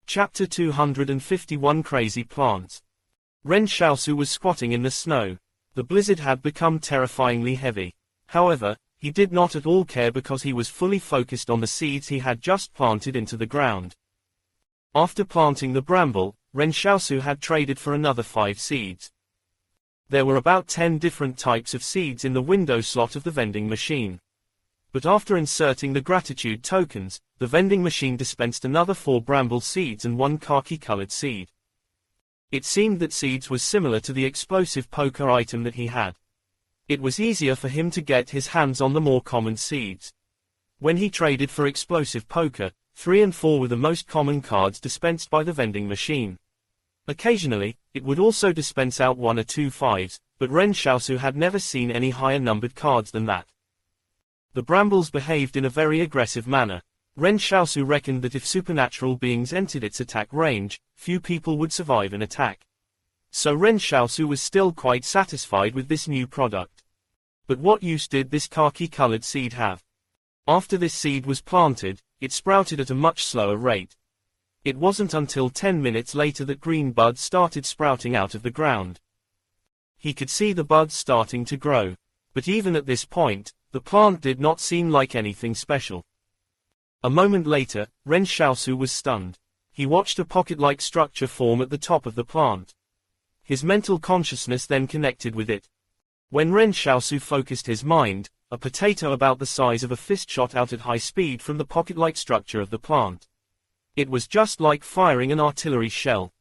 Chapter 251 Crazy Plants. Ren Xiaosu was squatting in the snow. The blizzard had become terrifyingly heavy. However, he did not at all care because he was fully focused on the seeds he had just planted into the ground. After planting the bramble, Ren Xiaosu had traded for another 5 seeds. There were about 10 different types of seeds in the window slot of the vending machine. But after inserting the gratitude tokens, the vending machine dispensed another 4 bramble seeds and 1 khaki-colored seed. It seemed that seeds was similar to the explosive poker item that he had. It was easier for him to get his hands on the more common seeds. When he traded for explosive poker, 3 and 4 were the most common cards dispensed by the vending machine. Occasionally, it would also dispense out 1 or 2 5s, but Ren Xiaosu had never seen any higher numbered cards than that. The brambles behaved in a very aggressive manner. Ren Xiaosu reckoned that if supernatural beings entered its attack range, few people would survive an attack. So Ren Xiaosu was still quite satisfied with this new product. But what use did this khaki-colored seed have? After this seed was planted, it sprouted at a much slower rate. It wasn't until 10 minutes later that green buds started sprouting out of the ground. He could see the buds starting to grow. But even at this point, the plant did not seem like anything special. A moment later, Ren Xiaosu was stunned. He watched a pocket-like structure form at the top of the plant. His mental consciousness then connected with it. When Ren Xiaosu focused his mind, a potato about the size of a fist shot out at high speed from the pocket-like structure of the plant. It was just like firing an artillery shell.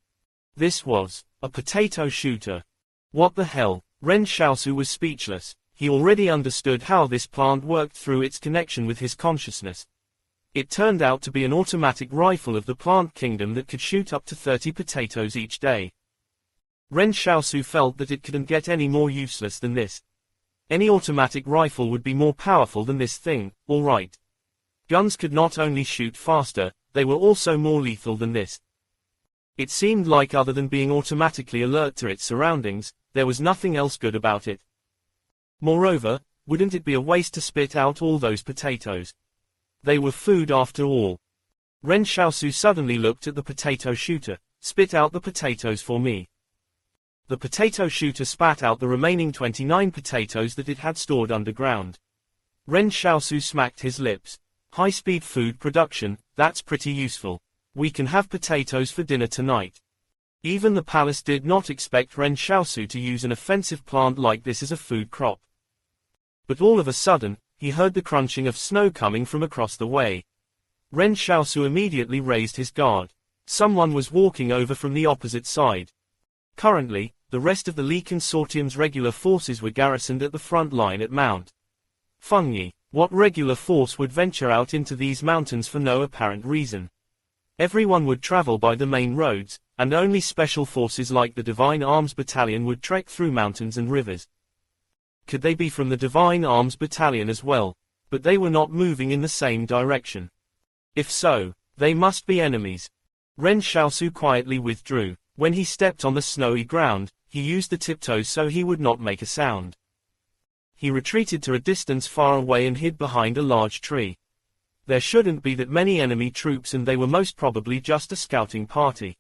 This was a potato shooter. What the hell? Ren Xiaosu was speechless. He already understood how this plant worked through its connection with his consciousness. It turned out to be an automatic rifle of the plant kingdom that could shoot up to 30 potatoes each day. Ren Xiaosu felt that it couldn't get any more useless than this. Any automatic rifle would be more powerful than this thing, all right. Guns could not only shoot faster, they were also more lethal than this. It seemed like other than being automatically alert to its surroundings, there was nothing else good about it. Moreover, wouldn't it be a waste to spit out all those potatoes? They were food after all. Ren Xiaosu suddenly looked at the potato shooter. Spit out the potatoes for me. The potato shooter spat out the remaining 29 potatoes that it had stored underground. Ren Xiaosu smacked his lips. High-speed food production, that's pretty useful. We can have potatoes for dinner tonight. Even the palace did not expect Ren Xiaosu to use an offensive plant like this as a food crop. But all of a sudden, he heard the crunching of snow coming from across the way. Ren Xiaosu immediately raised his guard. Someone was walking over from the opposite side. Currently, the rest of the Li Consortium's regular forces were garrisoned at the front line at Mount Fengyi. What regular force would venture out into these mountains for no apparent reason? Everyone would travel by the main roads, and only special forces like the Divine Arms Battalion would trek through mountains and rivers. Could they be from the Divine Arms Battalion as well? But they were not moving in the same direction. If so, they must be enemies. Ren Xiaosu quietly withdrew. When he stepped on the snowy ground, he used the tiptoes so he would not make a sound. He retreated to a distance far away and hid behind a large tree. There shouldn't be that many enemy troops and they were most probably just a scouting party.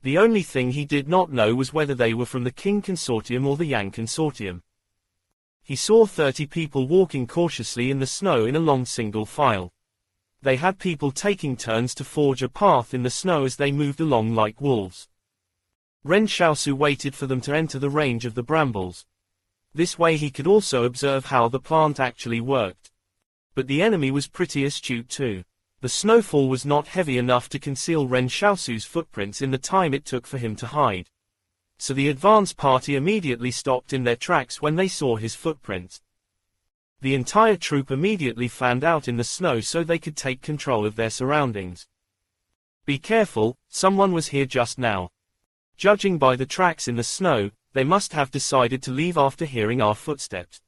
The only thing he did not know was whether they were from the Qing Consortium or the Yang Consortium. He saw 30 people walking cautiously in the snow in a long single file. They had people taking turns to forge a path in the snow as they moved along like wolves. Ren Xiaosu waited for them to enter the range of the brambles. This way he could also observe how the plant actually worked. But the enemy was pretty astute too. The snowfall was not heavy enough to conceal Ren Xiaosu's footprints in the time it took for him to hide. So the advance party immediately stopped in their tracks when they saw his footprints. The entire troop immediately fanned out in the snow so they could take control of their surroundings. Be careful, someone was here just now. Judging by the tracks in the snow, they must have decided to leave after hearing our footsteps.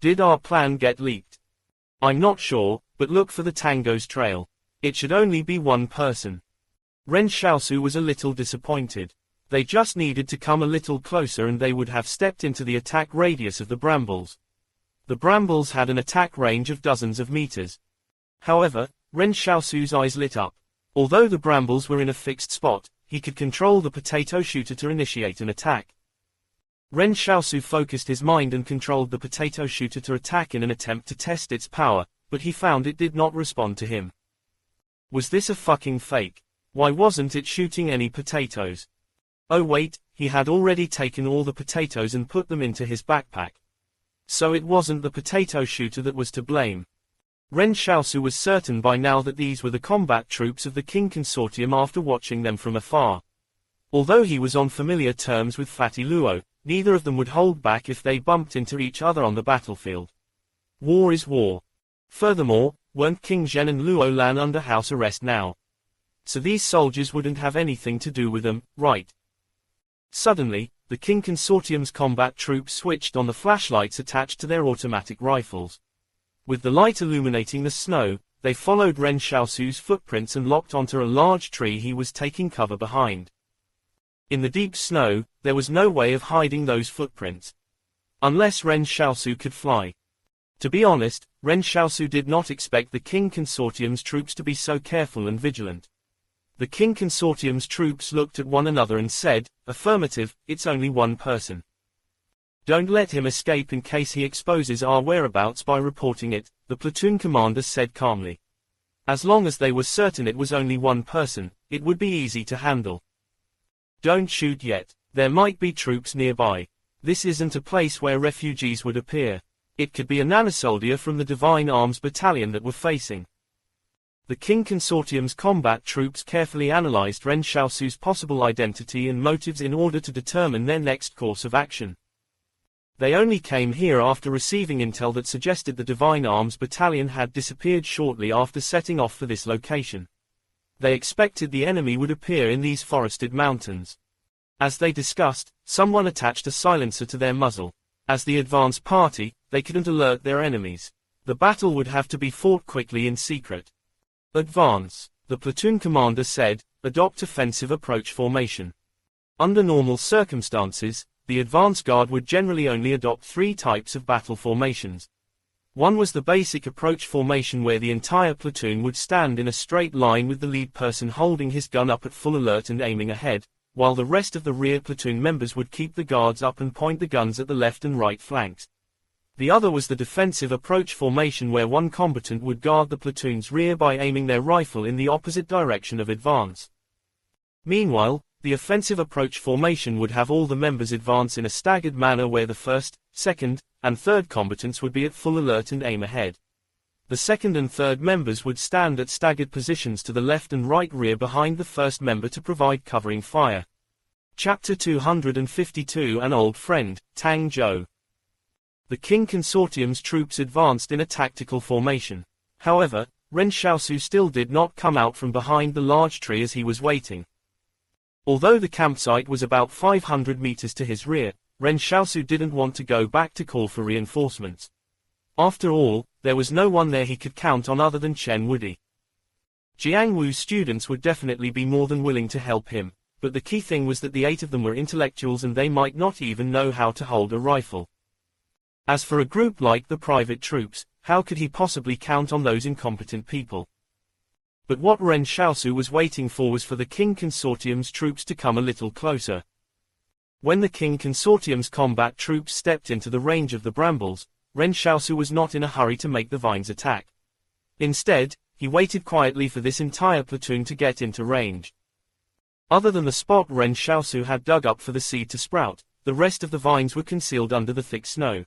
Did our plan get leaked? I'm not sure, but look for the Tango's trail. It should only be one person. Ren Xiaosu was a little disappointed. They just needed to come a little closer and they would have stepped into the attack radius of the brambles. The brambles had an attack range of dozens of meters. However, Ren Xiaosu's eyes lit up. Although the brambles were in a fixed spot, he could control the potato shooter to initiate an attack. Ren Xiaosu focused his mind and controlled the potato shooter to attack in an attempt to test its power, but he found it did not respond to him. Was this a fucking fake? Why wasn't it shooting any potatoes? Oh wait, he had already taken all the potatoes and put them into his backpack. So it wasn't the potato shooter that was to blame. Ren Xiaosu was certain by now that these were the combat troops of the King Consortium after watching them from afar. Although he was on familiar terms with Fatty Luo, neither of them would hold back if they bumped into each other on the battlefield. War is war. Furthermore, weren't King Zhen and Luo Lan under house arrest now? So these soldiers wouldn't have anything to do with them, right? Suddenly, the King Consortium's combat troops switched on the flashlights attached to their automatic rifles. With the light illuminating the snow, they followed Ren Xiaosu's footprints and locked onto a large tree he was taking cover behind. In the deep snow, there was no way of hiding those footprints. Unless Ren Xiaosu could fly. To be honest, Ren Xiaosu did not expect the King Consortium's troops to be so careful and vigilant. The King Consortium's troops looked at one another and said, "Affirmative, it's only one person. Don't let him escape in case he exposes our whereabouts by reporting it," the platoon commander said calmly. As long as they were certain it was only one person, it would be easy to handle. Don't shoot yet. There might be troops nearby. This isn't a place where refugees would appear. It could be a nanosoldier from the Divine Arms Battalion that we're facing. The King Consortium's combat troops carefully analyzed Ren Xiaosu's possible identity and motives in order to determine their next course of action. They only came here after receiving intel that suggested the Divine Arms Battalion had disappeared shortly after setting off for this location. They expected the enemy would appear in these forested mountains. As they discussed, someone attached a silencer to their muzzle. As the advance party, they couldn't alert their enemies. The battle would have to be fought quickly in secret. Advance, the platoon commander said, adopt offensive approach formation. Under normal circumstances, the advance guard would generally only adopt 3 types of battle formations. One was the basic approach formation where the entire platoon would stand in a straight line with the lead person holding his gun up at full alert and aiming ahead, while the rest of the rear platoon members would keep the guards up and point the guns at the left and right flanks. The other was the defensive approach formation where one combatant would guard the platoon's rear by aiming their rifle in the opposite direction of advance. Meanwhile, the offensive approach formation would have all the members advance in a staggered manner where the first, second, and third combatants would be at full alert and aim ahead. The second and third members would stand at staggered positions to the left and right rear behind the first member to provide covering fire. Chapter 252 An Old Friend, Tang Zhou. The King Consortium's troops advanced in a tactical formation. However, Ren Xiaosu still did not come out from behind the large tree as he was waiting. Although the campsite was about 500 meters to his rear, Ren Xiaosu didn't want to go back to call for reinforcements. After all, there was no one there he could count on other than Chen Wudi. Jiang Wu's students would definitely be more than willing to help him, but the key thing was that the 8 of them were intellectuals and they might not even know how to hold a rifle. As for a group like the private troops, how could he possibly count on those incompetent people? But what Ren Xiaosu was waiting for was for the King Consortium's troops to come a little closer. When the King Consortium's combat troops stepped into the range of the brambles, Ren Xiaosu was not in a hurry to make the vines attack. Instead, he waited quietly for this entire platoon to get into range. Other than the spot Ren Xiaosu had dug up for the seed to sprout, the rest of the vines were concealed under the thick snow.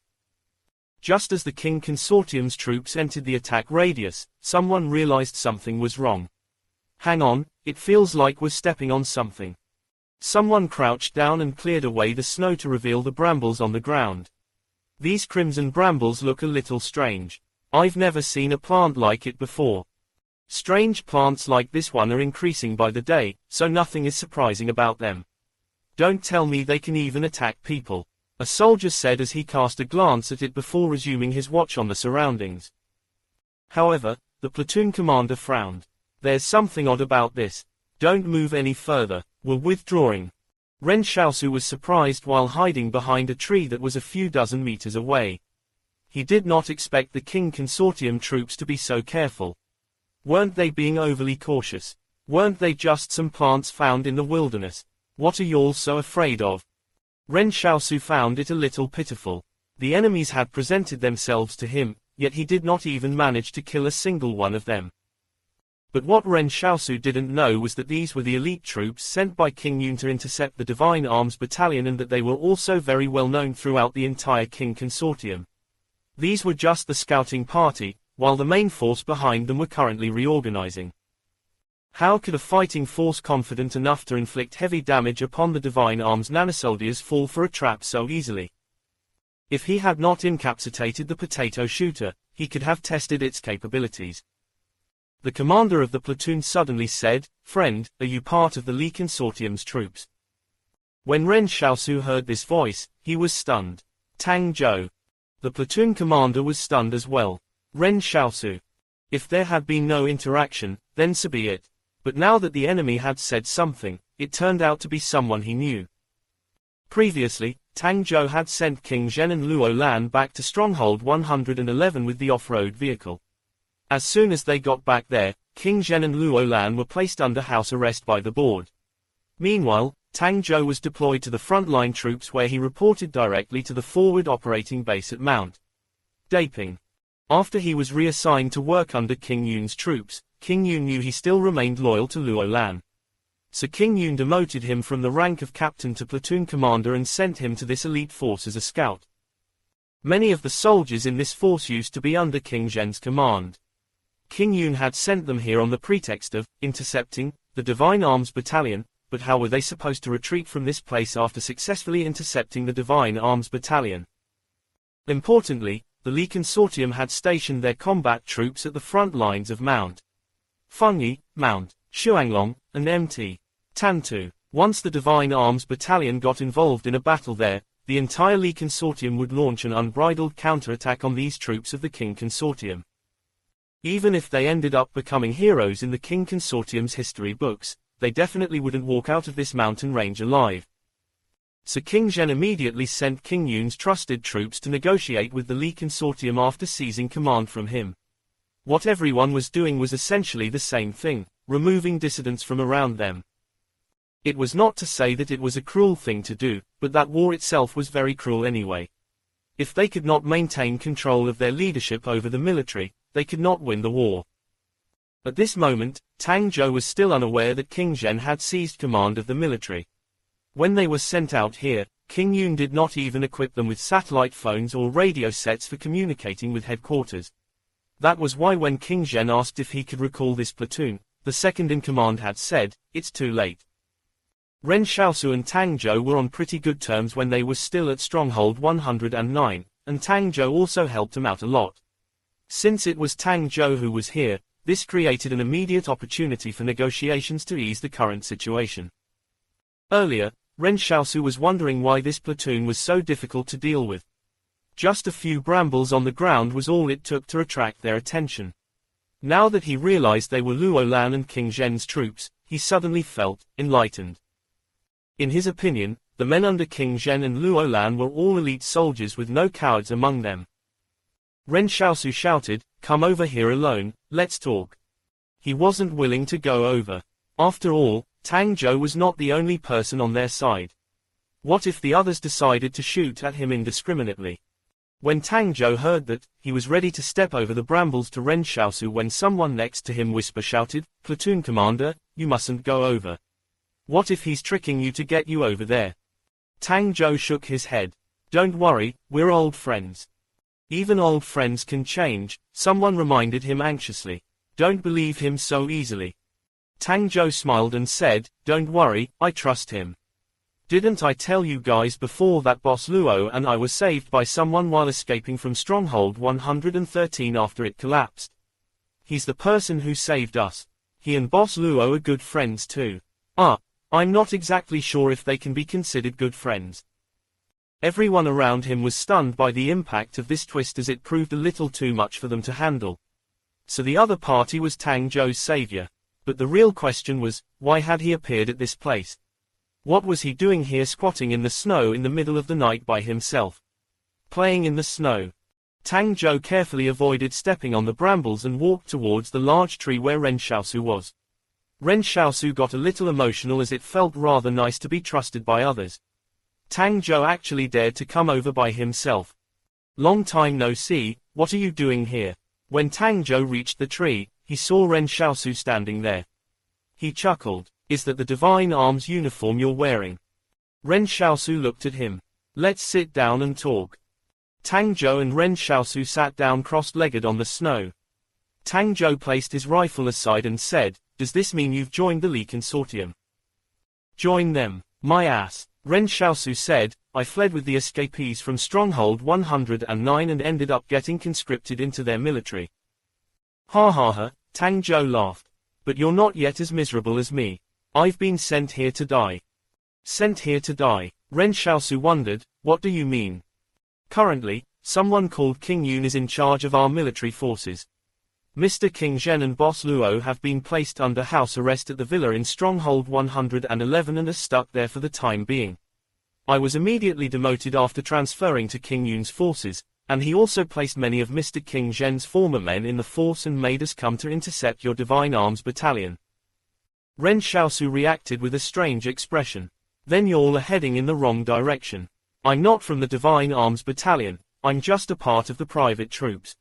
Just as the King Consortium's troops entered the attack radius, someone realized something was wrong. Hang on, it feels like we're stepping on something. Someone crouched down and cleared away the snow to reveal the brambles on the ground. These crimson brambles look a little strange. I've never seen a plant like it before. Strange plants like this one are increasing by the day, so nothing is surprising about them. Don't tell me they can even attack people, a soldier said as he cast a glance at it before resuming his watch on the surroundings. However, the platoon commander frowned. There's something odd about this. Don't move any further, we're withdrawing. Ren Xiaosu was surprised while hiding behind a tree that was a few dozen meters away. He did not expect the King Consortium troops to be so careful. Weren't they being overly cautious? Weren't they just some plants found in the wilderness? What are y'all so afraid of? Ren Xiaosu found it a little pitiful. The enemies had presented themselves to him, yet he did not even manage to kill a single one of them. But what Ren Xiaosu didn't know was that these were the elite troops sent by King Yun to intercept the Divine Arms Battalion, and that they were also very well known throughout the entire King Consortium. These were just the scouting party, while the main force behind them were currently reorganizing. How could a fighting force confident enough to inflict heavy damage upon the Divine Arms nanosoldiers fall for a trap so easily? If he had not incapacitated the potato shooter, he could have tested its capabilities. The commander of the platoon suddenly said, "Friend, are you part of the Li Consortium's troops?" When Ren Xiaosu heard this voice, he was stunned. Tang Zhou. The platoon commander was stunned as well. Ren Xiaosu. If there had been no interaction, then so be it. But now that the enemy had said something, it turned out to be someone he knew. Previously, Tang Zhou had sent King Zhen and Luo Lan back to Stronghold 111 with the off-road vehicle. As soon as they got back there, King Zhen and Luo Lan were placed under house arrest by the board. Meanwhile, Tang Zhou was deployed to the frontline troops, where he reported directly to the forward operating base at Mount Daping. After he was reassigned to work under King Yun's troops, King Yun knew he still remained loyal to Luo Lan. So King Yun demoted him from the rank of captain to platoon commander and sent him to this elite force as a scout. Many of the soldiers in this force used to be under King Zhen's command. King Yun had sent them here on the pretext of intercepting the Divine Arms Battalion, but how were they supposed to retreat from this place after successfully intercepting the Divine Arms Battalion? Importantly, the Li Consortium had stationed their combat troops at the front lines of Mount Fengyi, Mount Shuanglong, and Mt. Tantu. Once the Divine Arms Battalion got involved in a battle there, the entire Li Consortium would launch an unbridled counterattack on these troops of the King Consortium. Even if they ended up becoming heroes in the King Consortium's history books, they definitely wouldn't walk out of this mountain range alive. So King Zhen immediately sent King Yun's trusted troops to negotiate with the Li Consortium after seizing command from him. What everyone was doing was essentially the same thing, removing dissidents from around them. It was not to say that it was a cruel thing to do, but that war itself was very cruel anyway. If they could not maintain control of their leadership over the military, they could not win the war. At this moment, Tang Zhou was still unaware that King Zhen had seized command of the military. When they were sent out here, King Yun did not even equip them with satellite phones or radio sets for communicating with headquarters. That was why when King Zhen asked if he could recall this platoon, the second in command had said, "It's too late." Ren Xiaosu and Tang Zhou were on pretty good terms when they were still at Stronghold 109, and Tang Zhou also helped him out a lot. Since it was Tang Zhou who was here, this created an immediate opportunity for negotiations to ease the current situation. Earlier, Ren Xiaosu was wondering why this platoon was so difficult to deal with. Just a few brambles on the ground was all it took to attract their attention. Now that he realized they were Luo Lan and King Zhen's troops, he suddenly felt enlightened. In his opinion, the men under King Zhen and Luo Lan were all elite soldiers with no cowards among them. Ren Xiaosu shouted, "Come over here alone, let's talk." He wasn't willing to go over. After all, Tang Zhou was not the only person on their side. What if the others decided to shoot at him indiscriminately? When Tang Zhou heard that, he was ready to step over the brambles to Ren Xiaosu when someone next to him shouted, "Platoon commander, you mustn't go over. What if he's tricking you to get you over there?" Tang Zhou shook his head. "Don't worry, we're old friends." "Even old friends can change," someone reminded him anxiously. "Don't believe him so easily." Tang Zhou smiled and said, "Don't worry, I trust him. Didn't I tell you guys before that Boss Luo and I were saved by someone while escaping from Stronghold 113 after it collapsed? He's the person who saved us. He and Boss Luo are good friends too." I'm not exactly sure if they can be considered good friends." Everyone around him was stunned by the impact of this twist, as it proved a little too much for them to handle. So the other party was Tang Zhou's savior. But the real question was, why had he appeared at this place? What was he doing here, squatting in the snow in the middle of the night by himself? Playing in the snow. Tang Zhou carefully avoided stepping on the brambles and walked towards the large tree where Ren Xiaosu was. Ren Xiaosu got a little emotional as it felt rather nice to be trusted by others. Tang Zhou actually dared to come over by himself. Long time no see, what are you doing here? When Tang Zhou reached the tree, he saw Ren Xiaosu standing there. He chuckled. Is that the Divine Arms uniform you're wearing? Ren Xiaosu looked at him. Let's sit down and talk. Tang Zhou and Ren Xiaosu sat down cross-legged on the snow. Tang Zhou placed his rifle aside and said, does this mean you've joined the Li Consortium? Join them, my ass. Ren Xiaosu said, I fled with the escapees from Stronghold 109 and ended up getting conscripted into their military. Ha ha ha, Tang Zhou laughed. But you're not yet as miserable as me. I've been sent here to die. Sent here to die. Ren Xiaosu wondered, what do you mean? Currently, someone called King Yun is in charge of our military forces. Mr. King Zhen and Boss Luo have been placed under house arrest at the villa in Stronghold 111 and are stuck there for the time being. I was immediately demoted after transferring to King Yun's forces, and he also placed many of Mr. King Zhen's former men in the force and made us come to intercept your Divine Arms Battalion. Ren Xiaosu reacted with a strange expression. Then y'all are heading in the wrong direction. I'm not from the Divine Arms Battalion, I'm just a part of the private troops.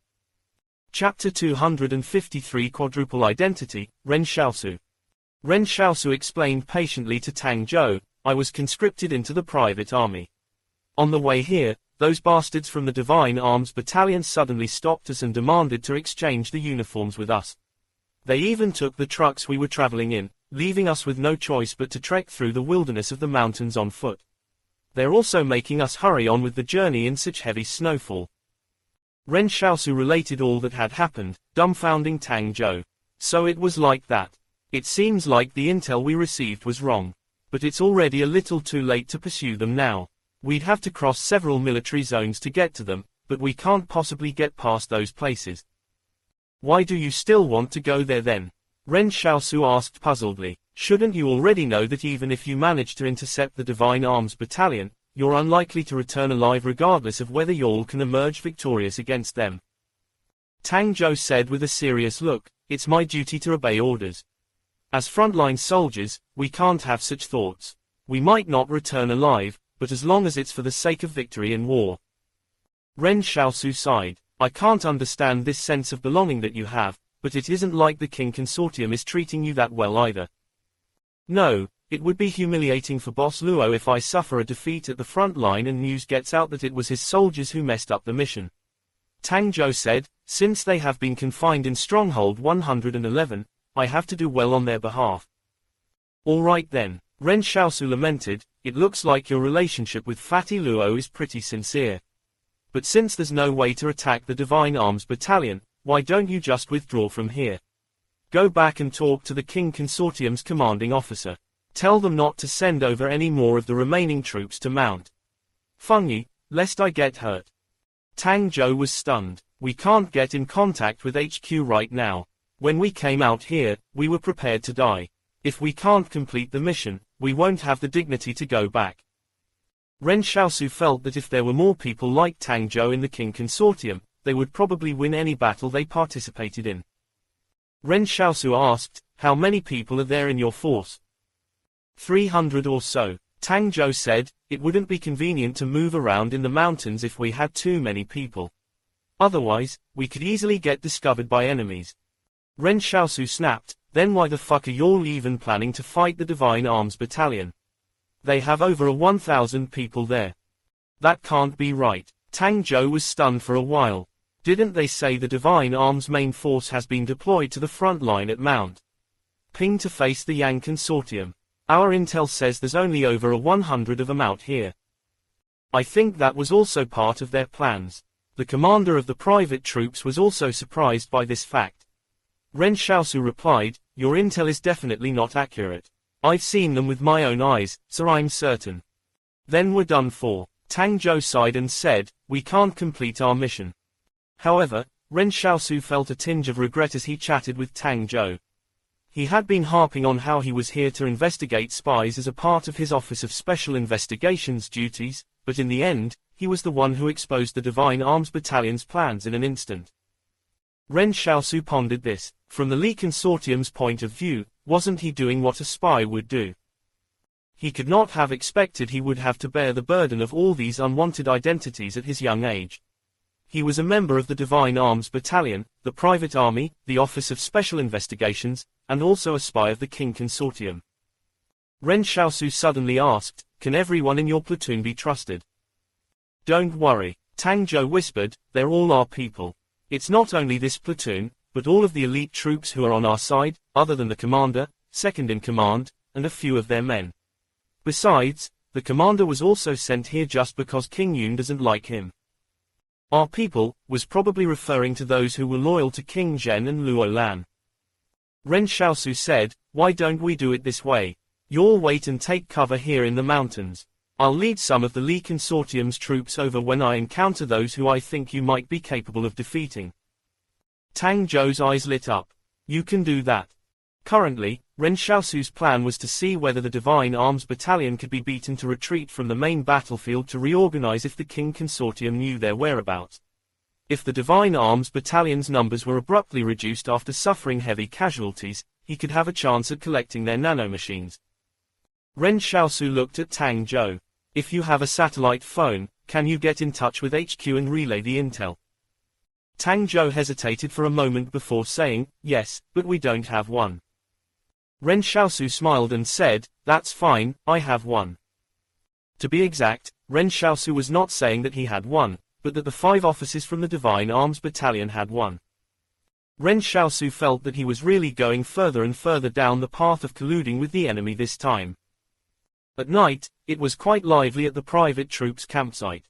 Chapter 253 Quadruple Identity, Ren Xiaosu. Ren Xiaosu explained patiently to Tang Zhou, I was conscripted into the private army. On the way here, those bastards from the Divine Arms Battalion suddenly stopped us and demanded to exchange the uniforms with us. They even took the trucks we were traveling in, leaving us with no choice but to trek through the wilderness of the mountains on foot. They're also making us hurry on with the journey in such heavy snowfall. Ren Xiaosu related all that had happened, dumbfounding Tang Zhou. So it was like that. It seems like the intel we received was wrong. But it's already a little too late to pursue them now. We'd have to cross several military zones to get to them, but we can't possibly get past those places. Why do you still want to go there then? Ren Xiaosu asked puzzledly. Shouldn't you already know that even if you manage to intercept the Divine Arms Battalion, you're unlikely to return alive regardless of whether y'all can emerge victorious against them? Tang Zhou said with a serious look, it's my duty to obey orders. As frontline soldiers, we can't have such thoughts. We might not return alive, but as long as it's for the sake of victory in war. Ren Xiaosu sighed. I can't understand this sense of belonging that you have, but it isn't like the King Consortium is treating you that well either. No, it would be humiliating for Boss Luo if I suffer a defeat at the front line and news gets out that it was his soldiers who messed up the mission. Tang Zhou said, since they have been confined in Stronghold 111, I have to do well on their behalf. Alright then, Ren Xiaosu lamented, it looks like your relationship with Fatty Luo is pretty sincere. But since there's no way to attack the Divine Arms Battalion, why don't you just withdraw from here? Go back and talk to the King Consortium's commanding officer. Tell them not to send over any more of the remaining troops to Mount Fengyi, lest I get hurt. Tang Zhou was stunned. We can't get in contact with HQ right now. When we came out here, we were prepared to die. If we can't complete the mission, we won't have the dignity to go back. Ren Xiaosu felt that if there were more people like Tang Zhou in the King Consortium, they would probably win any battle they participated in. Ren Xiaosu asked, how many people are there in your force? 300 or so. Tang Zhou said, it wouldn't be convenient to move around in the mountains if we had too many people. Otherwise, we could easily get discovered by enemies. Ren Xiaosu snapped, then why the fuck are y'all even planning to fight the Divine Arms Battalion? They have over 1,000 people there. That can't be right. Tang Zhou was stunned for a while. Didn't they say the Divine Arms main force has been deployed to the front line at Mount Ping to face the Yang Consortium? Our intel says there's only over 100 of them out here. I think that was also part of their plans. The commander of the private troops was also surprised by this fact. Ren Xiaosu replied, your intel is definitely not accurate. I've seen them with my own eyes, so I'm certain. Then we're done for. Tang Zhou sighed and said, we can't complete our mission. However, Ren Xiaosu felt a tinge of regret as he chatted with Tang Zhou. He had been harping on how he was here to investigate spies as a part of his Office of Special Investigations duties, but in the end, he was the one who exposed the Divine Arms Battalion's plans in an instant. Ren Xiaosu pondered this. From the Li Consortium's point of view, wasn't he doing what a spy would do? He could not have expected he would have to bear the burden of all these unwanted identities at his young age. He was a member of the Divine Arms Battalion, the Private Army, the Office of Special Investigations, and also a spy of the Qing Consortium. Ren Xiaosu suddenly asked, "Can everyone in your platoon be trusted?" "Don't worry," Tang Zhou whispered, "they're all our people. It's not only this platoon, but all of the elite troops who are on our side, other than the commander, second in command, and a few of their men. Besides, the commander was also sent here just because King Yun doesn't like him." Our people was probably referring to those who were loyal to King Zhen and Luo Lan. Ren Xiaosu said, "Why don't we do it this way? You'll wait and take cover here in the mountains. I'll lead some of the Li Consortium's troops over when I encounter those who I think you might be capable of defeating." Tang Zhou's eyes lit up. "You can do that." Currently, Ren Xiaosu's plan was to see whether the Divine Arms Battalion could be beaten to retreat from the main battlefield to reorganize if the Qing Consortium knew their whereabouts. If the Divine Arms Battalion's numbers were abruptly reduced after suffering heavy casualties, he could have a chance at collecting their nanomachines. Ren Xiaosu looked at Tang Zhou. "If you have a satellite phone, can you get in touch with HQ and relay the intel?" Tang Zhou hesitated for a moment before saying, "Yes, but we don't have one." Ren Xiaosu smiled and said, "That's fine, I have one." To be exact, Ren Xiaosu was not saying that he had one, but that the 5 officers from the Divine Arms Battalion had one. Ren Xiaosu felt that he was really going further and further down the path of colluding with the enemy this time. At night, it was quite lively at the private troops' campsite.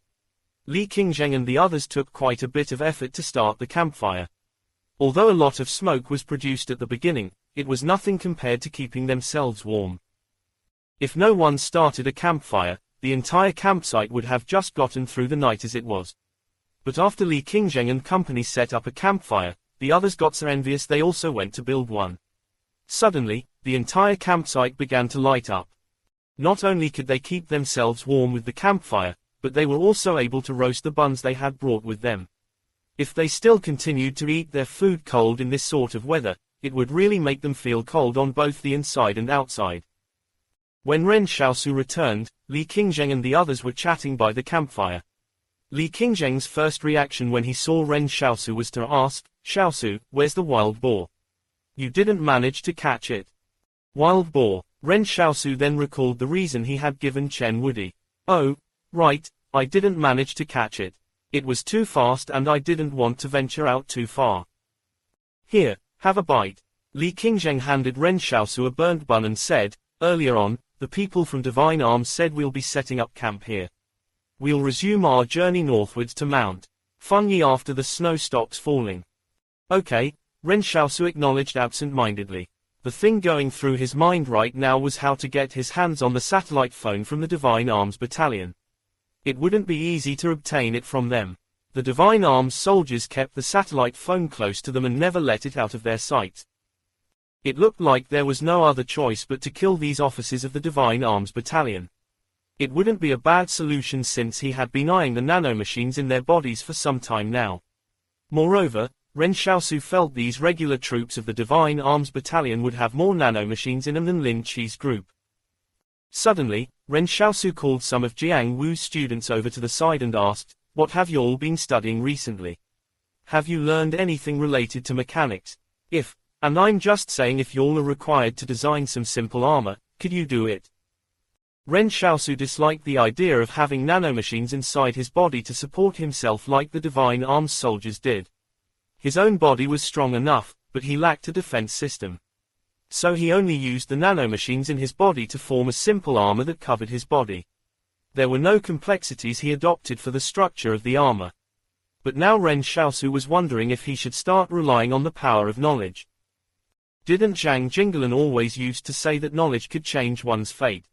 Li Qingzheng and the others took quite a bit of effort to start the campfire. Although a lot of smoke was produced at the beginning, it was nothing compared to keeping themselves warm. If no one started a campfire, the entire campsite would have just gotten through the night as it was. But after Li Qingzheng and company set up a campfire, the others got so envious they also went to build one. Suddenly, the entire campsite began to light up. Not only could they keep themselves warm with the campfire, but they were also able to roast the buns they had brought with them. If they still continued to eat their food cold in this sort of weather, it would really make them feel cold on both the inside and outside. When Ren Xiaosu returned, Li Qingzheng and the others were chatting by the campfire. Li Qingzheng's first reaction when he saw Ren Xiaosu was to ask, "Xiaosu, where's the wild boar? You didn't manage to catch it." Wild boar. Ren Xiaosu then recalled the reason he had given Chen Wudi. "Oh, right, I didn't manage to catch it. It was too fast and I didn't want to venture out too far. Here, have a bite." Li Qingzheng handed Ren Xiaosu a burnt bun and said, "Earlier on, the people from Divine Arms said we'll be setting up camp here. We'll resume our journey northwards to Mount Fengyi after the snow stops falling." "Okay," Ren Xiaosu acknowledged absent-mindedly. The thing going through his mind right now was how to get his hands on the satellite phone from the Divine Arms Battalion. It wouldn't be easy to obtain it from them. The Divine Arms soldiers kept the satellite phone close to them and never let it out of their sight. It looked like there was no other choice but to kill these officers of the Divine Arms Battalion. It wouldn't be a bad solution since he had been eyeing the nanomachines in their bodies for some time now. Moreover, Ren Xiaosu felt these regular troops of the Divine Arms Battalion would have more nanomachines in them than Lin Qi's group. Suddenly, Ren Xiaosu called some of Jiang Wu's students over to the side and asked, "What have you all been studying recently? Have you learned anything related to mechanics? And I'm just saying if y'all are required to design some simple armor, could you do it?" Ren Xiaosu disliked the idea of having nanomachines inside his body to support himself like the Divine Arms soldiers did. His own body was strong enough, but he lacked a defense system. So he only used the nanomachines in his body to form a simple armor that covered his body. There were no complexities he adopted for the structure of the armor. But now Ren Xiaosu was wondering if he should start relying on the power of knowledge. Didn't Zhang Jinglan always used to say that knowledge could change one's fate?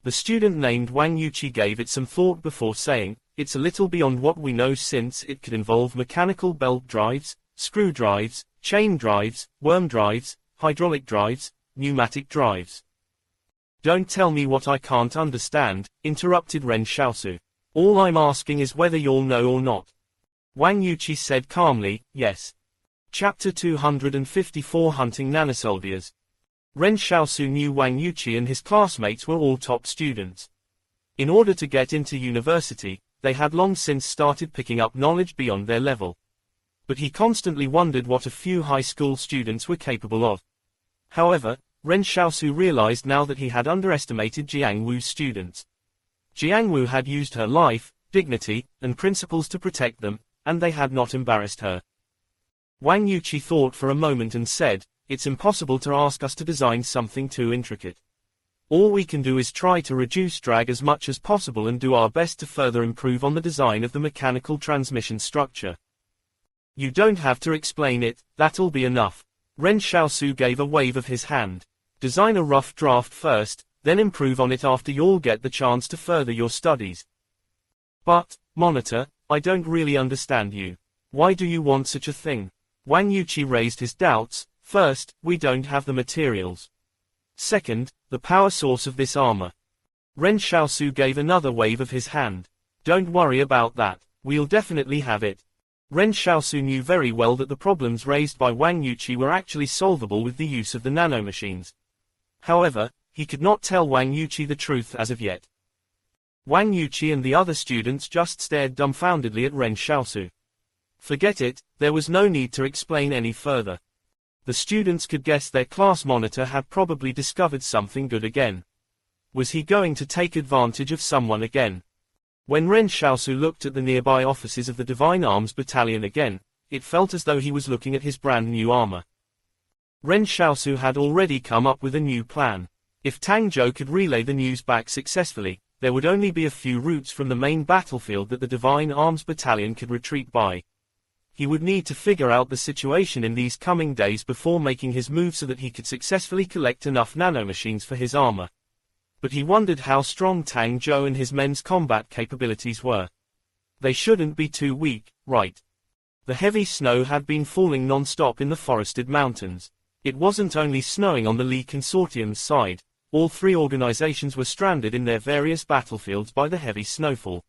The student named Wang Yuqi gave it some thought before saying, "It's a little beyond what we know since it could involve mechanical belt drives, screw drives, chain drives, worm drives, hydraulic drives, pneumatic drives." "Don't tell me what I can't understand," interrupted Ren Xiaosu. "All I'm asking is whether you'll know or not." Wang Yuqi said calmly, "Yes. Chapter 254 Hunting Nanosoldiers. Ren Xiaosu knew Wang Yuqi and his classmates were all top students. In order to get into university, they had long since started picking up knowledge beyond their level. But he constantly wondered what a few high school students were capable of. However, Ren Xiaosu realized now that he had underestimated Jiang Wu's students. Jiang Wu had used her life, dignity, and principles to protect them, and they had not embarrassed her. Wang Yuqi thought for a moment and said, "It's impossible to ask us to design something too intricate. All we can do is try to reduce drag as much as possible and do our best to further improve on the design of the mechanical transmission structure." "You don't have to explain it, that'll be enough." Ren Xiaosu gave a wave of his hand. "Design a rough draft first, then improve on it after you'll get the chance to further your studies." "But, Monitor, I don't really understand you. Why do you want such a thing?" Wang Yuqi raised his doubts. "First, we don't have the materials. Second, the power source of this armor." Ren Xiaosu gave another wave of his hand. "Don't worry about that, we'll definitely have it." Ren Xiaosu knew very well that the problems raised by Wang Yuqi were actually solvable with the use of the nanomachines. However, he could not tell Wang Yuqi the truth as of yet. Wang Yuqi and the other students just stared dumbfoundedly at Ren Xiaosu. Forget it, there was no need to explain any further. The students could guess their class monitor had probably discovered something good again. Was he going to take advantage of someone again? When Ren Xiaosu looked at the nearby offices of the Divine Arms Battalion again, it felt as though he was looking at his brand new armor. Ren Xiaosu had already come up with a new plan. If Tang Zhou could relay the news back successfully, there would only be a few routes from the main battlefield that the Divine Arms Battalion could retreat by. He would need to figure out the situation in these coming days before making his move so that he could successfully collect enough nanomachines for his armor. But he wondered how strong Tang Zhou and his men's combat capabilities were. They shouldn't be too weak, right? The heavy snow had been falling non-stop in the forested mountains. It wasn't only snowing on the Li Consortium's side, all three organizations were stranded in their various battlefields by the heavy snowfall.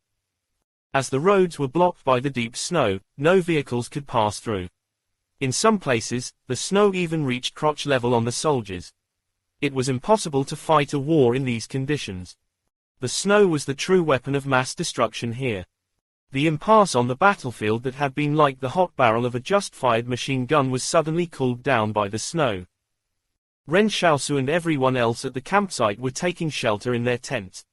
As the roads were blocked by the deep snow, no vehicles could pass through. In some places, the snow even reached crotch level on the soldiers. It was impossible to fight a war in these conditions. The snow was the true weapon of mass destruction here. The impasse on the battlefield that had been like the hot barrel of a just-fired machine gun was suddenly cooled down by the snow. Ren Xiaosu and everyone else at the campsite were taking shelter in their tents.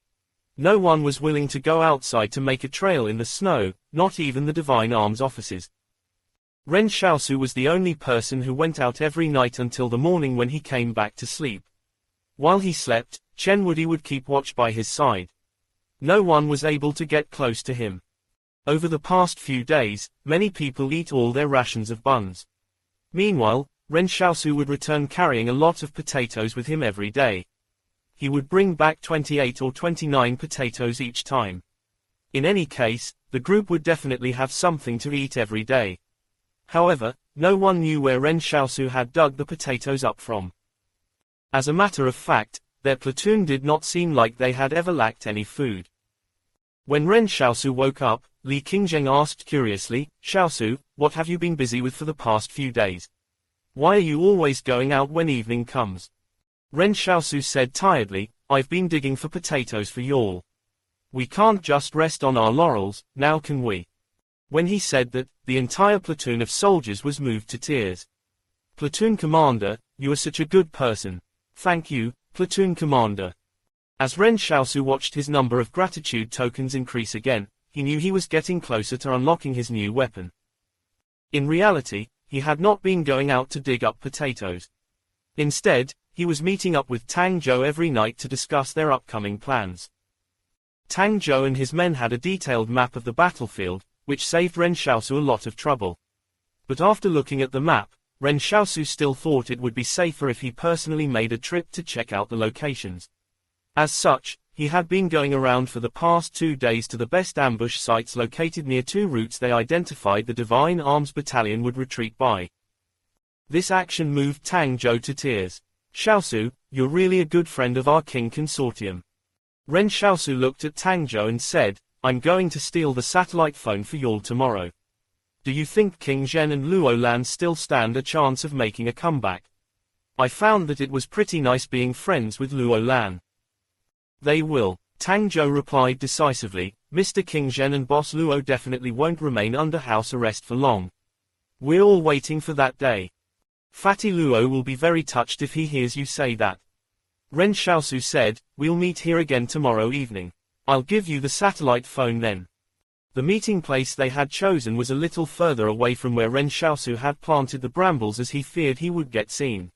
No one was willing to go outside to make a trail in the snow, not even the Divine Arms officers. Ren Xiaosu was the only person who went out every night until the morning when he came back to sleep. While he slept, Chen Wudi would keep watch by his side. No one was able to get close to him. Over the past few days, many people eat all their rations of buns. Meanwhile, Ren Xiaosu would return carrying a lot of potatoes with him every day. He would bring back 28 or 29 potatoes each time. In any case, the group would definitely have something to eat every day. However, no one knew where Ren Xiaosu had dug the potatoes up from. As a matter of fact, their platoon did not seem like they had ever lacked any food. When Ren Xiaosu woke up, Li Qingzheng asked curiously, "Xiaosu, what have you been busy with for the past few days? Why are you always going out when evening comes?" Ren Xiaosu said tiredly, "I've been digging for potatoes for y'all. We can't just rest on our laurels, now can we?" When he said that, the entire platoon of soldiers was moved to tears. "Platoon Commander, you are such a good person. Thank you, Platoon Commander." As Ren Xiaosu watched his number of gratitude tokens increase again, he knew he was getting closer to unlocking his new weapon. In reality, he had not been going out to dig up potatoes. Instead, he was meeting up with Tang Zhou every night to discuss their upcoming plans. Tang Zhou and his men had a detailed map of the battlefield, which saved Ren Xiaosu a lot of trouble. But after looking at the map, Ren Xiaosu still thought it would be safer if he personally made a trip to check out the locations. As such, he had been going around for the past 2 days to the best ambush sites located near 2 routes they identified the Divine Arms Battalion would retreat by. This action moved Tang Zhou to tears. "Xiaosu, you're really a good friend of our King Consortium." Ren Xiaosu looked at Tang Zhou and said, "I'm going to steal the satellite phone for y'all tomorrow. do you think King Zhen and Luo Lan still stand a chance of making a comeback? I found that it was pretty nice being friends with Luo Lan. They will, Tang Zhou replied decisively. Mr. King Zhen and Boss Luo definitely won't remain under house arrest for long. We're all waiting for that day. Fatty Luo will be very touched if he hears you say that. Ren Xiaosu said, we'll meet here again tomorrow evening. I'll give you the satellite phone then. The meeting place they had chosen was a little further away from where Ren Xiaosu had planted the brambles as he feared he would get seen.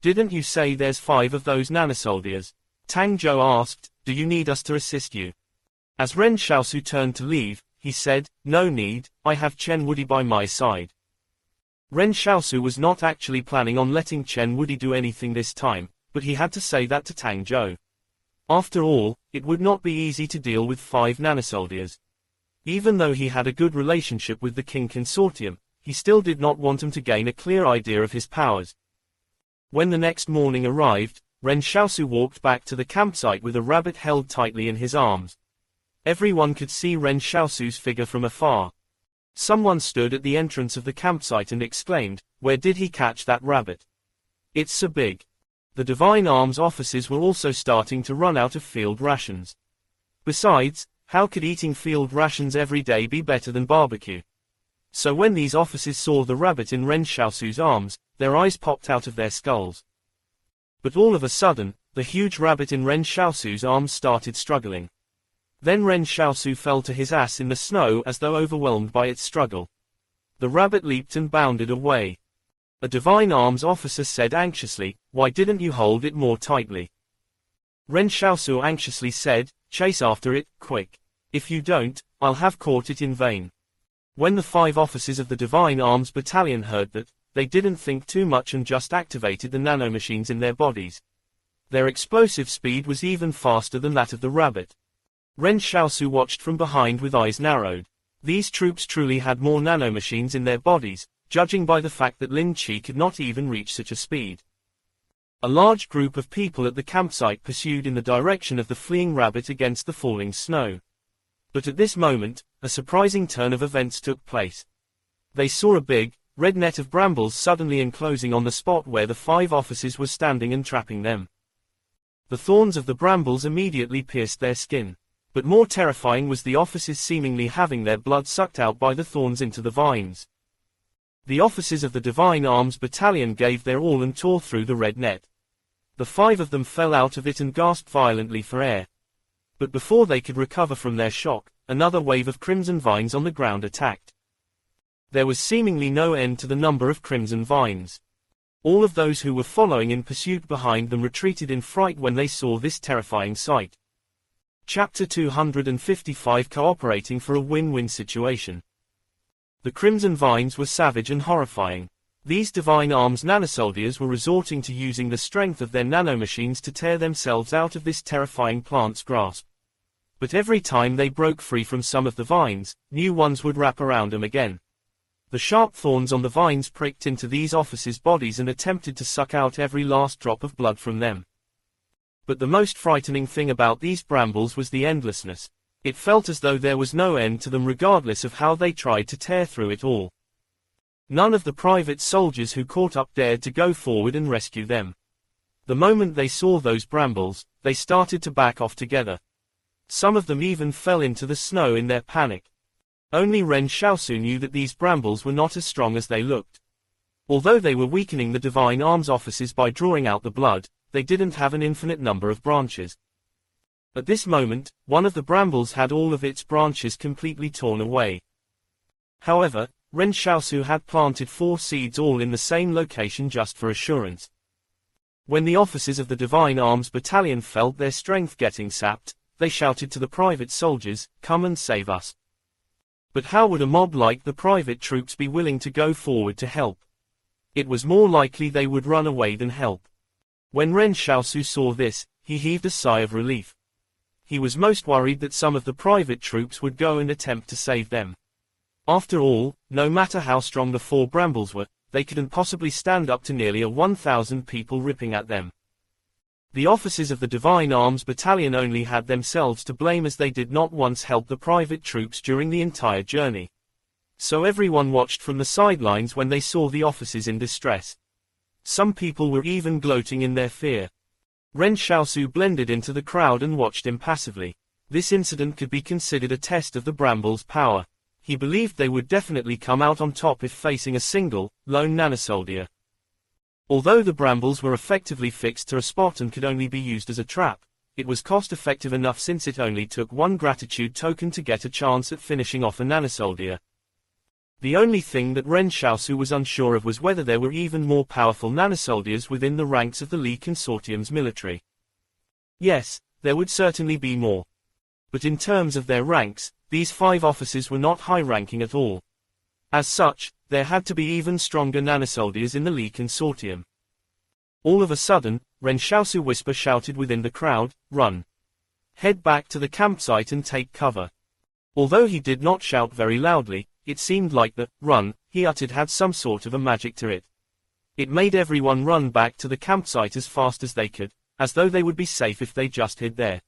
Didn't you say there's 5 of those nanosoldiers? Tang Zhou asked, do you need us to assist you? As Ren Xiaosu turned to leave, he said, no need, I have Chen Wudi by my side. Ren Xiaosu was not actually planning on letting Chen Wudi do anything this time, but he had to say that to Tang Zhou. After all, it would not be easy to deal with 5 nanosoldiers. Even though he had a good relationship with the King Consortium, he still did not want him to gain a clear idea of his powers. When the next morning arrived, Ren Xiaosu walked back to the campsite with a rabbit held tightly in his arms. Everyone could see Ren Xiaosu's figure from afar. Someone stood at the entrance of the campsite and exclaimed, where did he catch that rabbit? It's so big. The Divine Arms officers were also starting to run out of field rations. Besides, how could eating field rations every day be better than barbecue? So when these officers saw the rabbit in Ren Xiaosu's arms, their eyes popped out of their skulls. But all of a sudden, the huge rabbit in Ren Xiaosu's arms started struggling. Then Ren Xiaosu fell to his ass in the snow as though overwhelmed by its struggle. The rabbit leaped and bounded away. A Divine Arms officer said anxiously, why didn't you hold it more tightly? Ren Xiaosu anxiously said, chase after it, quick. If you don't, I'll have caught it in vain. When the 5 officers of the Divine Arms Battalion heard that, they didn't think too much and just activated the nanomachines in their bodies. Their explosive speed was even faster than that of the rabbit. Ren Xiaosu watched from behind with eyes narrowed. These troops truly had more nanomachines in their bodies, judging by the fact that Lin Qi could not even reach such a speed. A large group of people at the campsite pursued in the direction of the fleeing rabbit against the falling snow. But at this moment, a surprising turn of events took place. They saw a big, red net of brambles suddenly enclosing on the spot where the 5 officers were standing and trapping them. The thorns of the brambles immediately pierced their skin. But more terrifying was the officers seemingly having their blood sucked out by the thorns into the vines. The officers of the Divine Arms Battalion gave their all and tore through the red net. The 5 of them fell out of it and gasped violently for air. But before they could recover from their shock, another wave of crimson vines on the ground attacked. There was seemingly no end to the number of crimson vines. All of those who were following in pursuit behind them retreated in fright when they saw this terrifying sight. Chapter 255 Cooperating for a win-win situation. The crimson vines were savage and horrifying. These Divine Arms nanosoldiers were resorting to using the strength of their nanomachines to tear themselves out of this terrifying plant's grasp. But every time they broke free from some of the vines, new ones would wrap around them again. The sharp thorns on the vines pricked into these officers' bodies and attempted to suck out every last drop of blood from them. But the most frightening thing about these brambles was the endlessness. It felt as though there was no end to them regardless of how they tried to tear through it all. None of the private soldiers who caught up dared to go forward and rescue them. The moment they saw those brambles, they started to back off together. Some of them even fell into the snow in their panic. Only Ren Xiaosu knew that these brambles were not as strong as they looked. Although they were weakening the Divine Arms officers by drawing out the blood, they didn't have an infinite number of branches. At this moment, one of the brambles had all of its branches completely torn away. However, Ren Xiaosu had planted 4 seeds all in the same location just for assurance. When the officers of the Divine Arms Battalion felt their strength getting sapped, they shouted to the private soldiers, "Come and save us." But how would a mob like the private troops be willing to go forward to help? It was more likely they would run away than help. When Ren Xiaosu saw this, he heaved a sigh of relief. He was most worried that some of the private troops would go and attempt to save them. After all, no matter how strong the 4 brambles were, they couldn't possibly stand up to nearly 1,000 people ripping at them. The officers of the Divine Arms Battalion only had themselves to blame as they did not once help the private troops during the entire journey. So everyone watched from the sidelines when they saw the officers in distress. Some people were even gloating in their fear. Ren Xiaosu blended into the crowd and watched impassively. This incident could be considered a test of the Brambles' power. He believed they would definitely come out on top if facing a single, lone nanosoldier. Although the Brambles were effectively fixed to a spot and could only be used as a trap, it was cost-effective enough since it only took one gratitude token to get a chance at finishing off a nanosoldier. The only thing that Ren Xiaosu was unsure of was whether there were even more powerful nanosoldiers within the ranks of the Li Consortium's military. Yes, there would certainly be more. But in terms of their ranks, these 5 officers were not high-ranking at all. As such, there had to be even stronger nanosoldiers in the Li Consortium. All of a sudden, Ren Xiaosu whisper shouted within the crowd, "Run! Head back to the campsite and take cover." Although he did not shout very loudly, it seemed like the "run" he uttered had some sort of a magic to it. It made everyone run back to the campsite as fast as they could, as though they would be safe if they just hid there.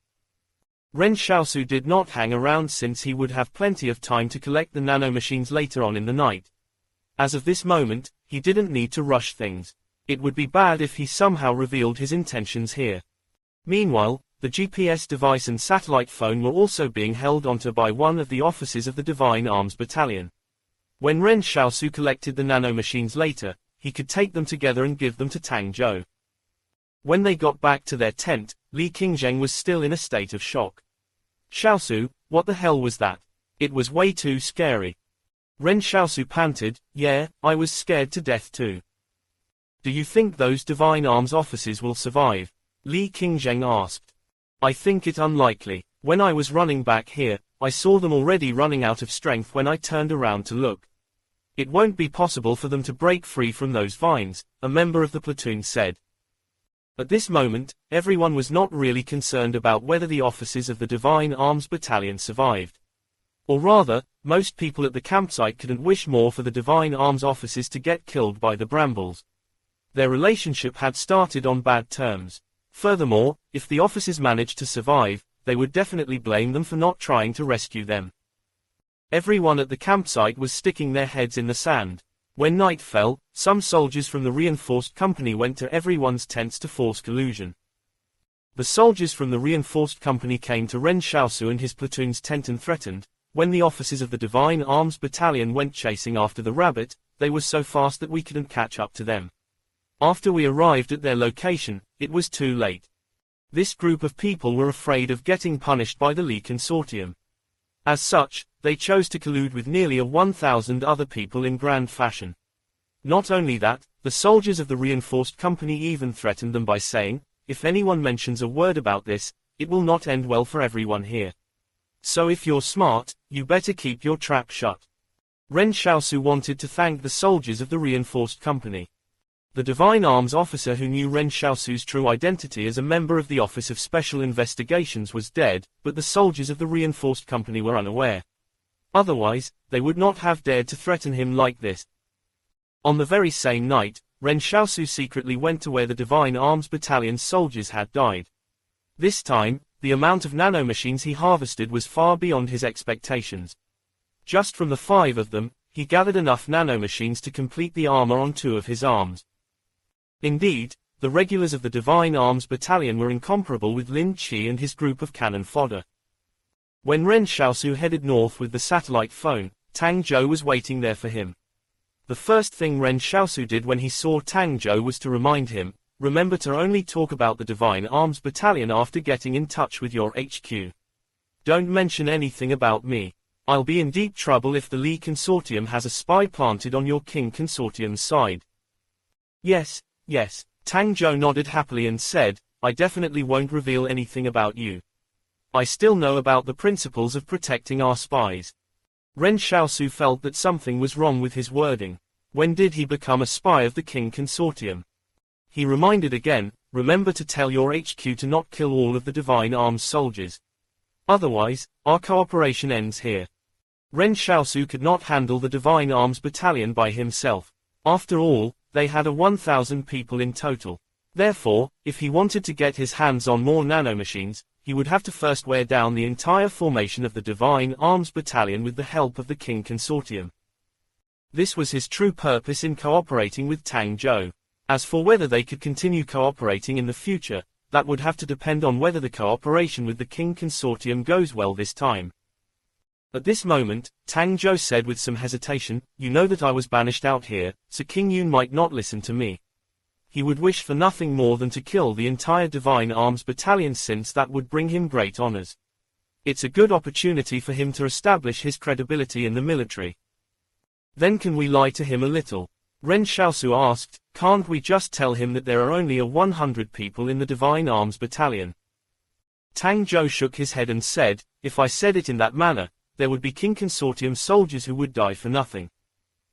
Ren Xiaosu did not hang around since he would have plenty of time to collect the nanomachines later on in the night. As of this moment, he didn't need to rush things. It would be bad if he somehow revealed his intentions here. Meanwhile, the GPS device and satellite phone were also being held onto by one of the officers of the Divine Arms Battalion. When Ren Xiaosu collected the nanomachines later, he could take them together and give them to Tang Zhou. When they got back to their tent, Li Qingzheng was still in a state of shock. "Xiaosu, what the hell was that? It was way too scary." Ren Xiaosu panted, "Yeah, I was scared to death too." "Do you think those Divine Arms officers will survive?" Li Qingzheng asked. "I think it unlikely. When I was running back here, I saw them already running out of strength when I turned around to look. It won't be possible for them to break free from those vines," a member of the platoon said. At this moment, everyone was not really concerned about whether the officers of the Divine Arms Battalion survived. Or rather, most people at the campsite couldn't wish more for the Divine Arms officers to get killed by the Brambles. Their relationship had started on bad terms. Furthermore, if the officers managed to survive, they would definitely blame them for not trying to rescue them. Everyone at the campsite was sticking their heads in the sand. When night fell, some soldiers from the reinforced company went to everyone's tents to force collusion. The soldiers from the reinforced company came to Ren Xiaosu and his platoon's tent and threatened, when the officers of the Divine Arms Battalion went chasing after the rabbit, they were so fast that we couldn't catch up to them. After we arrived at their location, it was too late. This group of people were afraid of getting punished by the Li Consortium. As such, they chose to collude with nearly 1,000 other people in grand fashion. Not only that, the soldiers of the reinforced company even threatened them by saying, "If anyone mentions a word about this, it will not end well for everyone here. So if you're smart, you better keep your trap shut." Ren Xiaosu wanted to thank the soldiers of the reinforced company. The Divine Arms officer who knew Ren Xiaosu's true identity as a member of the Office of Special Investigations was dead, but the soldiers of the reinforced company were unaware. Otherwise, they would not have dared to threaten him like this. On the very same night, Ren Xiaosu secretly went to where the Divine Arms Battalion's soldiers had died. This time, the amount of nanomachines he harvested was far beyond his expectations. Just from the 5 of them, he gathered enough nanomachines to complete the armor on 2 of his arms. Indeed, the regulars of the Divine Arms Battalion were incomparable with Lin Qi and his group of cannon fodder. When Ren Xiaosu headed north with the satellite phone, Tang Zhou was waiting there for him. The first thing Ren Xiaosu did when he saw Tang Zhou was to remind him, "Remember to only talk about the Divine Arms Battalion after getting in touch with your HQ. Don't mention anything about me. I'll be in deep trouble if the Li Consortium has a spy planted on your King Consortium's side." Yes, Tang Zhou nodded happily and said, "I definitely won't reveal anything about you. I still know about the principles of protecting our spies." Ren Xiaosu felt that something was wrong with his wording. When did he become a spy of the King Consortium? He reminded again, "Remember to tell your HQ to not kill all of the Divine Arms soldiers. Otherwise, our cooperation ends here." Ren Xiaosu could not handle the Divine Arms Battalion by himself. After all, they had 1,000 people in total. Therefore, if he wanted to get his hands on more nanomachines, he would have to first wear down the entire formation of the Divine Arms Battalion with the help of the King Consortium. This was his true purpose in cooperating with Tang Zhou. As for whether they could continue cooperating in the future, that would have to depend on whether the cooperation with the King Consortium goes well this time. At this moment, Tang Zhou said with some hesitation, "You know that I was banished out here, so King Yun might not listen to me. He would wish for nothing more than to kill the entire Divine Arms Battalion since that would bring him great honors. It's a good opportunity for him to establish his credibility in the military. Then can we lie to him a little?" Ren Xiaosu asked, "Can't we just tell him that there are only 100 people in the Divine Arms Battalion?" Tang Zhou shook his head and said, "If I said it in that manner, there would be King Consortium soldiers who would die for nothing.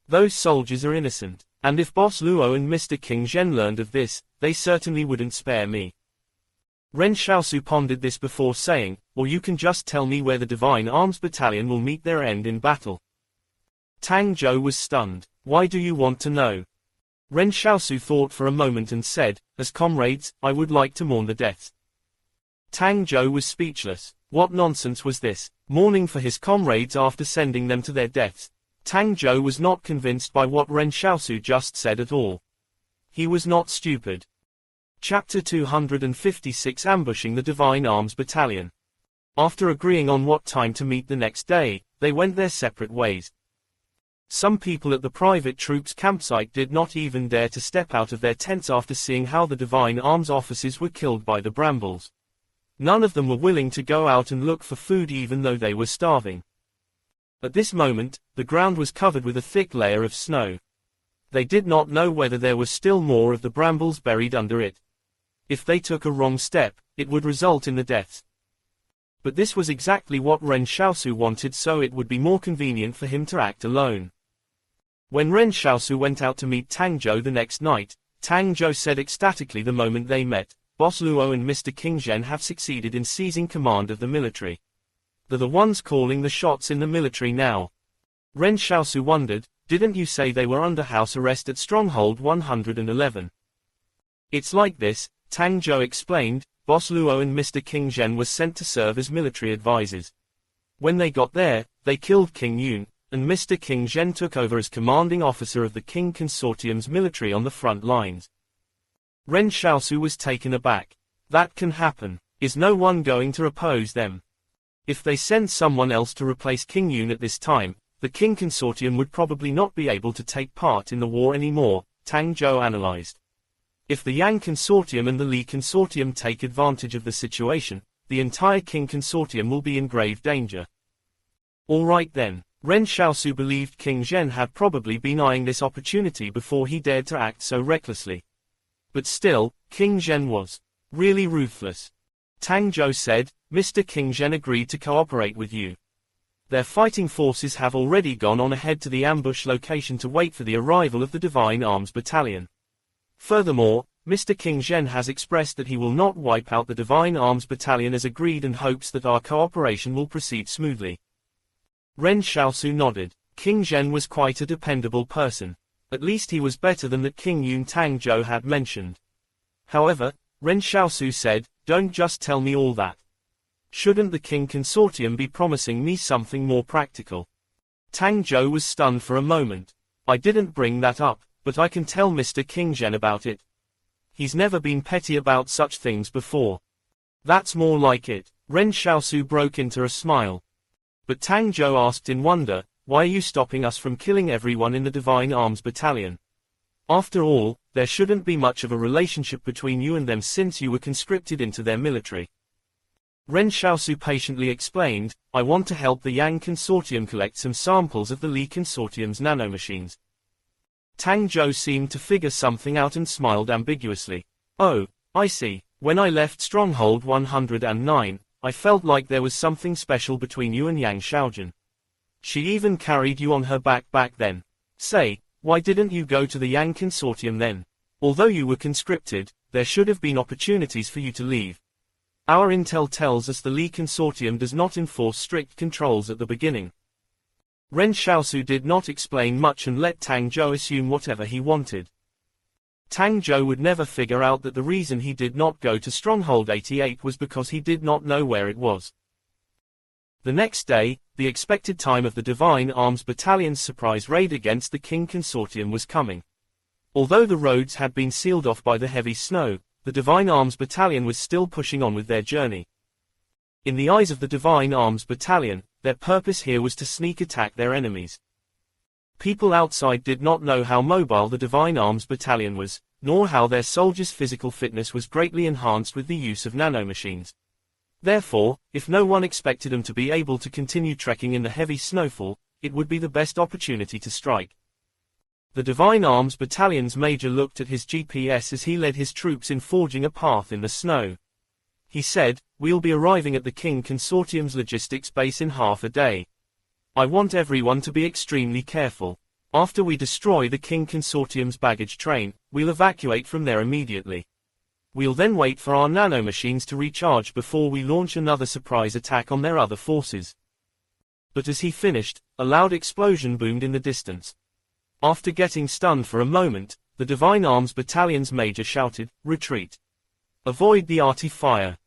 Those soldiers are innocent, and if Boss Luo and Mr. King Zhen learned of this, they certainly wouldn't spare me." Ren Xiaosu pondered this before saying, "Or you can just tell me where the Divine Arms Battalion will meet their end in battle." Tang Zhou was stunned. "Why do you want to know?" Ren Xiaosu thought for a moment and said, "As comrades, I would like to mourn the deaths." Tang Zhou was speechless. What nonsense was this? Mourning for his comrades after sending them to their deaths? Tang Zhou was not convinced by what Ren Xiaosu just said at all. He was not stupid. Chapter 256 Ambushing the Divine Arms Battalion. After agreeing on what time to meet the next day, they went their separate ways. Some people at the private troops campsite did not even dare to step out of their tents after seeing how the Divine Arms officers were killed by the brambles. None of them were willing to go out and look for food even though they were starving. At this moment, the ground was covered with a thick layer of snow. They did not know whether there was still more of the brambles buried under it. If they took a wrong step, it would result in the deaths. But this was exactly what Ren Xiaosu wanted, so it would be more convenient for him to act alone. When Ren Xiaosu went out to meet Tang Zhou the next night, Tang Zhou said ecstatically the moment they met, "Boss Luo and Mr. King Zhen have succeeded in seizing command of the military. They're the ones calling the shots in the military now." Ren Xiaosu wondered, "Didn't you say they were under house arrest at Stronghold 111? "It's like this," Tang Zhou explained. "Boss Luo and Mr. King Zhen were sent to serve as military advisors. When they got there, they killed King Yun, and Mr. King Zhen took over as commanding officer of the King Consortium's military on the front lines." Ren Xiaosu was taken aback. That can happen. Is no one going to oppose them? If they send someone else to replace King Yun at this time, the King Consortium would probably not be able to take part in the war anymore, Tang Zhou analyzed. If the Yang Consortium and the Li Consortium take advantage of the situation, the entire King Consortium will be in grave danger. All right then. Ren Xiaosu believed King Zhen had probably been eyeing this opportunity before he dared to act so recklessly. But still, King Zhen was really ruthless. Tang Zhou said, "Mr. King Zhen agreed to cooperate with you. Their fighting forces have already gone on ahead to the ambush location to wait for the arrival of the Divine Arms Battalion. Furthermore, Mr. King Zhen has expressed that he will not wipe out the Divine Arms Battalion as agreed and hopes that our cooperation will proceed smoothly." Ren Xiaosu nodded. King Zhen was quite a dependable person. At least he was better than that King Yun Tang Zhou had mentioned. However, Ren Xiaosu said, "Don't just tell me all that. Shouldn't the King Consortium be promising me something more practical?" Tang Zhou was stunned for a moment. "I didn't bring that up, but I can tell Mr. King Zhen about it. He's never been petty about such things before." "That's more like it." Ren Xiaosu broke into a smile. But Tang Zhou asked in wonder, "Why are you stopping us from killing everyone in the Divine Arms Battalion? After all, there shouldn't be much of a relationship between you and them since you were conscripted into their military." Ren Xiaosu patiently explained, "I want to help the Yang Consortium collect some samples of the Li Consortium's nanomachines." Tang Zhou seemed to figure something out and smiled ambiguously. "Oh, I see. When I left Stronghold 109, I felt like there was something special between you and Yang Xiaojun. She even carried you on her back then. Say, why didn't you go to the Yang Consortium then? Although you were conscripted, there should have been opportunities for you to leave. Our intel tells us the Li Consortium does not enforce strict controls at the beginning." Ren Xiaosu did not explain much and let Tang Zhou assume whatever he wanted. Tang Zhou would never figure out that the reason he did not go to Stronghold 88 was because he did not know where it was. The next day, the expected time of the Divine Arms Battalion's surprise raid against the King Consortium was coming. Although the roads had been sealed off by the heavy snow, the Divine Arms Battalion was still pushing on with their journey. In the eyes of the Divine Arms Battalion, their purpose here was to sneak attack their enemies. People outside did not know how mobile the Divine Arms Battalion was, nor how their soldiers' physical fitness was greatly enhanced with the use of nanomachines. Therefore, if no one expected them to be able to continue trekking in the heavy snowfall, it would be the best opportunity to strike. The Divine Arms Battalion's major looked at his GPS as he led his troops in forging a path in the snow. He said, "We'll be arriving at the King Consortium's logistics base in half a day. I want everyone to be extremely careful. After we destroy the King Consortium's baggage train, we'll evacuate from there immediately. We'll then wait for our nanomachines to recharge before we launch another surprise attack on their other forces." But as he finished, a loud explosion boomed in the distance. After getting stunned for a moment, the Divine Arms Battalion's major shouted, "Retreat! Avoid the arty fire."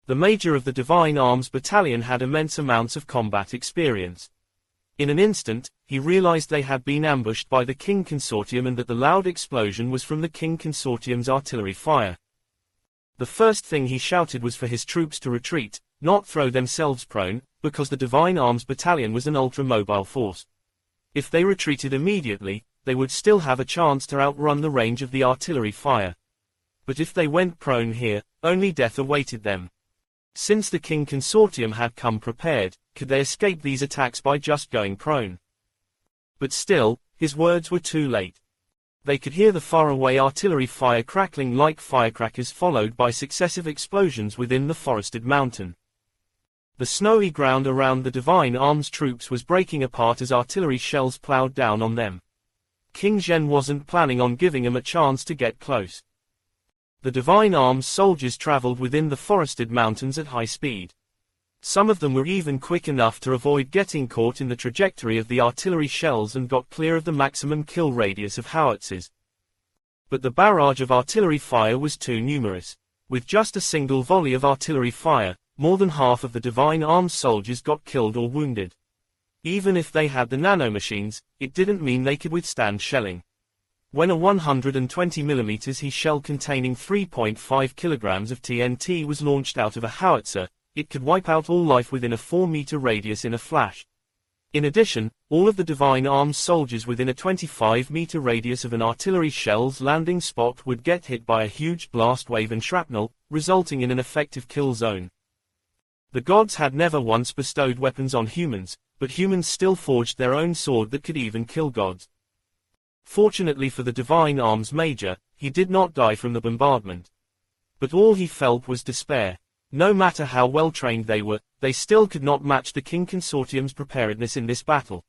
The major of the Divine Arms Battalion had immense amounts of combat experience. In an instant, he realized they had been ambushed by the King Consortium and that the loud explosion was from the King Consortium's artillery fire. The first thing he shouted was for his troops to retreat, not throw themselves prone, because the Divine Arms Battalion was an ultra-mobile force. If they retreated immediately, they would still have a chance to outrun the range of the artillery fire. But if they went prone here, only death awaited them. Since the King Consortium had come prepared, could they escape these attacks by just going prone? But still, his words were too late. They could hear the faraway artillery fire crackling like firecrackers followed by successive explosions within the forested mountain. The snowy ground around the Divine Arms troops was breaking apart as artillery shells plowed down on them. King Zhen wasn't planning on giving them a chance to get close. The Divine Arms soldiers traveled within the forested mountains at high speed. Some of them were even quick enough to avoid getting caught in the trajectory of the artillery shells and got clear of the maximum kill radius of howitzers. But the barrage of artillery fire was too numerous. With just a single volley of artillery fire, more than half of the Divine Arms soldiers got killed or wounded. Even if they had the nanomachines, it didn't mean they could withstand shelling. When a 120mm He shell containing 3.5 kilograms of TNT was launched out of a howitzer, it could wipe out all life within a 4-meter radius in a flash. In addition, all of the Divine Arms soldiers within a 25-meter radius of an artillery shell's landing spot would get hit by a huge blast wave and shrapnel, resulting in an effective kill zone. The gods had never once bestowed weapons on humans, but humans still forged their own sword that could even kill gods. Fortunately for the Divine Arms Major, he did not die from the bombardment. But all he felt was despair. No matter how well trained they were, they still could not match the King Consortium's preparedness in this battle.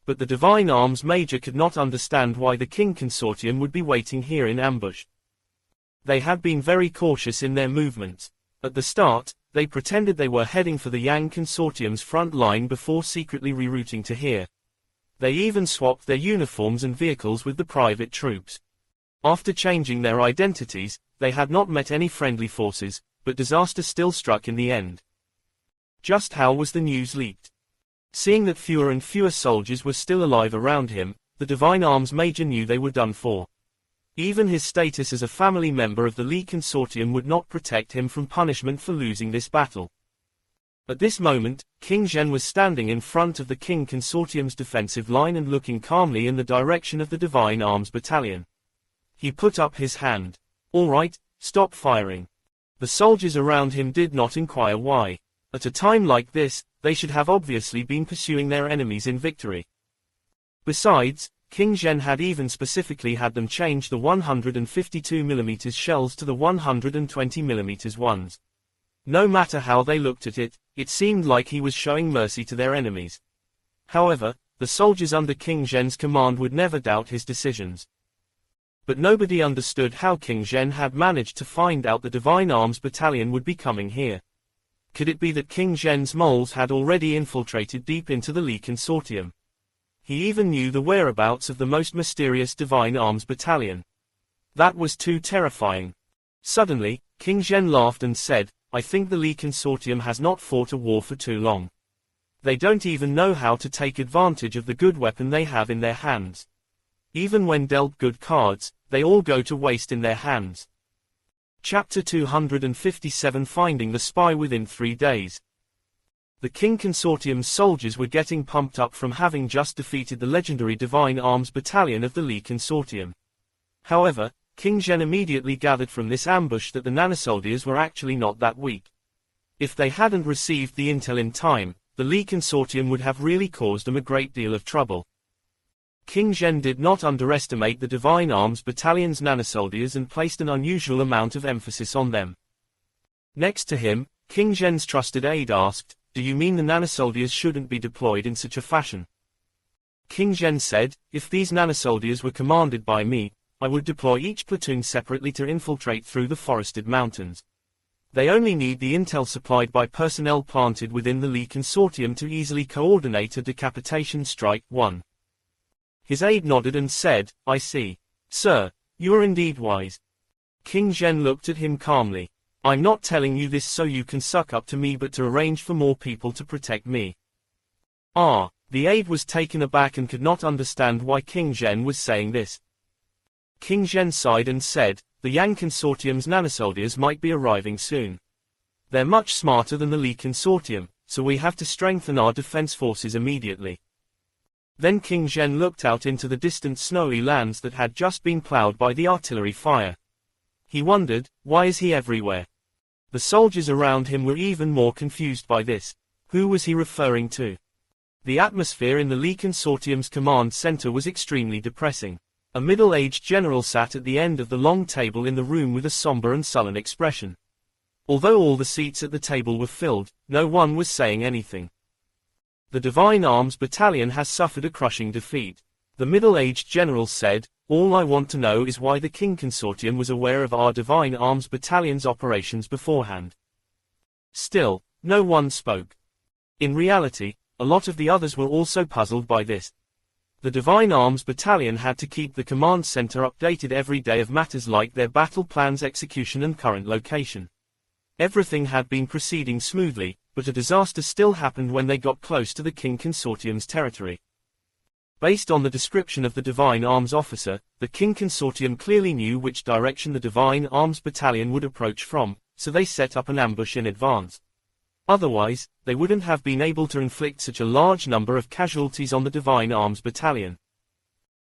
But the Divine Arms Major could not understand why the King Consortium would be waiting here in ambush. They had been very cautious in their movements. At the start, they pretended they were heading for the Yang Consortium's front line before secretly rerouting to here. They even swapped their uniforms and vehicles with the private troops. After changing their identities, they had not met any friendly forces, but disaster still struck in the end. Just how was the news leaked? Seeing that fewer and fewer soldiers were still alive around him, the Divine Arms Major knew they were done for. Even his status as a family member of the Li Consortium would not protect him from punishment for losing this battle. At this moment, King Zhen was standing in front of the King Consortium's defensive line and looking calmly in the direction of the Divine Arms Battalion. He put up his hand. "All right, stop firing." The soldiers around him did not inquire why. At a time like this, they should have obviously been pursuing their enemies in victory. Besides, King Zhen had even specifically had them change the 152mm shells to the 120mm ones. No matter how they looked at it, it seemed like he was showing mercy to their enemies. However, the soldiers under King Zhen's command would never doubt his decisions. But nobody understood how King Zhen had managed to find out the Divine Arms Battalion would be coming here. Could it be that King Zhen's moles had already infiltrated deep into the Li Consortium? He even knew the whereabouts of the most mysterious Divine Arms Battalion. That was too terrifying. Suddenly, King Zhen laughed and said, "I think the Li Consortium has not fought a war for too long. They don't even know how to take advantage of the good weapon they have in their hands. Even when dealt good cards, they all go to waste in their hands. Chapter 257 Finding the Spy Within 3 days. The King Consortium's soldiers were getting pumped up from having just defeated the legendary Divine Arms Battalion of the Lee Consortium. However, King Zhen immediately gathered from this ambush that the nanosoldiers were actually not that weak. If they hadn't received the intel in time, the Lee Consortium would have really caused them a great deal of trouble. King Zhen did not underestimate the Divine Arms Battalion's nanosoldiers and placed an unusual amount of emphasis on them. Next to him, King Zhen's trusted aide asked, "Do you mean the nanosoldiers shouldn't be deployed in such a fashion?" King Zhen said, "If these nanosoldiers were commanded by me, I would deploy each platoon separately to infiltrate through the forested mountains. They only need the intel supplied by personnel planted within the Lee Consortium to easily coordinate a decapitation strike." 1. His aide nodded and said, "I see. Sir, you are indeed wise." King Zhen looked at him calmly. "I'm not telling you this so you can suck up to me but to arrange for more people to protect me." The aide was taken aback and could not understand why King Zhen was saying this. King Zhen sighed and said, "The Yang Consortium's nanosoldiers might be arriving soon. They're much smarter than the Lee Consortium, so we have to strengthen our defense forces immediately." Then King Zhen looked out into the distant snowy lands that had just been plowed by the artillery fire. He wondered, why is he everywhere? The soldiers around him were even more confused by this. Who was he referring to? The atmosphere in the Lee Consortium's command center was extremely depressing. A middle-aged general sat at the end of the long table in the room with a somber and sullen expression. Although all the seats at the table were filled, no one was saying anything. "The Divine Arms Battalion has suffered a crushing defeat," the middle-aged general said. "All I want to know is why the King Consortium was aware of our Divine Arms Battalion's operations beforehand." Still, no one spoke. In reality, a lot of the others were also puzzled by this. The Divine Arms Battalion had to keep the command center updated every day of matters like their battle plans, execution and current location. Everything had been proceeding smoothly, but a disaster still happened when they got close to the King Consortium's territory. Based on the description of the Divine Arms officer, the King Consortium clearly knew which direction the Divine Arms Battalion would approach from, so they set up an ambush in advance. Otherwise, they wouldn't have been able to inflict such a large number of casualties on the Divine Arms Battalion.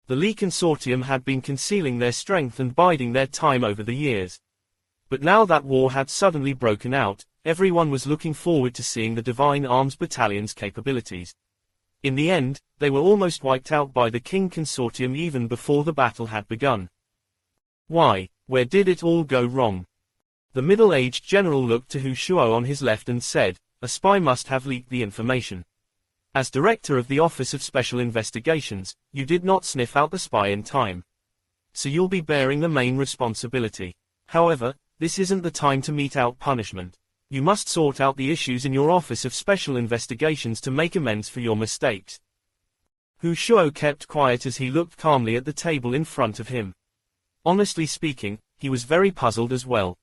The Lee Consortium had been concealing their strength and biding their time over the years. But now that war had suddenly broken out, everyone was looking forward to seeing the Divine Arms Battalion's capabilities. In the end, they were almost wiped out by the King Consortium even before the battle had begun. Why, where did it all go wrong? The middle-aged general looked to Hu Shuo on his left and said, "A spy must have leaked the information. As director of the Office of Special Investigations, you did not sniff out the spy in time. So you'll be bearing the main responsibility. However, this isn't the time to mete out punishment. You must sort out the issues in your Office of Special Investigations to make amends for your mistakes." Hu Shuo kept quiet as he looked calmly at the table in front of him. Honestly speaking, he was very puzzled as well.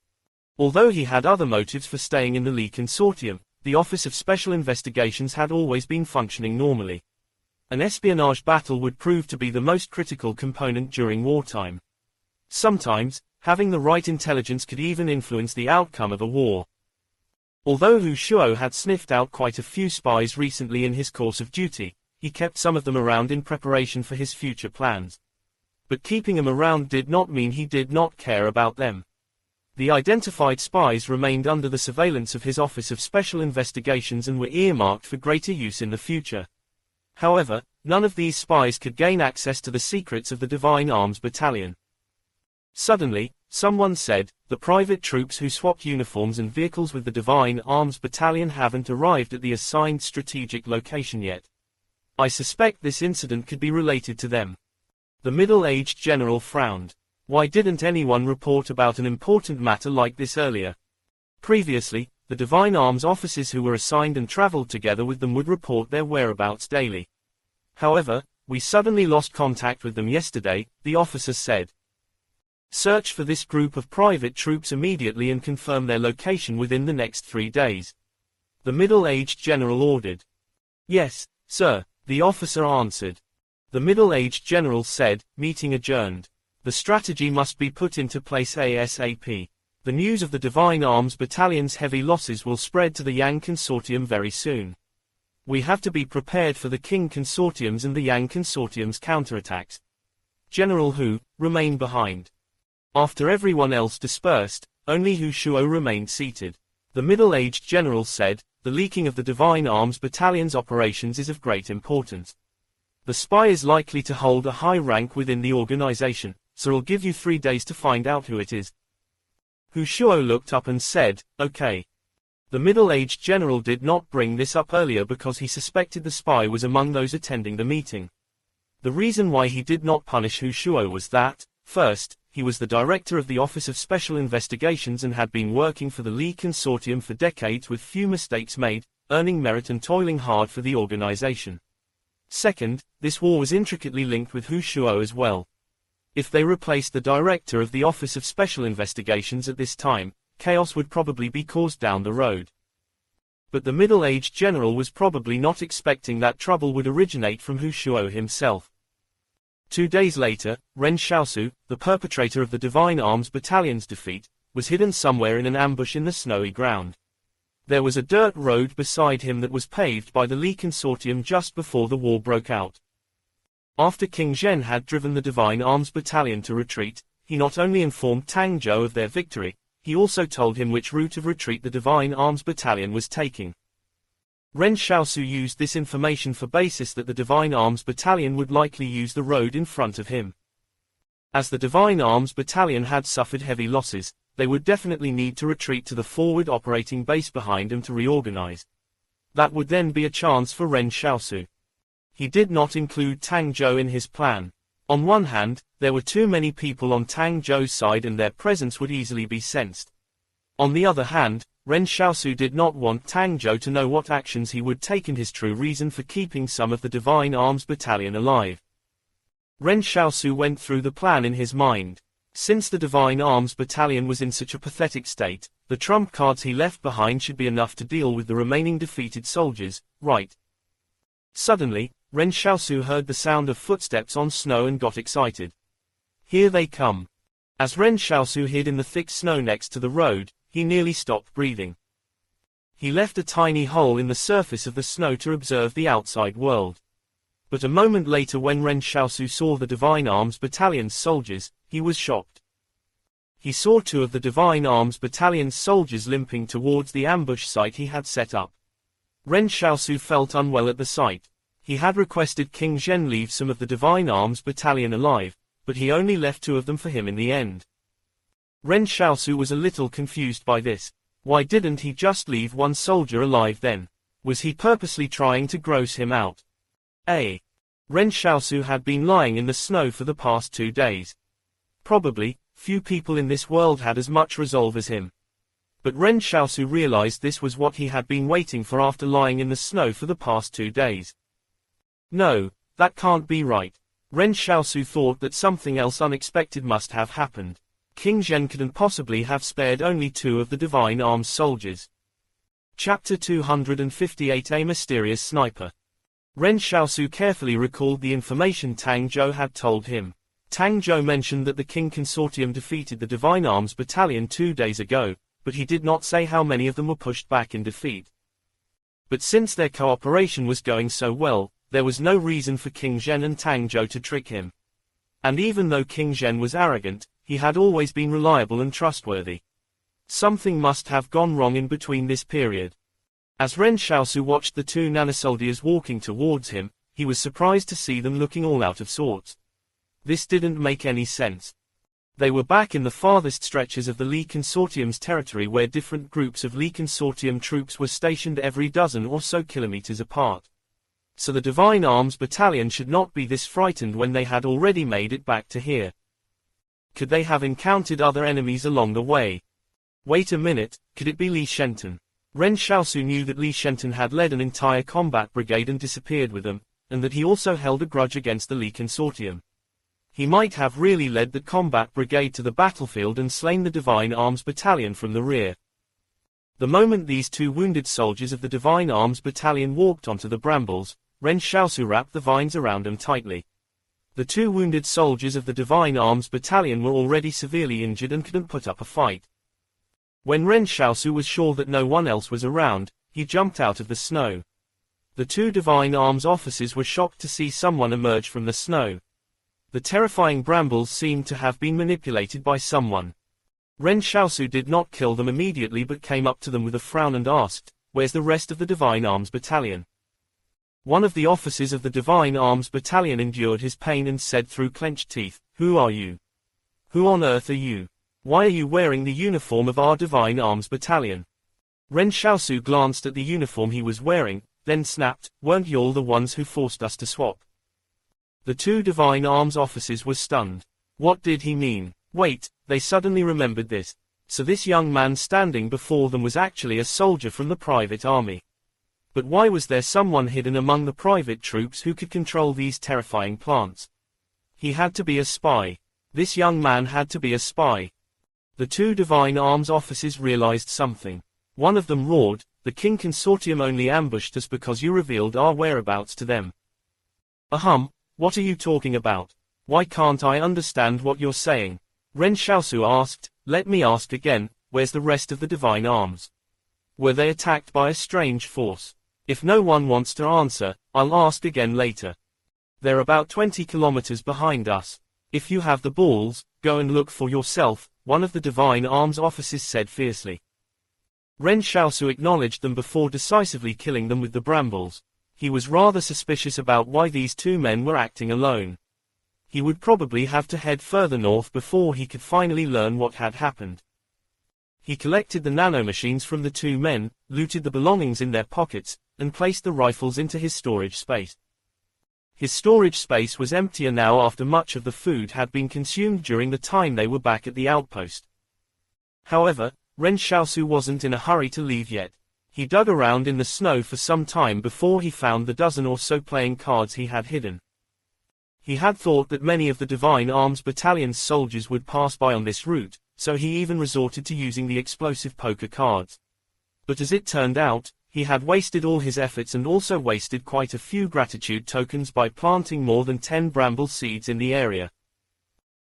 Although he had other motives for staying in the Lee Consortium, the Office of Special Investigations had always been functioning normally. An espionage battle would prove to be the most critical component during wartime. Sometimes, having the right intelligence could even influence the outcome of a war. Although Hu Shuo had sniffed out quite a few spies recently in his course of duty, he kept some of them around in preparation for his future plans. But keeping them around did not mean he did not care about them. The identified spies remained under the surveillance of his Office of Special Investigations and were earmarked for greater use in the future. However, none of these spies could gain access to the secrets of the Divine Arms Battalion. Suddenly, someone said, "The private troops who swapped uniforms and vehicles with the Divine Arms Battalion haven't arrived at the assigned strategic location yet. I suspect this incident could be related to them." The middle-aged general frowned. Why didn't anyone report about an important matter like this earlier? Previously, the Divine Arms officers who were assigned and traveled together with them would report their whereabouts daily. However, we suddenly lost contact with them yesterday, the officer said. Search for this group of private troops immediately and confirm their location within the next 3 days. The middle-aged general ordered. Yes, sir, the officer answered. The middle-aged general said, meeting adjourned. The strategy must be put into place ASAP. The news of the Divine Arms Battalion's heavy losses will spread to the Yang Consortium very soon. We have to be prepared for the King Consortium's and the Yang Consortium's counterattacks. General Hu, remain behind. After everyone else dispersed, only Hu Shuo remained seated. The middle-aged general said, the leaking of the Divine Arms Battalion's operations is of great importance. The spy is likely to hold a high rank within the organization, so I'll give you 3 days to find out who it is. Hu Shuo looked up and said, okay. The middle-aged general did not bring this up earlier because he suspected the spy was among those attending the meeting. The reason why he did not punish Hu Shuo was that, first, he was the director of the Office of Special Investigations and had been working for the Li Consortium for decades with few mistakes made, earning merit and toiling hard for the organization. Second, this war was intricately linked with Hu Shuo as well. If they replaced the director of the Office of Special Investigations at this time, chaos would probably be caused down the road. But the middle-aged general was probably not expecting that trouble would originate from Hu Shuo himself. 2 days later, Ren Xiaosu, the perpetrator of the Divine Arms Battalion's defeat, was hidden somewhere in an ambush in the snowy ground. There was a dirt road beside him that was paved by the Li Consortium just before the war broke out. After King Zhen had driven the Divine Arms Battalion to retreat, he not only informed Tang Zhou of their victory, he also told him which route of retreat the Divine Arms Battalion was taking. Ren Xiaosu used this information for basis that the Divine Arms Battalion would likely use the road in front of him. As the Divine Arms Battalion had suffered heavy losses, they would definitely need to retreat to the forward operating base behind them to reorganize. That would then be a chance for Ren Xiaosu. He did not include Tang Zhou in his plan. On one hand, there were too many people on Tang Zhou's side and their presence would easily be sensed. On the other hand, Ren Xiaosu did not want Tang Zhou to know what actions he would take and his true reason for keeping some of the Divine Arms Battalion alive. Ren Xiaosu went through the plan in his mind. Since the Divine Arms Battalion was in such a pathetic state, the trump cards he left behind should be enough to deal with the remaining defeated soldiers, right? Suddenly, Ren Xiaosu heard the sound of footsteps on snow and got excited. Here they come. As Ren Xiaosu hid in the thick snow next to the road, he nearly stopped breathing. He left a tiny hole in the surface of the snow to observe the outside world. But a moment later when Ren Xiaosu saw the Divine Arms Battalion's soldiers, he was shocked. He saw 2 of the Divine Arms Battalion's soldiers limping towards the ambush site he had set up. Ren Xiaosu felt unwell at the sight. He had requested King Zhen leave some of the Divine Arms Battalion alive, but he only left 2 of them for him in the end. Ren Xiaosu was a little confused by this. Why didn't he just leave 1 soldier alive then? Was he purposely trying to gross him out? Ren Xiaosu had been lying in the snow for the past 2 days. Probably, few people in this world had as much resolve as him. But Ren Xiaosu realized this was what he had been waiting for after lying in the snow for the past 2 days. No, that can't be right. Ren Xiaosu thought that something else unexpected must have happened. King Zhen couldn't possibly have spared only 2 of the Divine Arms soldiers. Chapter 258 A Mysterious Sniper. Ren Xiaosu carefully recalled the information Tang Zhou had told him. Tang Zhou mentioned that the King Consortium defeated the Divine Arms Battalion 2 days ago, but he did not say how many of them were pushed back in defeat. But since their cooperation was going so well, there was no reason for King Zhen and Tang Zhou to trick him. And even though King Zhen was arrogant, he had always been reliable and trustworthy. Something must have gone wrong in between this period. As Ren Xiaosu watched the 2 nanosoldiers walking towards him, he was surprised to see them looking all out of sorts. This didn't make any sense. They were back in the farthest stretches of the Li Consortium's territory where different groups of Li Consortium troops were stationed every dozen or so kilometers apart. So the Divine Arms Battalion should not be this frightened when they had already made it back to here. Could they have encountered other enemies along the way? Wait a minute, could it be Li Shenton? Ren Xiaosu knew that Li Shenton had led an entire combat brigade and disappeared with them, and that he also held a grudge against the Li Consortium. He might have really led the combat brigade to the battlefield and slain the Divine Arms Battalion from the rear. The moment these two wounded soldiers of the Divine Arms Battalion walked onto the brambles, Ren Xiaosu wrapped the vines around them tightly. The two wounded soldiers of the Divine Arms Battalion were already severely injured and couldn't put up a fight. When Ren Xiaosu was sure that no one else was around, he jumped out of the snow. The two Divine Arms officers were shocked to see someone emerge from the snow. The terrifying brambles seemed to have been manipulated by someone. Ren Xiaosu did not kill them immediately but came up to them with a frown and asked, "Where's the rest of the Divine Arms Battalion?" One of the officers of the Divine Arms Battalion endured his pain and said through clenched teeth, "Who are you? Who on earth are you? Why are you wearing the uniform of our Divine Arms Battalion?" Ren Xiaosu glanced at the uniform he was wearing, then snapped, "Weren't you all the ones who forced us to swap?" The two Divine Arms officers were stunned. What did he mean? Wait, they suddenly remembered this. So this young man standing before them was actually a soldier from the private army. But why was there someone hidden among the private troops who could control these terrifying plants? He had to be a spy. This young man had to be a spy. The two Divine Arms officers realized something. One of them roared, "The King Consortium only ambushed us because you revealed our whereabouts to them." "Ahem, what are you talking about? Why can't I understand what you're saying?" Ren Xiaosu asked. "Let me ask again, where's the rest of the Divine Arms? Were they attacked by a strange force? If no one wants to answer, I'll ask again later. They're about 20 kilometers behind us. If you have the balls, go and look for yourself," one of the Divine Arms officers said fiercely. Ren Xiaosu acknowledged them before decisively killing them with the brambles. He was rather suspicious about why these two men were acting alone. He would probably have to head further north before he could finally learn what had happened. He collected the nanomachines from the two men, looted the belongings in their pockets, and placed the rifles into his storage space. His storage space was emptier now after much of the food had been consumed during the time they were back at the outpost. However, Ren Xiaosu wasn't in a hurry to leave yet. He dug around in the snow for some time before he found the dozen or so playing cards he had hidden. He had thought that many of the Divine Arms Battalion's soldiers would pass by on this route, so he even resorted to using the explosive poker cards. But as it turned out, he had wasted all his efforts and also wasted quite a few gratitude tokens by planting more than 10 bramble seeds in the area.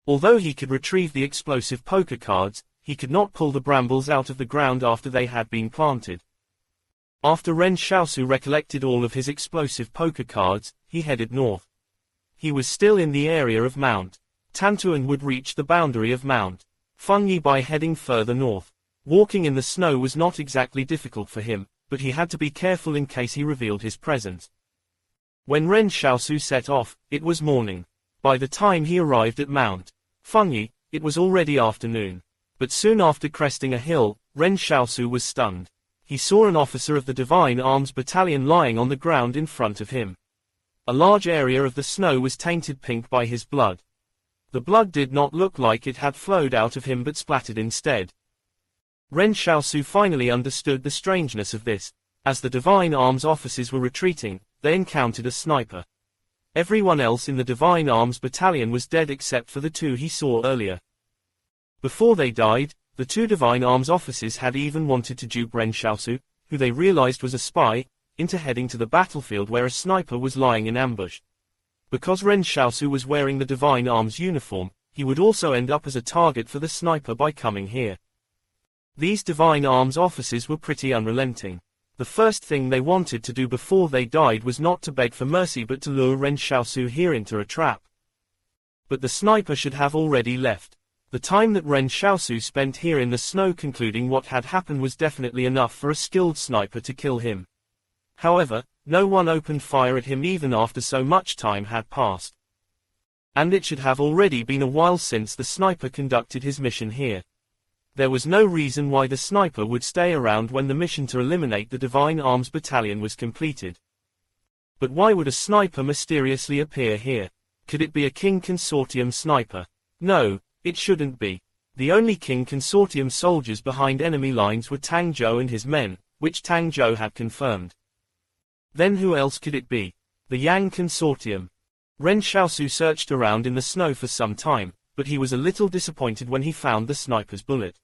Although he could retrieve the explosive poker cards, he could not pull the brambles out of the ground after they had been planted. After Ren Xiaosu recollected all of his explosive poker cards, he headed north. He was still in the area of Mount Tantu and would reach the boundary of Mount Fengyi by heading further north. Walking in the snow was not exactly difficult for him, but he had to be careful in case he revealed his presence. When Ren Xiaosu set off, it was morning. By the time he arrived at Mount Fengyi, it was already afternoon. But soon after cresting a hill, Ren Xiaosu was stunned. He saw an officer of the Divine Arms Battalion lying on the ground in front of him. A large area of the snow was tainted pink by his blood. The blood did not look like it had flowed out of him but splattered instead. Ren Xiaosu finally understood the strangeness of this. As the Divine Arms officers were retreating, they encountered a sniper. Everyone else in the Divine Arms Battalion was dead except for the two he saw earlier. Before they died, the two Divine Arms officers had even wanted to dupe Ren Xiaosu, who they realized was a spy, into heading to the battlefield where a sniper was lying in ambush. Because Ren Xiaosu was wearing the Divine Arms uniform, he would also end up as a target for the sniper by coming here. These Divine Arms officers were pretty unrelenting. The first thing they wanted to do before they died was not to beg for mercy but to lure Ren Xiaosu here into a trap. But the sniper should have already left. The time that Ren Xiaosu spent here in the snow concluding what had happened was definitely enough for a skilled sniper to kill him. However, no one opened fire at him even after so much time had passed. And it should have already been a while since the sniper conducted his mission here. There was no reason why the sniper would stay around when the mission to eliminate the Divine Arms Battalion was completed. But why would a sniper mysteriously appear here? Could it be a King Consortium sniper? No, it shouldn't be. The only King Consortium soldiers behind enemy lines were Tang Zhou and his men, which Tang Zhou had confirmed. Then who else could it be? The Yang Consortium. Ren Xiaosu searched around in the snow for some time, but he was a little disappointed when he found the sniper's bullet.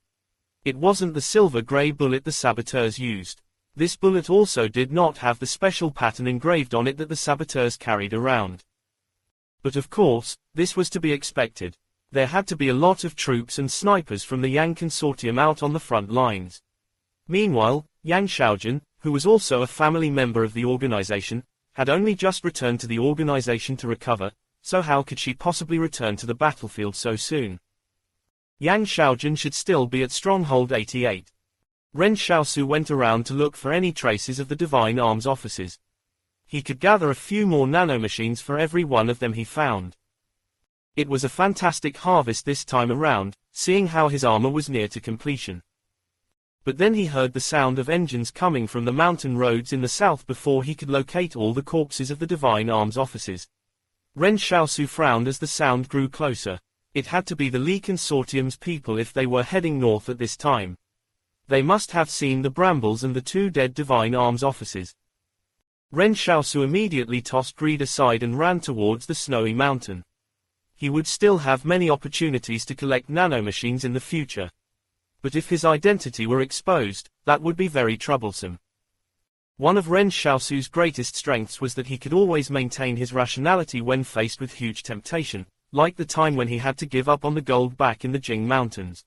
It wasn't the silver-grey bullet the saboteurs used. This bullet also did not have the special pattern engraved on it that the saboteurs carried around. But of course, this was to be expected. There had to be a lot of troops and snipers from the Yang Consortium out on the front lines. Meanwhile, Yang Xiaojun, who was also a family member of the organization, had only just returned to the organization to recover, so how could she possibly return to the battlefield so soon? Yang Xiaojun should still be at Stronghold 88. Ren Xiaosu went around to look for any traces of the Divine Arms offices. He could gather a few more nanomachines for every one of them he found. It was a fantastic harvest this time around, seeing how his armor was near to completion. But then he heard the sound of engines coming from the mountain roads in the south before he could locate all the corpses of the Divine Arms offices. Ren Xiaosu frowned as the sound grew closer. It had to be the Li Consortium's people if they were heading north at this time. They must have seen the brambles and the 2 dead Divine Arms offices. Ren Xiaosu immediately tossed greed aside and ran towards the snowy mountain. He would still have many opportunities to collect nanomachines in the future. But if his identity were exposed, that would be very troublesome. One of Ren Xiaosu's greatest strengths was that he could always maintain his rationality when faced with huge temptation, like the time when he had to give up on the gold back in the Jing Mountains.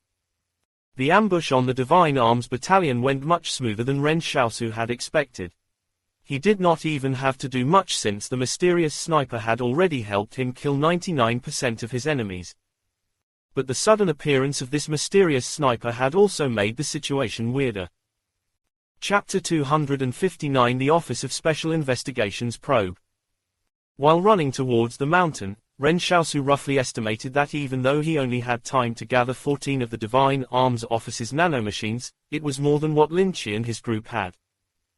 The ambush on the Divine Arms Battalion went much smoother than Ren Xiaosu had expected. He did not even have to do much since the mysterious sniper had already helped him kill 99% of his enemies. But the sudden appearance of this mysterious sniper had also made the situation weirder. Chapter 259 The Office of Special Investigations Probe. While running towards the mountain, Ren Xiaosu roughly estimated that even though he only had time to gather 14 of the Divine Arms Office's nanomachines, it was more than what Lin Qi and his group had.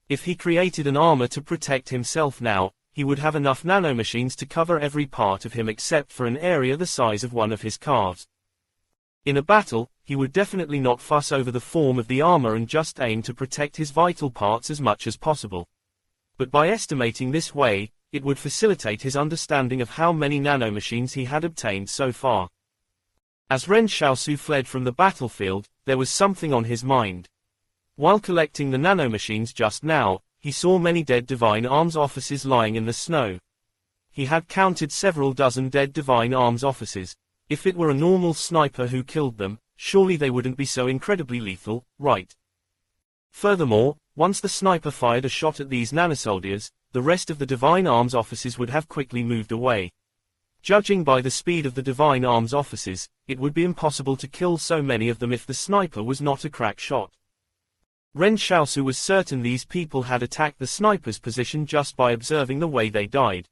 If he created an armor to protect himself now, he would have enough nanomachines to cover every part of him except for an area the size of one of his calves. In a battle, he would definitely not fuss over the form of the armor and just aim to protect his vital parts as much as possible. But by estimating this way, it would facilitate his understanding of how many nanomachines he had obtained so far. As Ren Xiaosu fled from the battlefield, there was something on his mind. While collecting the nanomachines just now, he saw many dead Divine Arms offices lying in the snow. He had counted several dozen dead Divine Arms offices. If it were a normal sniper who killed them, surely they wouldn't be so incredibly lethal, right? Furthermore, once the sniper fired a shot at these nanosoldiers, the rest of the Divine Arms offices would have quickly moved away. Judging by the speed of the Divine Arms offices, it would be impossible to kill so many of them if the sniper was not a crack shot. Ren Xiaosu was certain these people had attacked the sniper's position just by observing the way they died.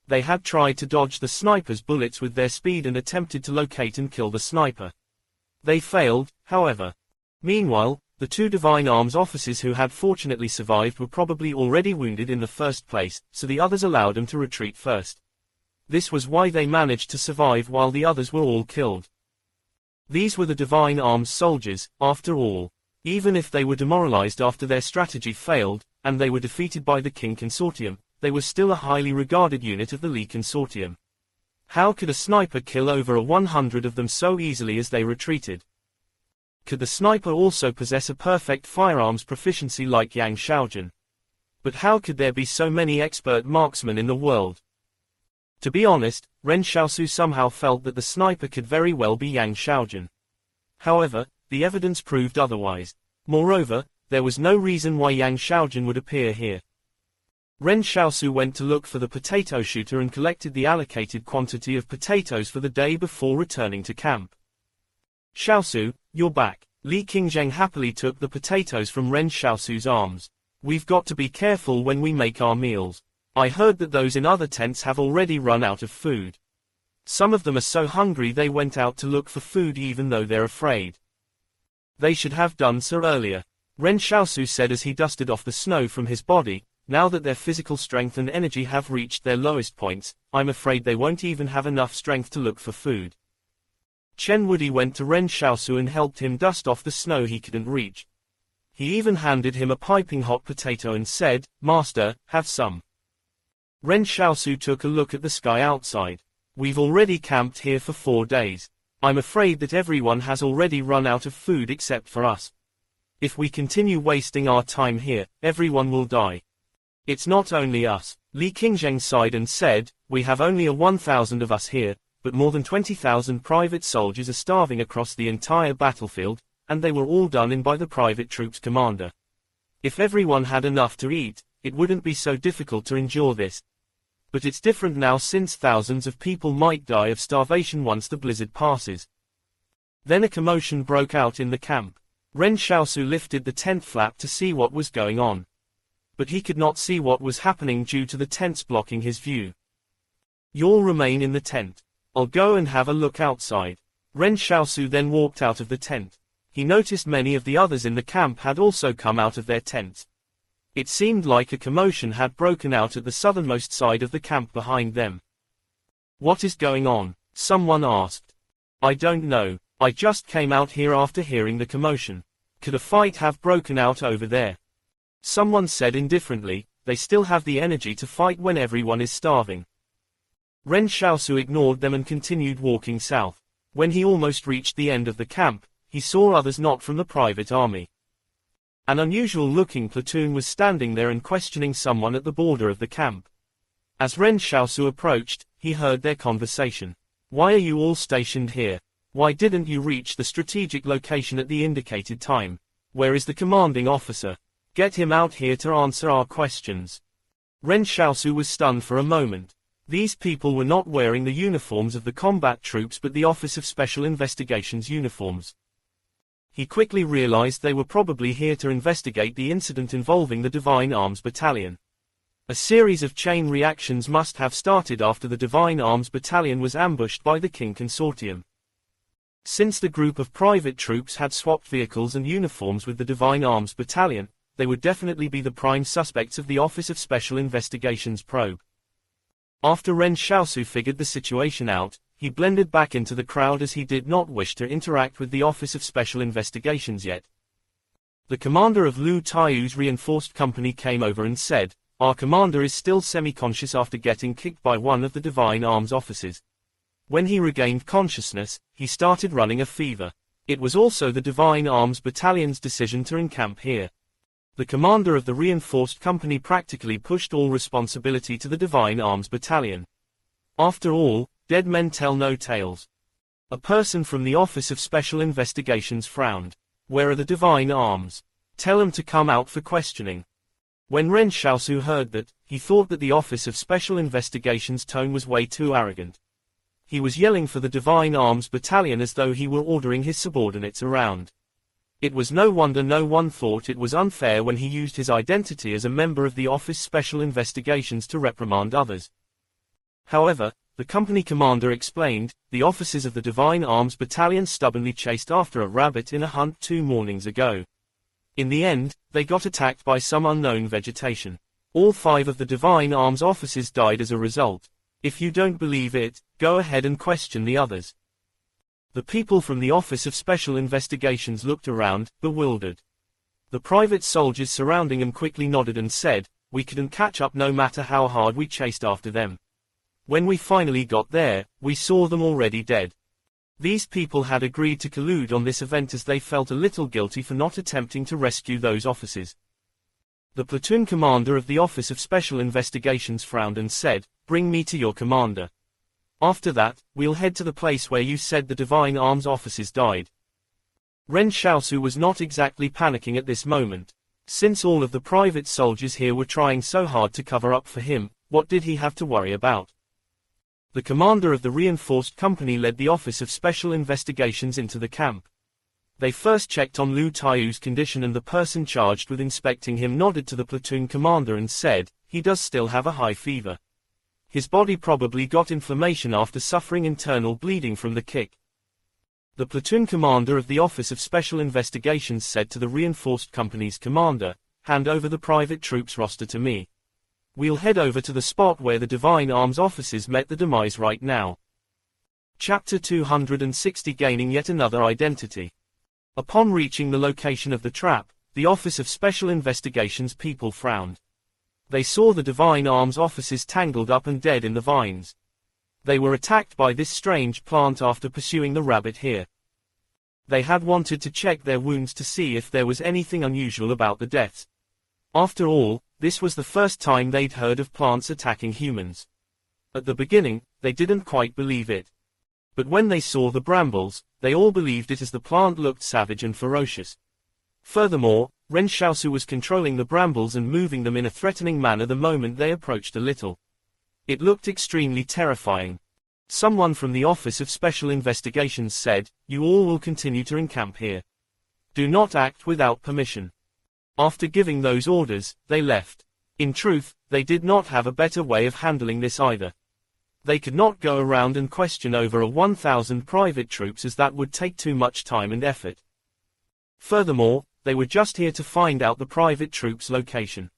They had tried to dodge the sniper's bullets with their speed and attempted to locate and kill the sniper. They failed, however. Meanwhile, the 2 Divine Arms officers who had fortunately survived were probably already wounded in the first place, so the others allowed them to retreat first. This was why they managed to survive while the others were all killed. These were the Divine Arms soldiers, after all. Even if they were demoralized after their strategy failed, and they were defeated by the Qing Consortium, they were still a highly regarded unit of the Li Consortium. How could a sniper kill over 100 of them so easily as they retreated? Could the sniper also possess a perfect firearms proficiency like Yang Xiaojun? But how could there be so many expert marksmen in the world? To be honest, Ren Xiaosu somehow felt that the sniper could very well be Yang Xiaojun. However, the evidence proved otherwise. Moreover, there was no reason why Yang Xiaojun would appear here. Ren Xiaosu went to look for the potato shooter and collected the allocated quantity of potatoes for the day before returning to camp. Xiaosu, you're back. Li Qingzheng happily took the potatoes from Ren Xiaosu's arms. We've got to be careful when we make our meals. I heard that those in other tents have already run out of food. Some of them are so hungry they went out to look for food even though they're afraid. They should have done so earlier. Ren Xiaosu said as he dusted off the snow from his body. Now that their physical strength and energy have reached their lowest points, I'm afraid they won't even have enough strength to look for food. Chen Wudi went to Ren Xiaosu and helped him dust off the snow he couldn't reach. He even handed him a piping hot potato and said, "Master, have some." Ren Xiaosu took a look at the sky outside. We've already camped here for 4 days. I'm afraid that everyone has already run out of food except for us. If we continue wasting our time here, everyone will die. It's not only us. Li Qingzheng sighed and said, we have only a 1,000 of us here, but more than 20,000 private soldiers are starving across the entire battlefield, and they were all done in by the private troops commander. If everyone had enough to eat, it wouldn't be so difficult to endure this. But it's different now since thousands of people might die of starvation once the blizzard passes. Then a commotion broke out in the camp. Ren Xiaosu lifted the tent flap to see what was going on. But he could not see what was happening due to the tents blocking his view. You'll remain in the tent. I'll go and have a look outside. Ren Xiaosu then walked out of the tent. He noticed many of the others in the camp had also come out of their tents. It seemed like a commotion had broken out at the southernmost side of the camp behind them. What is going on? Someone asked. I don't know. I just came out here after hearing the commotion. Could a fight have broken out over there? Someone said indifferently, they still have the energy to fight when everyone is starving. Ren Xiaosu ignored them and continued walking south. When he almost reached the end of the camp, he saw others not from the private army. An unusual-looking platoon was standing there and questioning someone at the border of the camp. As Ren Xiaosu approached, he heard their conversation. Why are you all stationed here? Why didn't you reach the strategic location at the indicated time? Where is the commanding officer? Get him out here to answer our questions. Ren Xiaosu was stunned for a moment. These people were not wearing the uniforms of the combat troops but the Office of Special Investigations uniforms. He quickly realized they were probably here to investigate the incident involving the Divine Arms Battalion. A series of chain reactions must have started after the Divine Arms Battalion was ambushed by the King Consortium. Since the group of private troops had swapped vehicles and uniforms with the Divine Arms Battalion, they would definitely be the prime suspects of the Office of Special Investigations probe. After Ren Xiaosu figured the situation out, he blended back into the crowd as he did not wish to interact with the Office of Special Investigations yet. The commander of Lu Taiyu's reinforced company came over and said, our commander is still semi-conscious after getting kicked by one of the Divine Arms officers. When he regained consciousness, he started running a fever. It was also the Divine Arms Battalion's decision to encamp here. The commander of the reinforced company practically pushed all responsibility to the Divine Arms Battalion. After all, dead men tell no tales. A person from the Office of Special Investigations frowned. Where are the Divine Arms? Tell them to come out for questioning. When Ren Xiaosu heard that, he thought that the Office of Special Investigations' tone was way too arrogant. He was yelling for the Divine Arms Battalion as though he were ordering his subordinates around. It was no wonder no one thought it was unfair when he used his identity as a member of the Office Special Investigations to reprimand others. However, the company commander explained, the officers of the Divine Arms Battalion stubbornly chased after a rabbit in a hunt 2 mornings ago. In the end, they got attacked by some unknown vegetation. All 5 of the Divine Arms officers died as a result. If you don't believe it, go ahead and question the others. The people from the Office of Special Investigations looked around, bewildered. The private soldiers surrounding them quickly nodded and said, we couldn't catch up no matter how hard we chased after them. When we finally got there, we saw them already dead. These people had agreed to collude on this event as they felt a little guilty for not attempting to rescue those officers. The platoon commander of the Office of Special Investigations frowned and said, bring me to your commander. After that, we'll head to the place where you said the Divine Arms officers died. Ren Xiaosu was not exactly panicking at this moment. Since all of the private soldiers here were trying so hard to cover up for him, what did he have to worry about? The commander of the reinforced company led the Office of Special Investigations into the camp. They first checked on Lu Taiyu's condition and the person charged with inspecting him nodded to the platoon commander and said, he does still have a high fever. His body probably got inflammation after suffering internal bleeding from the kick. The platoon commander of the Office of Special Investigations said to the reinforced company's commander, hand over the private troops roster to me. We'll head over to the spot where the Divine Arms officers met the demise right now. Chapter 260 Gaining yet another identity. Upon reaching the location of the trap, the Office of Special Investigations people frowned. They saw the Divine Arms officers tangled up and dead in the vines. They were attacked by this strange plant after pursuing the rabbit here. They had wanted to check their wounds to see if there was anything unusual about the deaths. After all, this was the first time they'd heard of plants attacking humans. At the beginning, they didn't quite believe it. But when they saw the brambles, they all believed it as the plant looked savage and ferocious. Furthermore, Ren Xiaosu was controlling the brambles and moving them in a threatening manner the moment they approached a little. It looked extremely terrifying. Someone from the Office of Special Investigations said, "You all will continue to encamp here. Do not act without permission." After giving those orders, they left. In truth, they did not have a better way of handling this either. They could not go around and question over 1,000 private troops, as that would take too much time and effort. Furthermore, they were just here to find out the private troops' location.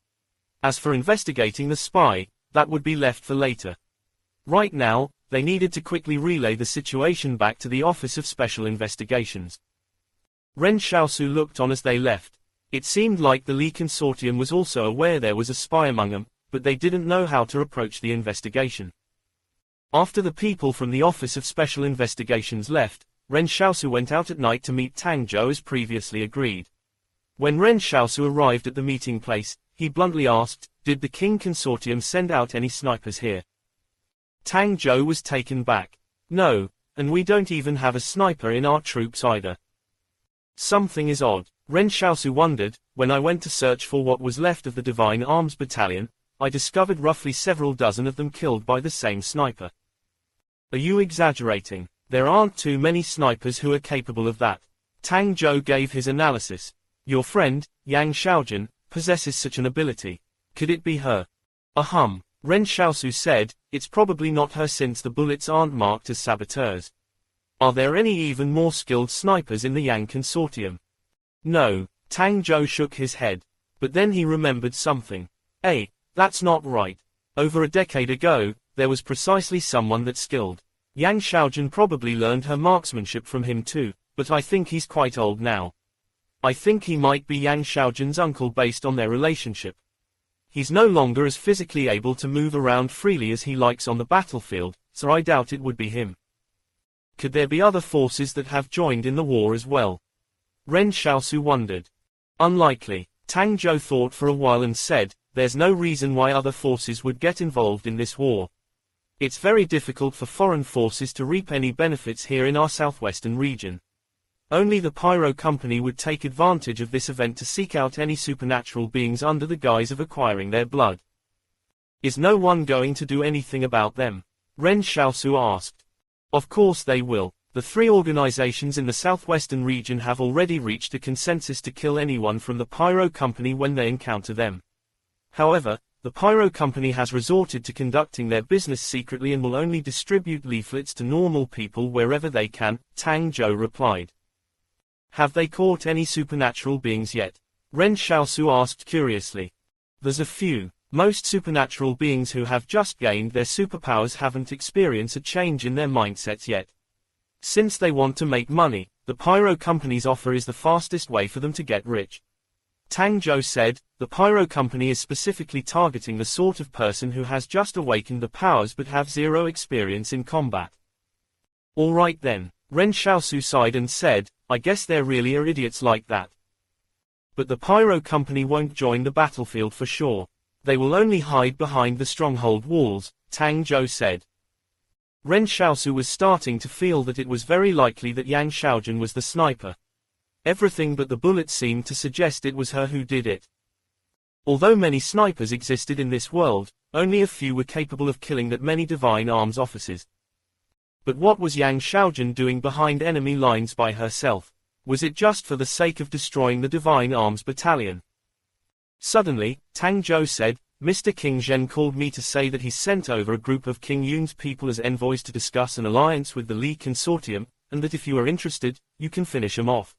As for investigating the spy, that would be left for later. Right now, they needed to quickly relay the situation back to the Office of Special Investigations. Ren Xiaosu looked on as they left. It seemed like the Li Consortium was also aware there was a spy among them, but they didn't know how to approach the investigation. After the people from the Office of Special Investigations left, Ren Xiaosu went out at night to meet Tang Zhou as previously agreed. When Ren Xiaosu arrived at the meeting place, he bluntly asked, "Did the King Consortium send out any snipers here?" Tang Zhou was taken back. "No, and we don't even have a sniper in our troops either. Something is odd." Ren Xiaosu wondered. "When I went to search for what was left of the Divine Arms Battalion, I discovered roughly several dozen of them killed by the same sniper." "Are you exaggerating? There aren't too many snipers who are capable of that." Tang Zhou gave his analysis. "Your friend, Yang Xiaojun, possesses such an ability. Could it be her?" "Ahem," Ren Xiaosu said, "it's probably not her since the bullets aren't marked as saboteurs. Are there any even more skilled snipers in the Yang Consortium?" "No," Tang Zhou shook his head. But then he remembered something. That's not right. Over a decade ago, there was precisely someone that skilled. Yang Xiaojun probably learned her marksmanship from him too, but I think he's quite old now. I think he might be Yang Xiaojun's uncle based on their relationship. He's no longer as physically able to move around freely as he likes on the battlefield, so I doubt it would be him. Could there be other forces that have joined in the war as well? Ren Xiaosu wondered. Unlikely. Tang Zhou thought for a while and said, "There's no reason why other forces would get involved in this war. It's very difficult for foreign forces to reap any benefits here in our southwestern region. Only the Pyro Company would take advantage of this event to seek out any supernatural beings under the guise of acquiring their blood." "Is no one going to do anything about them?" Ren Xiaosu asked. "Of course they will. The three organizations in the southwestern region have already reached a consensus to kill anyone from the Pyro Company when they encounter them. However, the Pyro Company has resorted to conducting their business secretly and will only distribute leaflets to normal people wherever they can," Tang Zhou replied. "Have they caught any supernatural beings yet?" Ren Xiaosu asked curiously. "There's a few. Most supernatural beings who have just gained their superpowers haven't experienced a change in their mindsets yet. Since they want to make money, the Pyro Company's offer is the fastest way for them to get rich." Tang Zhou said, "The Pyro Company is specifically targeting the sort of person who has just awakened the powers but have zero experience in combat." "All right then," Ren Xiaosu sighed and said, "I guess there really are idiots like that. But the Pyro Company won't join the battlefield for sure. They will only hide behind the stronghold walls," Tang Zhou said. Ren Xiaosu was starting to feel that it was very likely that Yang Xiaojun was the sniper. Everything but the bullet seemed to suggest it was her who did it. Although many snipers existed in this world, only a few were capable of killing that many Divine Arms officers. But what was Yang Xiaojun doing behind enemy lines by herself? Was it just for the sake of destroying the Divine Arms Battalion? Suddenly, Tang Zhou said, "Mr. King Zhen called me to say that he's sent over a group of King Yun's people as envoys to discuss an alliance with the Li Consortium, and that if you are interested, you can finish him off."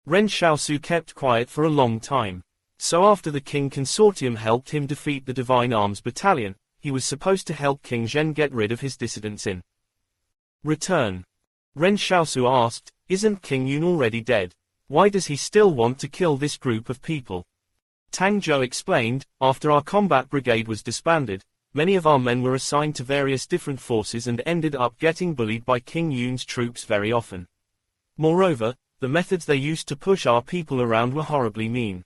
Ren Xiaosu kept quiet for a long time. So after the King Consortium helped him defeat the Divine Arms Battalion, he was supposed to help King Zhen get rid of his dissidents in return. Ren Xiaosu asked, "Isn't King Yun already dead? Why does he still want to kill this group of people?" Tang Zhou explained, "After our combat brigade was disbanded, many of our men were assigned to various different forces and ended up getting bullied by King Yun's troops very often. Moreover, the methods they used to push our people around were horribly mean.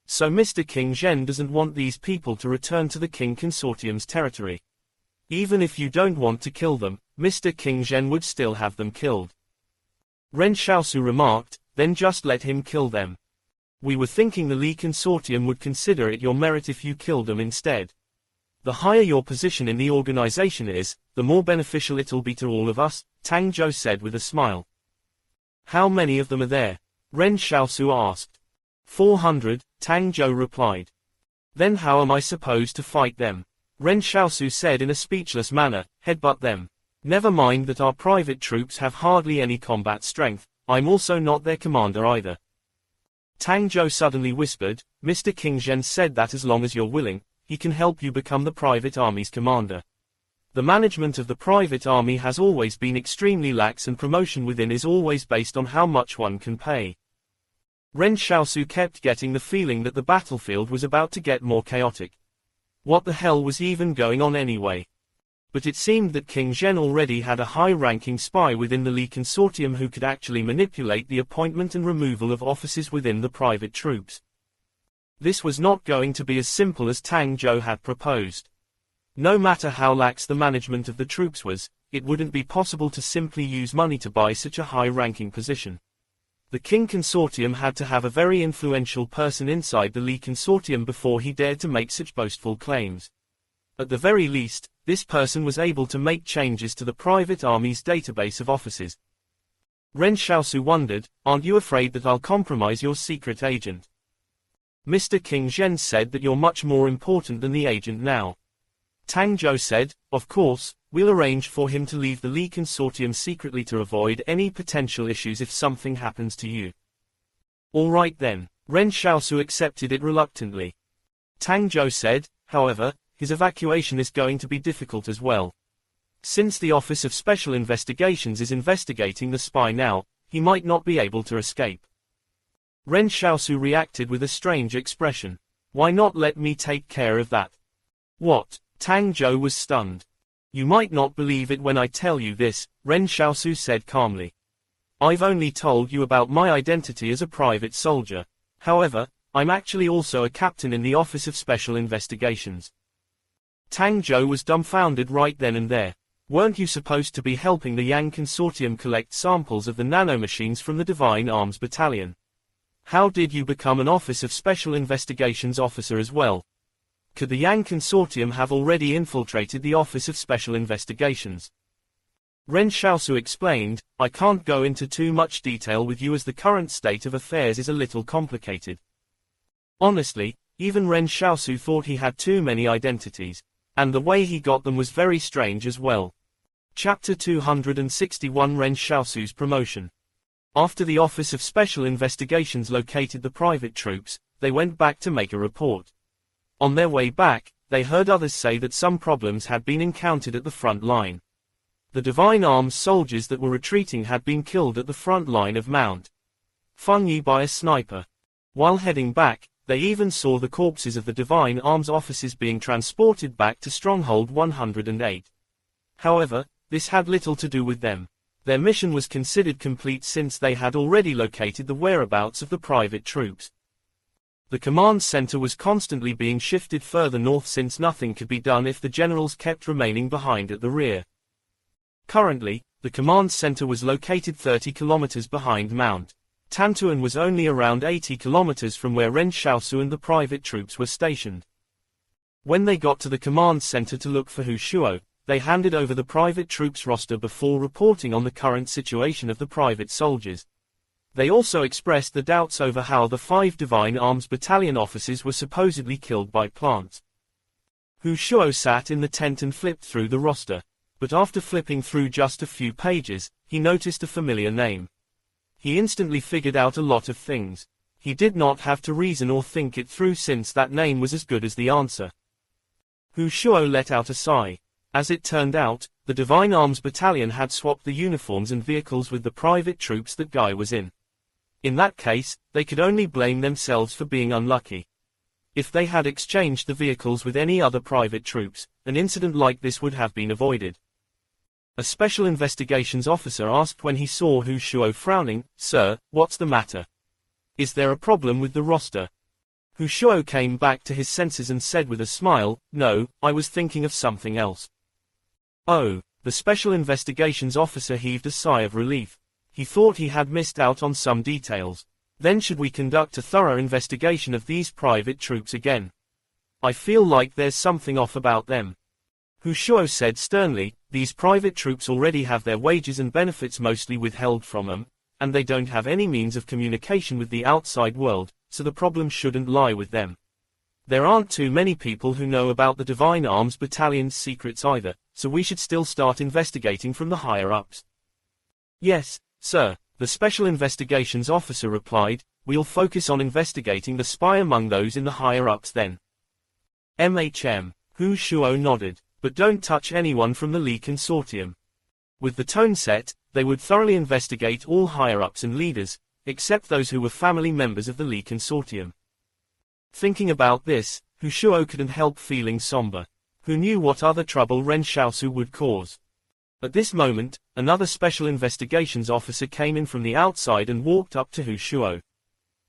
So Mr. King Zhen doesn't want these people to return to the King Consortium's territory. Even if you don't want to kill them, Mr. King Zhen would still have them killed. Ren Xiaosu remarked, then just let him kill them. We were thinking the Li Consortium would consider it your merit if you killed them instead. The higher your position in the organization is, the more beneficial it'll be to all of us, Tang Zhou said with a smile. How many of them are there? Ren Xiaosu asked. 400, Tang Zhou replied. Then how am I supposed to fight them? Ren Xiaosu said in a speechless manner, headbutt them. Never mind that our private troops have hardly any combat strength, I'm also not their commander either. Tang Zhou suddenly whispered, Mr. King Zhen said that as long as you're willing, he can help you become the private army's commander. The management of the private army has always been extremely lax and promotion within is always based on how much one can pay. Ren Xiaosu kept getting the feeling that the battlefield was about to get more chaotic. What the hell was even going on anyway? But it seemed that King Zhen already had a high-ranking spy within the Li Consortium who could actually manipulate the appointment and removal of officers within the private troops. This was not going to be as simple as Tang Zhou had proposed. No matter how lax the management of the troops was, it wouldn't be possible to simply use money to buy such a high-ranking position. The King Consortium had to have a very influential person inside the Li Consortium before he dared to make such boastful claims. At the very least, this person was able to make changes to the private army's database of officers. Ren Xiaosu wondered, aren't you afraid that I'll compromise your secret agent? Mr. King Zhen said that you're much more important than the agent now. Tang Zhou said, of course, we'll arrange for him to leave the Li Consortium secretly to avoid any potential issues if something happens to you. All right then, Ren Xiaosu accepted it reluctantly. Tang Zhou said, however, his evacuation is going to be difficult as well. Since the Office of Special Investigations is investigating the spy now, he might not be able to escape. Ren Xiaosu reacted with a strange expression. Why not let me take care of that? What? Tang Zhou was stunned. You might not believe it when I tell you this, Ren Xiaosu said calmly. I've only told you about my identity as a private soldier. However, I'm actually also a captain in the Office of Special Investigations. Tang Zhou was dumbfounded right then and there. Weren't you supposed to be helping the Yang Consortium collect samples of the nanomachines from the Divine Arms Battalion? How did you become an Office of Special Investigations officer as well? Could the Yang Consortium have already infiltrated the Office of Special Investigations? Ren Xiaosu explained, I can't go into too much detail with you as the current state of affairs is a little complicated. Honestly, even Ren Xiaosu thought he had too many identities. And the way he got them was very strange as well. Chapter 261 Ren Xiaosu's promotion. After the Office of Special Investigations located the private troops, they went back to make a report. On their way back, they heard others say that some problems had been encountered at the front line. The Divine Arms soldiers that were retreating had been killed at the front line of Mount Fengyi by a sniper. While heading back, they even saw the corpses of the Divine Arms officers being transported back to Stronghold 108. However, this had little to do with them. Their mission was considered complete since they had already located the whereabouts of the private troops. The command center was constantly being shifted further north since nothing could be done if the generals kept remaining behind at the rear. Currently, the command center was located 30 kilometers behind Mount Tantuan was only around 80 kilometers from where Ren Xiaosu and the private troops were stationed. When they got to the command center to look for Hu Shuo, they handed over the private troops roster before reporting on the current situation of the private soldiers. They also expressed the doubts over how the 5 Divine Arms Battalion officers were supposedly killed by plants. Hu Shuo sat in the tent and flipped through the roster, but after flipping through just a few pages, he noticed a familiar name. He instantly figured out a lot of things. He did not have to reason or think it through since that name was as good as the answer. Hu Shuo let out a sigh. As it turned out, the Divine Arms Battalion had swapped the uniforms and vehicles with the private troops that Guy was in. In that case, they could only blame themselves for being unlucky. If they had exchanged the vehicles with any other private troops, an incident like this would have been avoided. A special investigations officer asked when he saw Hu Shuo frowning, "Sir, what's the matter? Is there a problem with the roster?" Hu Shuo came back to his senses and said with a smile, "No, I was thinking of something else." Oh, the special investigations officer heaved a sigh of relief. He thought he had missed out on some details. Then should we conduct a thorough investigation of these private troops again? I feel like there's something off about them. Hu Shuo said sternly, "These private troops already have their wages and benefits mostly withheld from them, and they don't have any means of communication with the outside world, so the problem shouldn't lie with them. There aren't too many people who know about the Divine Arms Battalion's secrets either, so we should still start investigating from the higher-ups." "Yes, sir," the Special Investigations Officer replied, "we'll focus on investigating the spy among those in the higher-ups then." Hu Shuo nodded. "But don't touch anyone from the Li Consortium." With the tone set, they would thoroughly investigate all higher-ups and leaders, except those who were family members of the Li Consortium. Thinking about this, Hu Shuo couldn't help feeling somber. Who knew what other trouble Ren Xiaosu would cause? At this moment, another special investigations officer came in from the outside and walked up to Hu Shuo.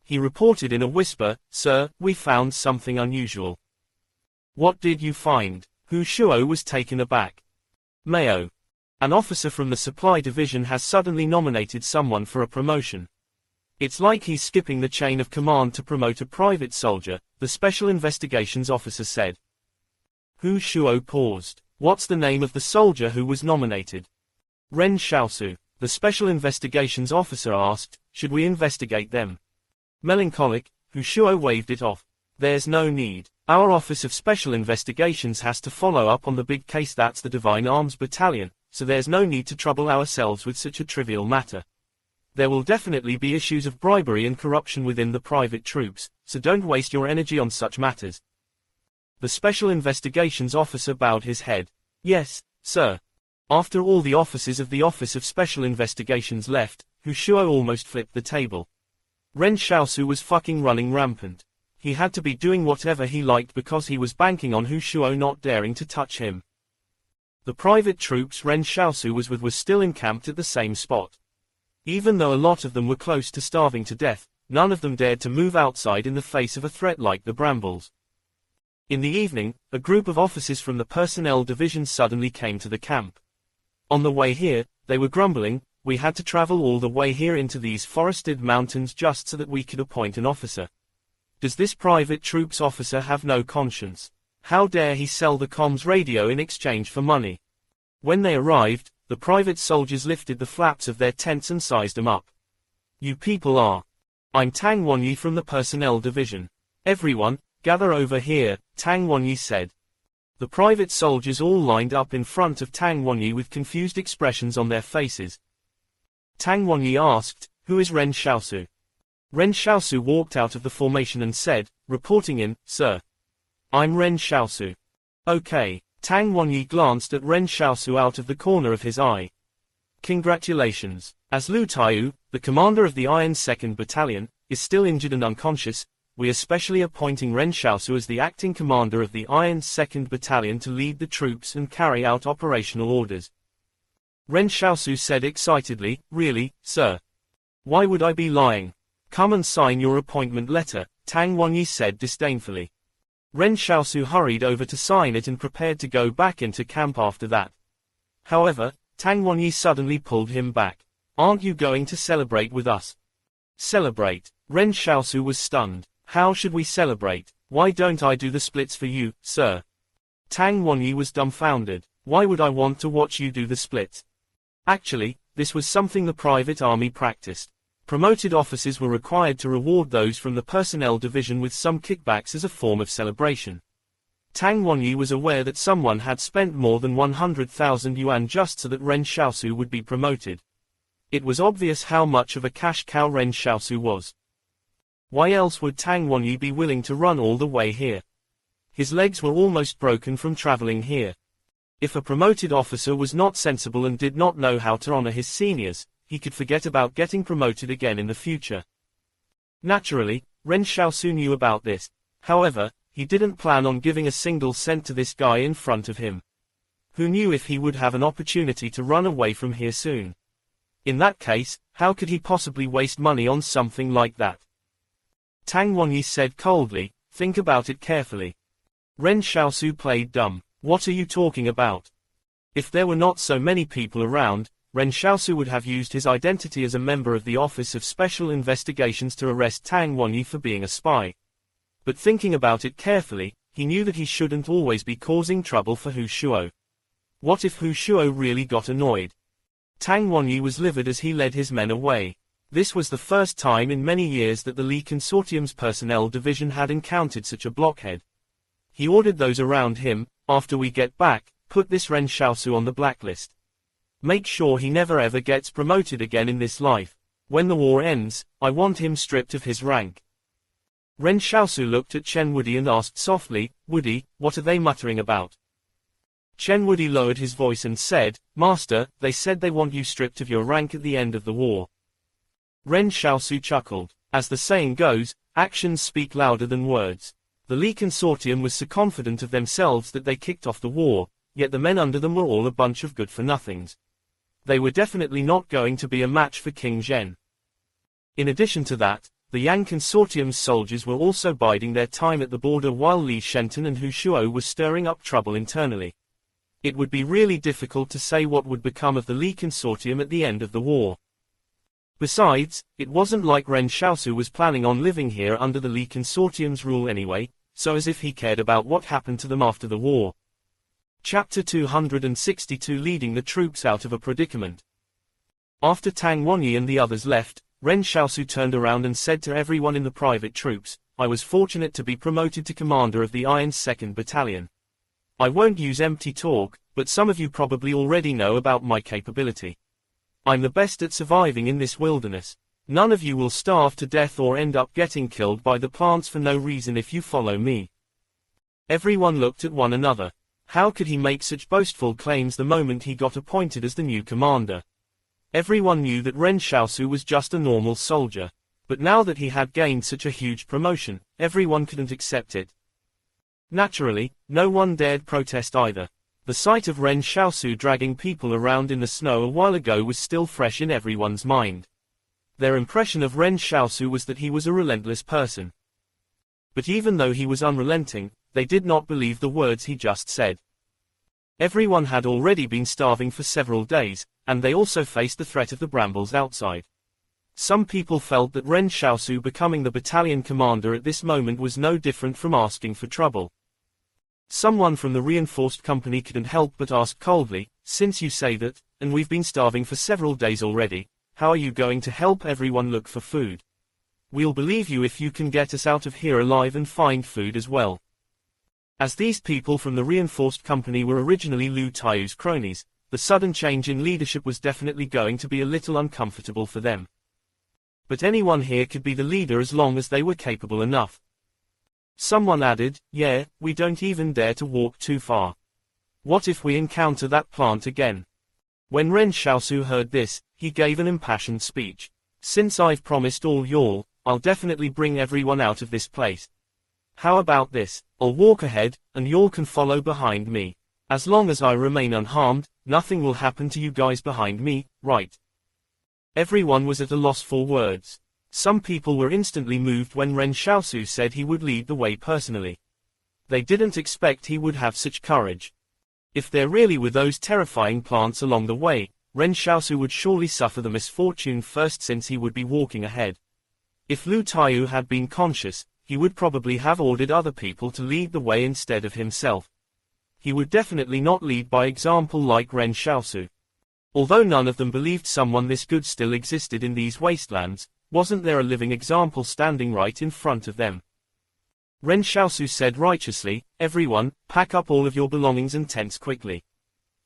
He reported in a whisper, "Sir, we found something unusual." "What did you find?" Hu Shuo was taken aback. "Mayo. An officer from the supply division has suddenly nominated someone for a promotion. It's like he's skipping the chain of command to promote a private soldier," the special investigations officer said. Hu Shuo paused. "What's the name of the soldier who was nominated?" "Ren Xiaosu," the special investigations officer asked. "Should we investigate them?" Melancholic, Hu Shuo waved it off. "There's no need. Our Office of Special Investigations has to follow up on the big case that's the Divine Arms Battalion, so there's no need to trouble ourselves with such a trivial matter. There will definitely be issues of bribery and corruption within the private troops, so don't waste your energy on such matters." The Special Investigations Officer bowed his head. "Yes, sir." After all the officers of the Office of Special Investigations left, Hu Shuo almost flipped the table. Ren Xiaosu was fucking running rampant. He had to be doing whatever he liked because he was banking on Hu Shuo not daring to touch him. The private troops Ren Xiaosu was with were still encamped at the same spot. Even though a lot of them were close to starving to death, none of them dared to move outside in the face of a threat like the brambles. In the evening, a group of officers from the personnel division suddenly came to the camp. On the way here, they were grumbling, "We had to travel all the way here into these forested mountains just so that we could appoint an officer. Does this private troops officer have no conscience? How dare he sell the comms radio in exchange for money?" When they arrived, the private soldiers lifted the flaps of their tents and sized them up. "You people are..." "I'm Tang Wanyi from the personnel division." "Everyone, gather over here," Tang Wanyi said. The private soldiers all lined up in front of Tang Wanyi with confused expressions on their faces. Tang Wanyi asked, "Who is Ren Xiaosu?" Ren Xiaosu walked out of the formation and said, reporting in, "Sir. I'm Ren Xiaosu." "Okay." Tang Wanyi glanced at Ren Xiaosu out of the corner of his eye. "Congratulations. As Lu Taiyu, the commander of the Iron 2nd Battalion, is still injured and unconscious, we are specially appointing Ren Xiaosu as the acting commander of the Iron 2nd Battalion to lead the troops and carry out operational orders." Ren Xiaosu said excitedly, "Really, sir? Why would I be lying? Come and sign your appointment letter," Tang Wanyi said disdainfully. Ren Xiaosu hurried over to sign it and prepared to go back into camp after that. However, Tang Wanyi suddenly pulled him back. "Aren't you going to celebrate with us?" "Celebrate?" Ren Xiaosu was stunned. "How should we celebrate? Why don't I do the splits for you, sir?" Tang Wanyi was dumbfounded. "Why would I want to watch you do the splits?" Actually, this was something the private army practiced. Promoted officers were required to reward those from the personnel division with some kickbacks as a form of celebration. Tang Wanyi was aware that someone had spent more than 100,000 yuan just so that Ren Xiaosu would be promoted. It was obvious how much of a cash cow Ren Xiaosu was. Why else would Tang Wanyi be willing to run all the way here? His legs were almost broken from traveling here. If a promoted officer was not sensible and did not know how to honor his seniors, he could forget about getting promoted again in the future. Naturally, Ren Xiaosu knew about this. However, he didn't plan on giving a single cent to this guy in front of him. Who knew if he would have an opportunity to run away from here soon? In that case, how could he possibly waste money on something like that? Tang Wanyi said coldly, think about it carefully. Ren Xiaosu played dumb. What are you talking about? If there were not so many people around, Ren Xiaosu would have used his identity as a member of the Office of Special Investigations to arrest Tang Wanyi for being a spy. But thinking about it carefully, he knew that he shouldn't always be causing trouble for Hu Shuo. What if Hu Shuo really got annoyed? Tang Wanyi was livid as he led his men away. This was the first time in many years that the Li Consortium's personnel division had encountered such a blockhead. He ordered those around him, after we get back, put this Ren Xiaosu on the blacklist. Make sure he never ever gets promoted again in this life. When the war ends, I want him stripped of his rank. Ren Xiaosu looked at Chen Wudi and asked softly, Wudi, what are they muttering about? Chen Wudi lowered his voice and said, Master, they said they want you stripped of your rank at the end of the war. Ren Xiaosu chuckled. As the saying goes, actions speak louder than words. The Li Consortium was so confident of themselves that they kicked off the war, yet the men under them were all a bunch of good-for-nothings. They were definitely not going to be a match for King Zhen. In addition to that, the Yang Consortium's soldiers were also biding their time at the border while Li Shenton and Hu Shuo were stirring up trouble internally. It would be really difficult to say what would become of the Li Consortium at the end of the war. Besides, it wasn't like Ren Xiaosu was planning on living here under the Li Consortium's rule anyway, so as if he cared about what happened to them after the war. Chapter 262 Leading the troops out of a predicament. After Tang Wanyi and the others left, Ren Xiaosu turned around and said to everyone in the private troops, I was fortunate to be promoted to commander of the Iron's 2nd Battalion. I won't use empty talk, but some of you probably already know about my capability. I'm the best at surviving in this wilderness. None of you will starve to death or end up getting killed by the plants for no reason if you follow me. Everyone looked at one another. How could he make such boastful claims the moment he got appointed as the new commander? Everyone knew that Ren Xiaosu was just a normal soldier. But now that he had gained such a huge promotion, everyone couldn't accept it. Naturally, no one dared protest either. The sight of Ren Xiaosu dragging people around in the snow a while ago was still fresh in everyone's mind. Their impression of Ren Xiaosu was that he was a relentless person. But even though he was unrelenting, they did not believe the words he just said. Everyone had already been starving for several days, and they also faced the threat of the brambles outside. Some people felt that Ren Xiaosu becoming the battalion commander at this moment was no different from asking for trouble. Someone from the reinforced company couldn't help but ask coldly, since you say that, and we've been starving for several days already, how are you going to help everyone look for food? We'll believe you if you can get us out of here alive and find food as well. As these people from the reinforced company were originally Lu Taiyu's cronies, the sudden change in leadership was definitely going to be a little uncomfortable for them. But anyone here could be the leader as long as they were capable enough. Someone added, yeah, we don't even dare to walk too far. What if we encounter that plant again? When Ren Xiaosu heard this, he gave an impassioned speech. Since I've promised all y'all, I'll definitely bring everyone out of this place. How about this? I'll walk ahead, and y'all can follow behind me. As long as I remain unharmed, nothing will happen to you guys behind me, right? Everyone was at a loss for words. Some people were instantly moved when Ren Xiaosu said he would lead the way personally. They didn't expect he would have such courage. If there really were those terrifying plants along the way, Ren Xiaosu would surely suffer the misfortune first since he would be walking ahead. If Lu Taiyu had been conscious, he would probably have ordered other people to lead the way instead of himself. He would definitely not lead by example like Ren Xiaosu. Although none of them believed someone this good still existed in these wastelands, wasn't there a living example standing right in front of them? Ren Xiaosu said righteously, everyone, pack up all of your belongings and tents quickly.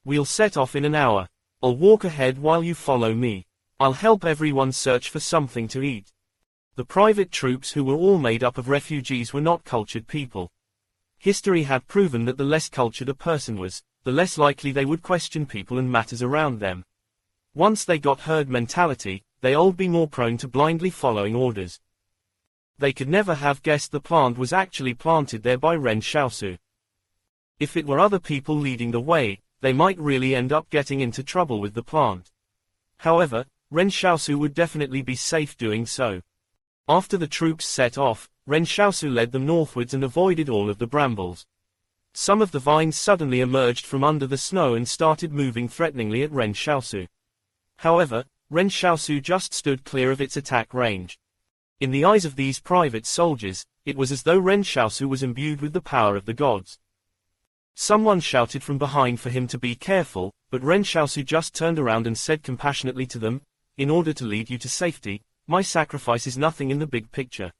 We'll set off in an hour. I'll walk ahead while you follow me. I'll help everyone search for something to eat. The private troops who were all made up of refugees were not cultured people. History had proven that the less cultured a person was, the less likely they would question people and matters around them. Once they got herd mentality, they'll be more prone to blindly following orders. They could never have guessed the plant was actually planted there by Ren Xiaosu. If it were other people leading the way, they might really end up getting into trouble with the plant. However, Ren Xiaosu would definitely be safe doing so. After the troops set off, Ren Xiaosu led them northwards and avoided all of the brambles. Some of the vines suddenly emerged from under the snow and started moving threateningly at Ren Xiaosu. However, Ren Xiaosu just stood clear of its attack range. In the eyes of these private soldiers, it was as though Ren Xiaosu was imbued with the power of the gods. Someone shouted from behind for him to be careful, but Ren Xiaosu just turned around and said compassionately to them, "In order to lead you to safety, my sacrifice is nothing in the big picture."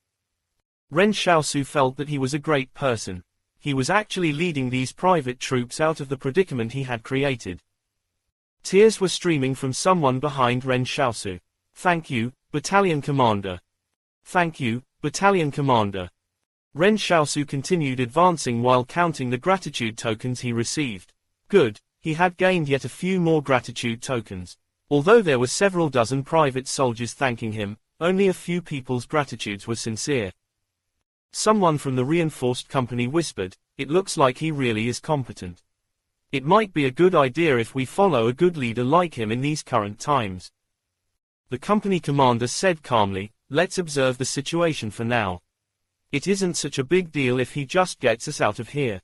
Ren Xiaosu felt that he was a great person. He was actually leading these private troops out of the predicament he had created. Tears were streaming from someone behind Ren Xiaosu. "Thank you, Battalion Commander. Thank you, Battalion Commander." Ren Xiaosu continued advancing while counting the gratitude tokens he received. Good, he had gained yet a few more gratitude tokens. Although there were several dozen private soldiers thanking him, only a few people's gratitudes were sincere. Someone from the reinforced company whispered, "It looks like he really is competent. It might be a good idea if we follow a good leader like him in these current times." The company commander said calmly, "Let's observe the situation for now. It isn't such a big deal if he just gets us out of here.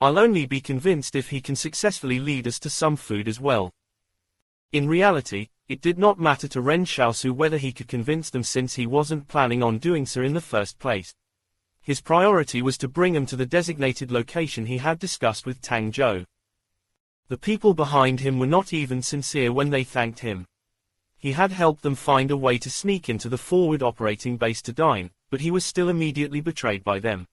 I'll only be convinced if he can successfully lead us to some food as well." In reality, it did not matter to Ren Xiaosu whether he could convince them since he wasn't planning on doing so in the first place. His priority was to bring them to the designated location he had discussed with Tang Zhou. The people behind him were not even sincere when they thanked him. He had helped them find a way to sneak into the forward operating base to dine, but he was still immediately betrayed by them.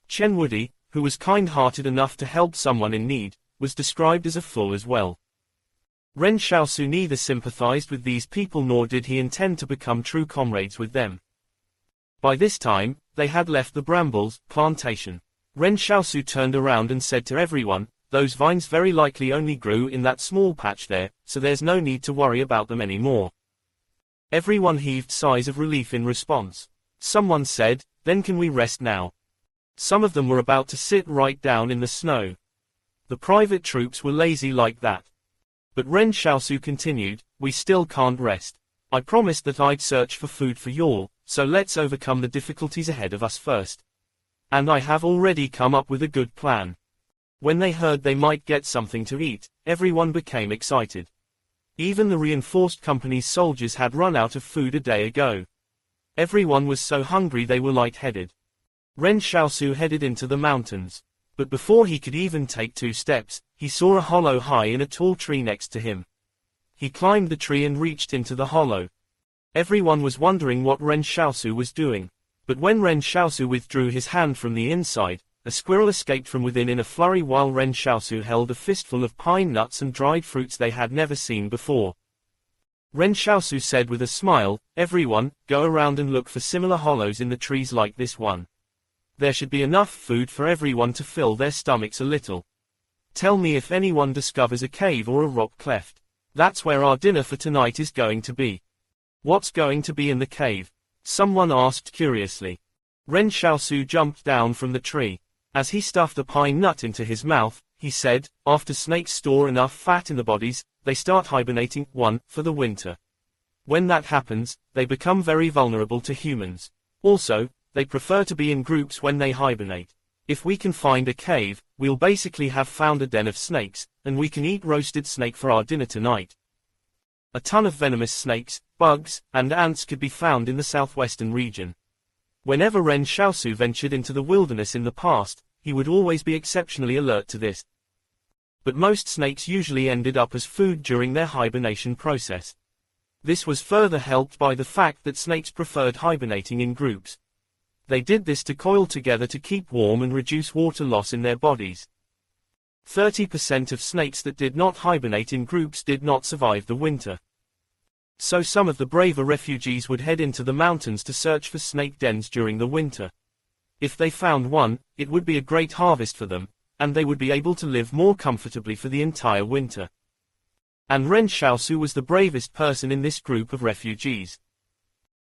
Chen Wudi, who was kind-hearted enough to help someone in need, was described as a fool as well. Ren Xiaosu neither sympathized with these people nor did he intend to become true comrades with them. By this time, they had left the brambles plantation. Ren Xiaosu turned around and said to everyone, "Those vines very likely only grew in that small patch there, so there's no need to worry about them anymore." Everyone heaved sighs of relief in response. Someone said, "Then can we rest now?" Some of them were about to sit right down in the snow. The private troops were lazy like that. But Ren Xiaosu continued, "We still can't rest. I promised that I'd search for food for y'all, so let's overcome the difficulties ahead of us first. And I have already come up with a good plan." When they heard they might get something to eat, everyone became excited. Even the reinforced company's soldiers had run out of food a day ago. Everyone was so hungry they were lightheaded. Ren Xiaosu headed into the mountains. But before he could even take 2 steps, he saw a hollow high in a tall tree next to him. He climbed the tree and reached into the hollow. Everyone was wondering what Ren Xiaosu was doing. But when Ren Xiaosu withdrew his hand from the inside, a squirrel escaped from within in a flurry while Ren Xiaosu held a fistful of pine nuts and dried fruits they had never seen before. Ren Xiaosu said with a smile, "Everyone, go around and look for similar hollows in the trees like this one. There should be enough food for everyone to fill their stomachs a little. Tell me if anyone discovers a cave or a rock cleft. That's where our dinner for tonight is going to be." "What's going to be in the cave?" someone asked curiously. Ren Xiaosu jumped down from the tree. As he stuffed a pine nut into his mouth, he said, "After snakes store enough fat in the bodies, they start hibernating, for the winter. When that happens, they become very vulnerable to humans. Also, they prefer to be in groups when they hibernate. If we can find a cave, we'll basically have found a den of snakes, and we can eat roasted snake for our dinner tonight." A ton of venomous snakes, bugs, and ants could be found in the southwestern region. Whenever Ren Xiaosu ventured into the wilderness in the past, he would always be exceptionally alert to this. But most snakes usually ended up as food during their hibernation process. This was further helped by the fact that snakes preferred hibernating in groups. They did this to coil together to keep warm and reduce water loss in their bodies. 30% of snakes that did not hibernate in groups did not survive the winter. So some of the braver refugees would head into the mountains to search for snake dens during the winter. If they found one, it would be a great harvest for them, and they would be able to live more comfortably for the entire winter. And Ren Xiaosu was the bravest person in this group of refugees.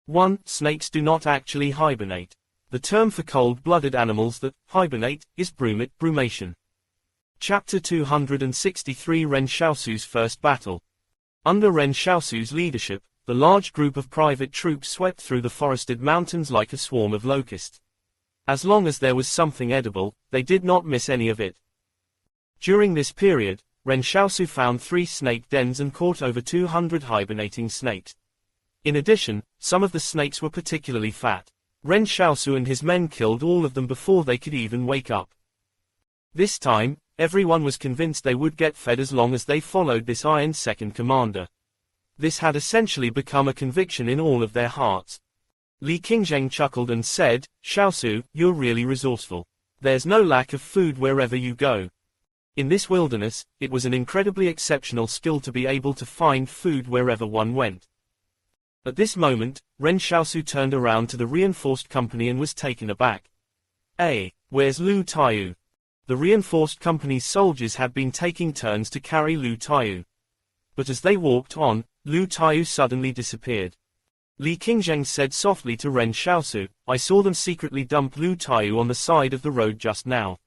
1. Snakes do not actually hibernate. The term for cold-blooded animals that hibernate is brumation. Chapter 263 Ren Xiaosu's First Battle. Under Ren Xiaosu's leadership, the large group of private troops swept through the forested mountains like a swarm of locusts. As long as there was something edible, they did not miss any of it. During this period, Ren Xiaosu found 3 snake dens and caught over 200 hibernating snakes. In addition, some of the snakes were particularly fat. Ren Xiaosu and his men killed all of them before they could even wake up. This time, everyone was convinced they would get fed as long as they followed this iron second commander. This had essentially become a conviction in all of their hearts. Li Qingzheng chuckled and said, "Xiaosu, you're really resourceful. There's no lack of food wherever you go." In this wilderness, it was an incredibly exceptional skill to be able to find food wherever one went. At this moment, Ren Xiaosu turned around to the reinforced company and was taken aback. "Hey, where's Lu Taiyu?" The reinforced company's soldiers had been taking turns to carry Lu Taiyu. But as they walked on, Lu Taiyu suddenly disappeared. Li Qingzheng said softly to Ren Xiaosu, "I saw them secretly dump Lu Taiyu on the side of the road just now.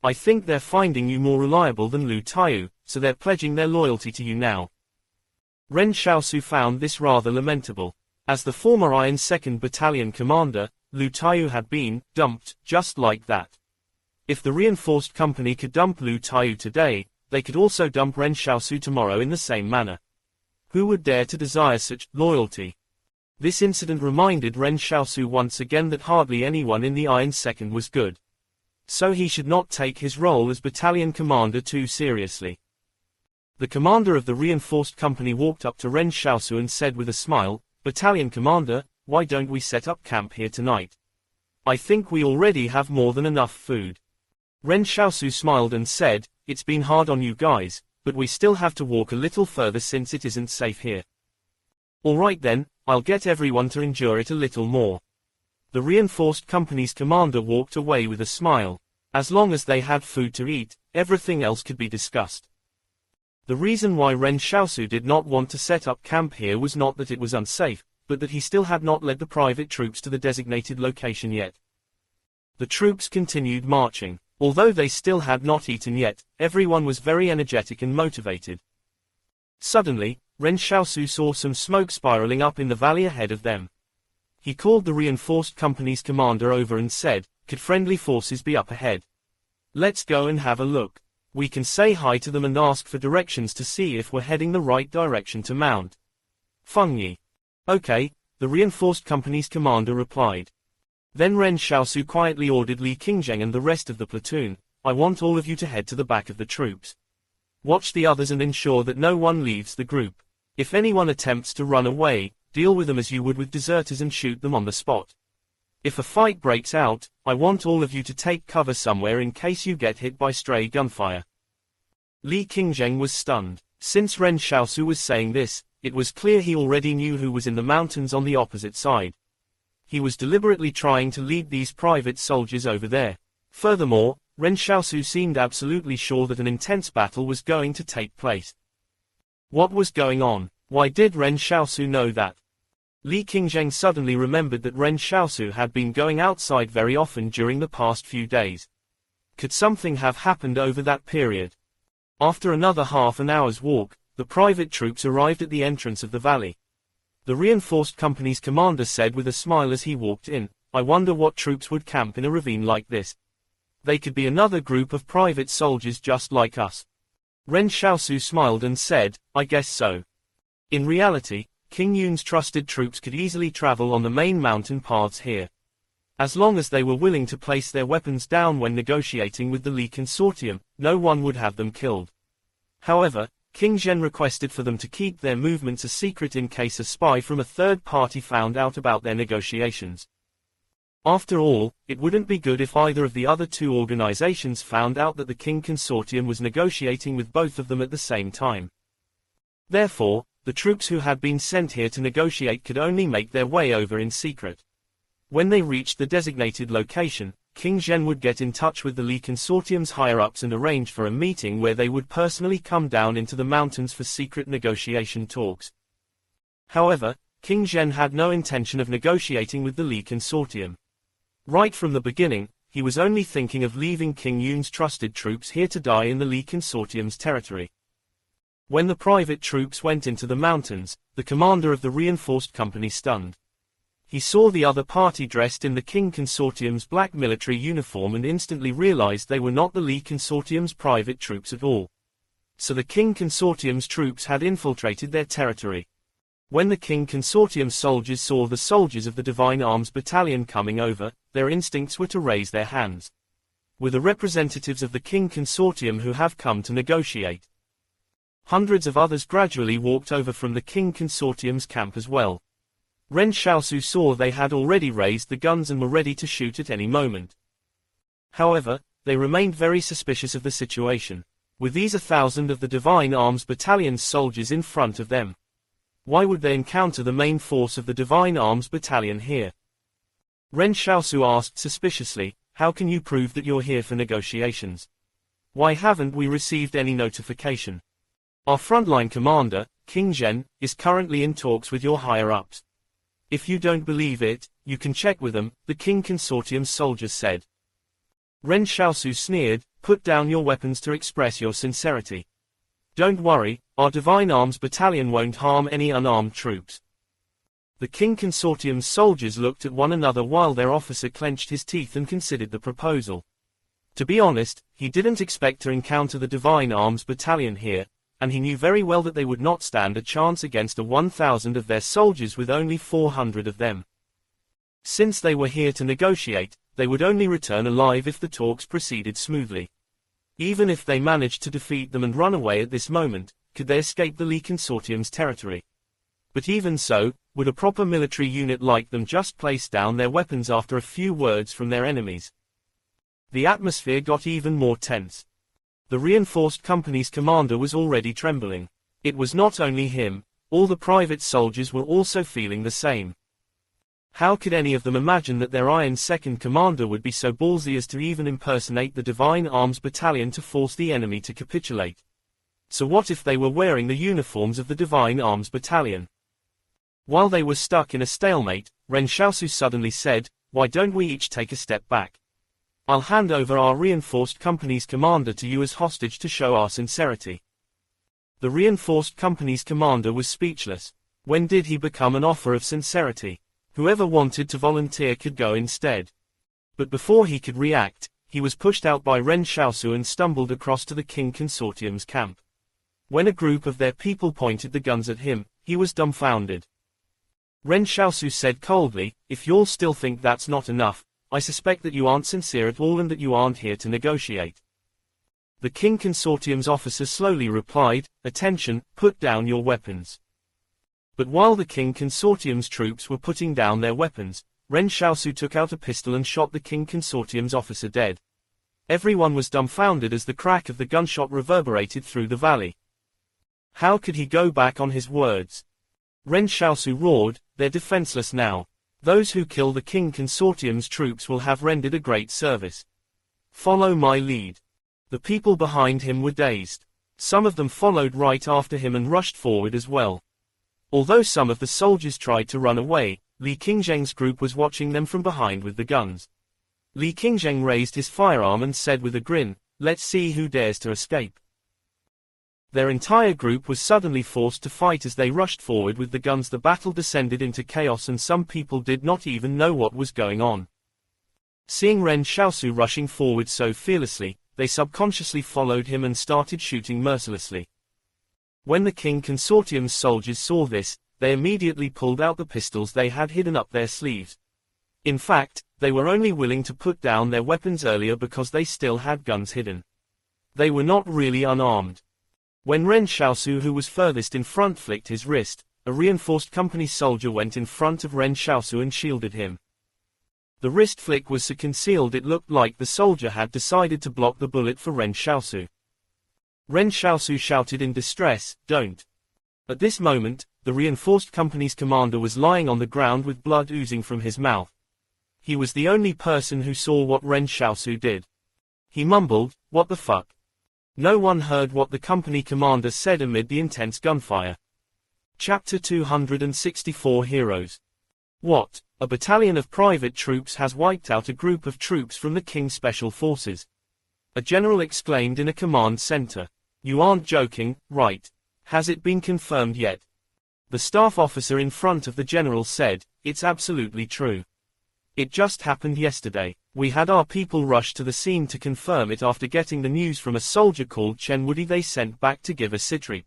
I think they're finding you more reliable than Lu Taiyu, so they're pledging their loyalty to you now." Ren Xiaosu found this rather lamentable. As the former Iron 2nd Battalion commander, Lu Taiyu had been dumped just like that. If the reinforced company could dump Lu Taiyu today, they could also dump Ren Xiaosu tomorrow in the same manner. Who would dare to desire such loyalty? This incident reminded Ren Xiaosu once again that hardly anyone in the Iron 2nd was good. So he should not take his role as battalion commander too seriously. The commander of the reinforced company walked up to Ren Xiaosu and said with a smile, "Battalion commander, why don't we set up camp here tonight? I think we already have more than enough food." Ren Xiaosu smiled and said, "It's been hard on you guys, but we still have to walk a little further since it isn't safe here. Alright then, I'll get everyone to endure it a little more." The reinforced company's commander walked away with a smile. As long as they had food to eat, everything else could be discussed. The reason why Ren Xiaosu did not want to set up camp here was not that it was unsafe, but that he still had not led the private troops to the designated location yet. The troops continued marching. Although they still had not eaten yet, everyone was very energetic and motivated. Suddenly, Ren Xiaosu saw some smoke spiraling up in the valley ahead of them. He called the reinforced company's commander over and said, "Could friendly forces be up ahead? Let's go and have a look. We can say hi to them and ask for directions to see if we're heading the right direction to Mount Fengyi." "Okay," the reinforced company's commander replied. Then Ren Xiaosu quietly ordered Li Qingzheng and the rest of the platoon, "I want all of you to head to the back of the troops. Watch the others and ensure that no one leaves the group. If anyone attempts to run away, deal with them as you would with deserters and shoot them on the spot. If a fight breaks out, I want all of you to take cover somewhere in case you get hit by stray gunfire." Li Qingzheng was stunned. Since Ren Xiaosu was saying this, it was clear he already knew who was in the mountains on the opposite side. He was deliberately trying to lead these private soldiers over there. Furthermore, Ren Xiaosu seemed absolutely sure that an intense battle was going to take place. What was going on? Why did Ren Xiaosu know that? Li Qingzheng suddenly remembered that Ren Xiaosu had been going outside very often during the past few days. Could something have happened over that period? After another half an hour's walk, the private troops arrived at the entrance of the valley. The reinforced company's commander said with a smile as he walked in, "I wonder what troops would camp in a ravine like this. They could be another group of private soldiers just like us." Ren Xiaosu smiled and said, "I guess so." In reality, King Yun's trusted troops could easily travel on the main mountain paths here. As long as they were willing to place their weapons down when negotiating with the Li Consortium, no one would have them killed. However, King Zhen requested for them to keep their movements a secret in case a spy from a third party found out about their negotiations. After all, it wouldn't be good if either of the other two organizations found out that the King Consortium was negotiating with both of them at the same time. Therefore, the troops who had been sent here to negotiate could only make their way over in secret. When they reached the designated location, King Zhen would get in touch with the Li Consortium's higher-ups and arrange for a meeting where they would personally come down into the mountains for secret negotiation talks. However, King Zhen had no intention of negotiating with the Li Consortium. Right from the beginning, he was only thinking of leaving King Yun's trusted troops here to die in the Li Consortium's territory. When the private troops went into the mountains, the commander of the reinforced company stunned. He saw the other party dressed in the King Consortium's black military uniform and instantly realized they were not the Li Consortium's private troops at all. So the King Consortium's troops had infiltrated their territory. When the King Consortium soldiers saw the soldiers of the Divine Arms Battalion coming over, their instincts were to raise their hands. We're the representatives of the King Consortium who have come to negotiate. Hundreds of others gradually walked over from the King Consortium's camp as well. Ren Xiaosu saw they had already raised the guns and were ready to shoot at any moment. However, they remained very suspicious of the situation. With these 1,000 of the Divine Arms Battalion's soldiers in front of them, why would they encounter the main force of the Divine Arms Battalion here? Ren Xiaosu asked suspiciously, how can you prove that you're here for negotiations? Why haven't we received any notification? Our frontline commander, King Zhen, is currently in talks with your higher-ups. If you don't believe it, you can check with them, the King Consortium's soldiers said. Ren Xiaosu sneered, put down your weapons to express your sincerity. Don't worry, our Divine Arms Battalion won't harm any unarmed troops. The King Consortium's soldiers looked at one another while their officer clenched his teeth and considered the proposal. To be honest, he didn't expect to encounter the Divine Arms Battalion here, and he knew very well that they would not stand a chance against 1,000 of their soldiers with only 400 of them. Since they were here to negotiate, they would only return alive if the talks proceeded smoothly. Even if they managed to defeat them and run away at this moment, could they escape the Li Consortium's territory? But even so, would a proper military unit like them just place down their weapons after a few words from their enemies? The atmosphere got even more tense. The reinforced company's commander was already trembling. It was not only him, all the private soldiers were also feeling the same. How could any of them imagine that their Iron Second Commander would be so ballsy as to even impersonate the Divine Arms Battalion to force the enemy to capitulate? So what if they were wearing the uniforms of the Divine Arms Battalion? While they were stuck in a stalemate, Ren Xiaosu suddenly said, why don't we each take a step back? I'll hand over our reinforced company's commander to you as hostage to show our sincerity. The reinforced company's commander was speechless. When did he become an offer of sincerity? Whoever wanted to volunteer could go instead. But before he could react, he was pushed out by Ren Xiaosu and stumbled across to the King Consortium's camp. When a group of their people pointed the guns at him, he was dumbfounded. Ren Xiaosu said coldly, if you'll still think that's not enough, I suspect that you aren't sincere at all and that you aren't here to negotiate. The King Consortium's officer slowly replied, attention, put down your weapons. But while the King Consortium's troops were putting down their weapons, Ren Xiaosu took out a pistol and shot the King Consortium's officer dead. Everyone was dumbfounded as the crack of the gunshot reverberated through the valley. How could he go back on his words? Ren Xiaosu roared, they're defenseless now. Those who kill the King Consortium's troops will have rendered a great service. Follow my lead. The people behind him were dazed. Some of them followed right after him and rushed forward as well. Although some of the soldiers tried to run away, Li Qingzheng's group was watching them from behind with the guns. Li Qingzheng raised his firearm and said with a grin, let's see who dares to escape. Their entire group was suddenly forced to fight as they rushed forward with the guns. The battle descended into chaos and some people did not even know what was going on. Seeing Ren Xiaosu rushing forward so fearlessly, they subconsciously followed him and started shooting mercilessly. When the King Consortium's soldiers saw this, they immediately pulled out the pistols they had hidden up their sleeves. In fact, they were only willing to put down their weapons earlier because they still had guns hidden. They were not really unarmed. When Ren Xiaosu, who was furthest in front, flicked his wrist, a reinforced company soldier went in front of Ren Xiaosu and shielded him. The wrist flick was so concealed it looked like the soldier had decided to block the bullet for Ren Xiaosu. Ren Xiaosu shouted in distress, don't. At this moment, the reinforced company's commander was lying on the ground with blood oozing from his mouth. He was the only person who saw what Ren Xiaosu did. He mumbled, what the fuck? No one heard what the company commander said amid the intense gunfire. Chapter 264 Heroes. What? A battalion of private troops has wiped out a group of troops from the King's Special Forces. A general exclaimed in a command center. You aren't joking, right? Has it been confirmed yet? The staff officer in front of the general said, it's absolutely true. It just happened yesterday. We had our people rush to the scene to confirm it after getting the news from a soldier called Chen Woody they sent back to give a sitrep.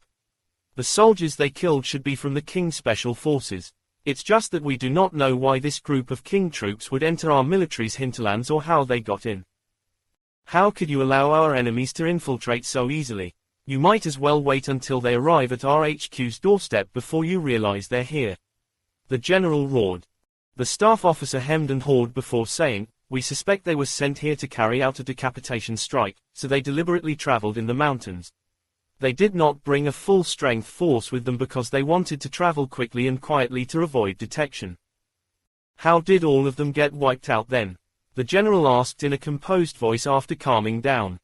The soldiers they killed should be from the King's Special Forces. It's just that we do not know why this group of King troops would enter our military's hinterlands or how they got in. How could you allow our enemies to infiltrate so easily? You might as well wait until they arrive at our HQ's doorstep before you realize they're here. The general roared. The staff officer hemmed and hawed before saying, we suspect they were sent here to carry out a decapitation strike, so they deliberately traveled in the mountains. They did not bring a full-strength force with them because they wanted to travel quickly and quietly to avoid detection. How did all of them get wiped out then? The general asked in a composed voice after calming down.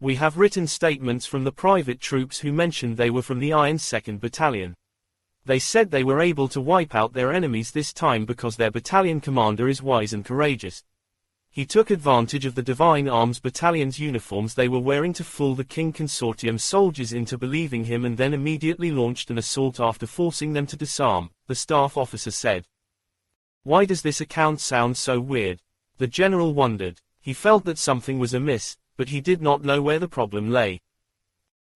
We have written statements from the private troops who mentioned they were from the Iron 2nd Battalion. They said they were able to wipe out their enemies this time because their battalion commander is wise and courageous. He took advantage of the Divine Arms Battalion's uniforms they were wearing to fool the King Consortium soldiers into believing him and then immediately launched an assault after forcing them to disarm, the staff officer said. Why does this account sound so weird? The general wondered. He felt that something was amiss, but he did not know where the problem lay.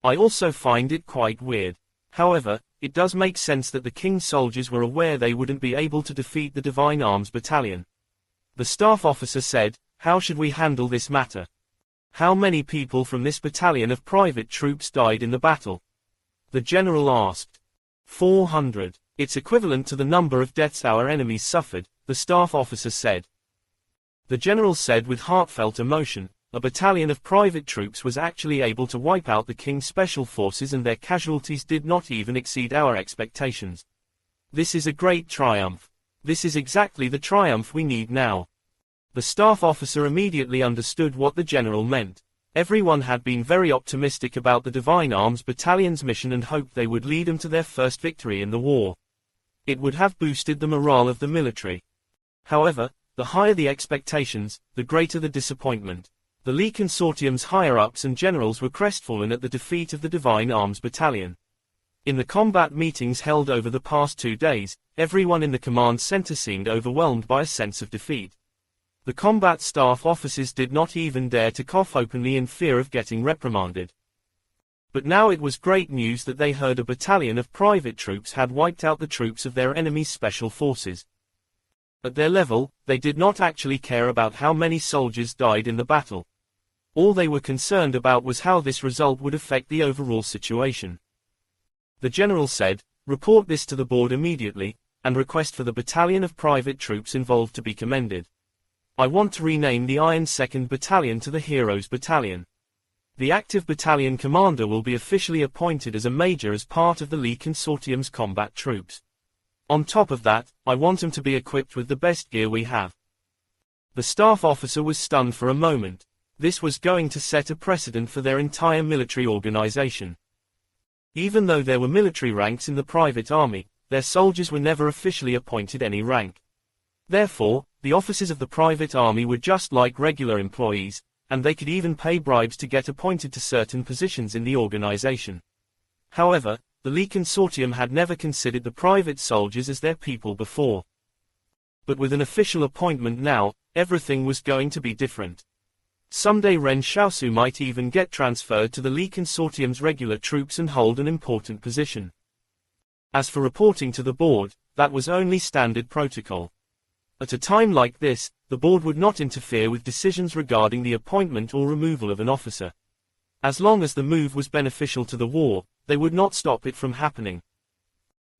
I also find it quite weird. However, it does make sense that the King's soldiers were aware they wouldn't be able to defeat the Divine Arms Battalion. The staff officer said, how should we handle this matter? How many people from this battalion of private troops died in the battle? The general asked. 400. It's equivalent to the number of deaths our enemies suffered, the staff officer said. The general said with heartfelt emotion, a battalion of private troops was actually able to wipe out the King's Special Forces and their casualties did not even exceed our expectations. This is a great triumph. This is exactly the triumph we need now. The staff officer immediately understood what the general meant. Everyone had been very optimistic about the Divine Arms Battalion's mission and hoped they would lead them to their first victory in the war. It would have boosted the morale of the military. However, the higher the expectations, the greater the disappointment. The Lee Consortium's higher-ups and generals were crestfallen at the defeat of the Divine Arms Battalion. In the combat meetings held over the past 2 days, everyone in the command center seemed overwhelmed by a sense of defeat. The combat staff officers did not even dare to cough openly in fear of getting reprimanded. But now it was great news that they heard a battalion of private troops had wiped out the troops of their enemy's special forces. At their level, they did not actually care about how many soldiers died in the battle. All they were concerned about was how this result would affect the overall situation. The general said, report this to the board immediately, and request for the battalion of private troops involved to be commended. I want to rename the Iron 2nd Battalion to the Heroes Battalion. The active battalion commander will be officially appointed as a major as part of the Lee Consortium's combat troops. On top of that, I want them to be equipped with the best gear we have. The staff officer was stunned for a moment. This was going to set a precedent for their entire military organization. Even though there were military ranks in the private army, their soldiers were never officially appointed any rank. Therefore, the officers of the private army were just like regular employees, and they could even pay bribes to get appointed to certain positions in the organization. However, the Lee Consortium had never considered the private soldiers as their people before. But with an official appointment now, everything was going to be different. Someday Ren Xiaosu might even get transferred to the Lee Consortium's regular troops and hold an important position. As for reporting to the board, that was only standard protocol. At a time like this, the board would not interfere with decisions regarding the appointment or removal of an officer. As long as the move was beneficial to the war, they would not stop it from happening.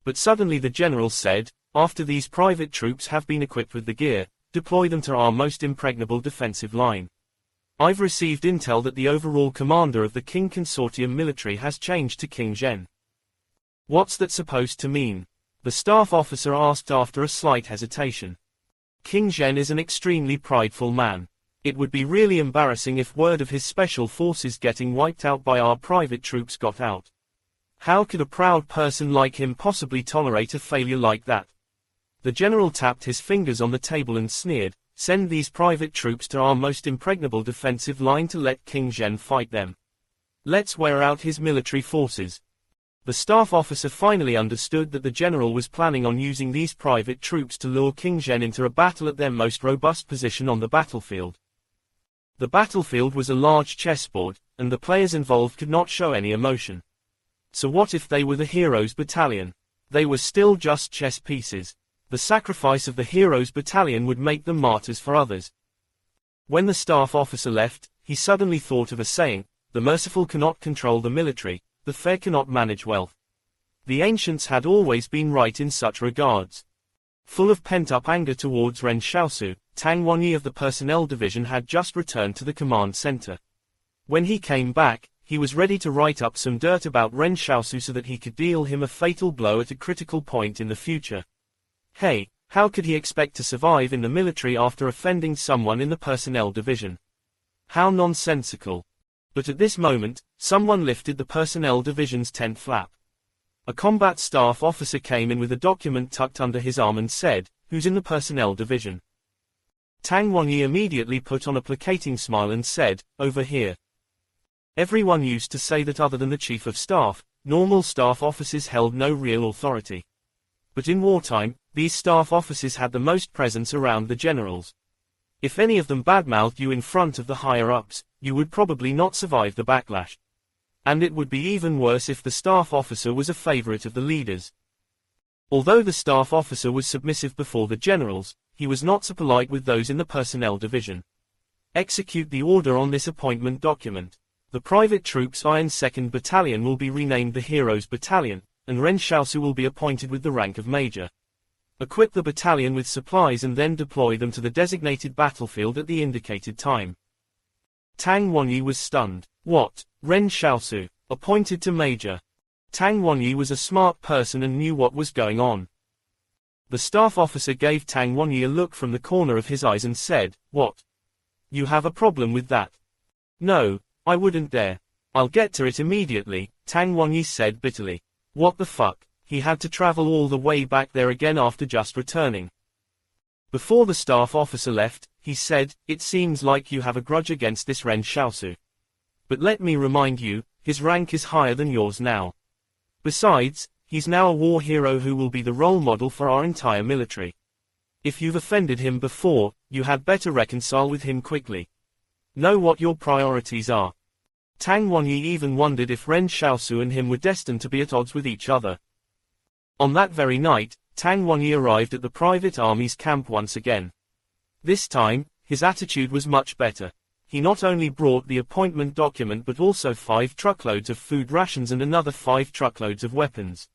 But suddenly the general said, after these private troops have been equipped with the gear, deploy them to our most impregnable defensive line. I've received intel that the overall commander of the King Consortium military has changed to King Zhen. What's that supposed to mean? The staff officer asked after a slight hesitation. King Zhen is an extremely prideful man. It would be really embarrassing if word of his special forces getting wiped out by our private troops got out. How could a proud person like him possibly tolerate a failure like that? The general tapped his fingers on the table and sneered, "Send these private troops to our most impregnable defensive line to let King Zhen fight them. Let's wear out his military forces." The staff officer finally understood that the general was planning on using these private troops to lure King Zhen into a battle at their most robust position on the battlefield. The battlefield was a large chessboard, and the players involved could not show any emotion. So what if they were the heroes' battalion? They were still just chess pieces. The sacrifice of the heroes' battalion would make them martyrs for others. When the staff officer left, he suddenly thought of a saying: "The merciful cannot control the military, the fair cannot manage wealth." The ancients had always been right in such regards. Full of pent-up anger towards Ren Xiaosu, Tang Wanyi of the personnel division had just returned to the command center. When he came back, he was ready to write up some dirt about Ren Xiaosu so that he could deal him a fatal blow at a critical point in the future. Hey, how could he expect to survive in the military after offending someone in the personnel division? How nonsensical. But at this moment, someone lifted the personnel division's tent flap. A combat staff officer came in with a document tucked under his arm and said, "Who's in the personnel division?" Tang Wanyi immediately put on a placating smile and said, "Over here." Everyone used to say that other than the chief of staff, normal staff officers held no real authority. But in wartime, these staff officers had the most presence around the generals. If any of them badmouthed you in front of the higher-ups, you would probably not survive the backlash. And it would be even worse if the staff officer was a favorite of the leaders. Although the staff officer was submissive before the generals, he was not so polite with those in the personnel division. Execute the order on this appointment document. The private troops Iron 2nd Battalion will be renamed the Heroes Battalion, and Ren Xiaosu will be appointed with the rank of Major. Equip the battalion with supplies and then deploy them to the designated battlefield at the indicated time. Tang Wanyi was stunned. What? Ren Xiaosu, appointed to Major? Tang Wanyi was a smart person and knew what was going on. The staff officer gave Tang Wanyi a look from the corner of his eyes and said, "What? You have a problem with that?" "No, I wouldn't dare. I'll get to it immediately," Tang Wanyi said bitterly. What the fuck? He had to travel all the way back there again after just returning. Before the staff officer left, he said, "It seems like you have a grudge against this Ren Xiaosu. But let me remind you, his rank is higher than yours now. Besides, he's now a war hero who will be the role model for our entire military. If you've offended him before, you had better reconcile with him quickly. Know what your priorities are." Tang Wanyi even wondered if Ren Xiaosu and him were destined to be at odds with each other. On that very night, Tang Wanyi arrived at the private army's camp once again. This time, his attitude was much better. He not only brought the appointment document but also 5 truckloads of food rations and another 5 truckloads of weapons.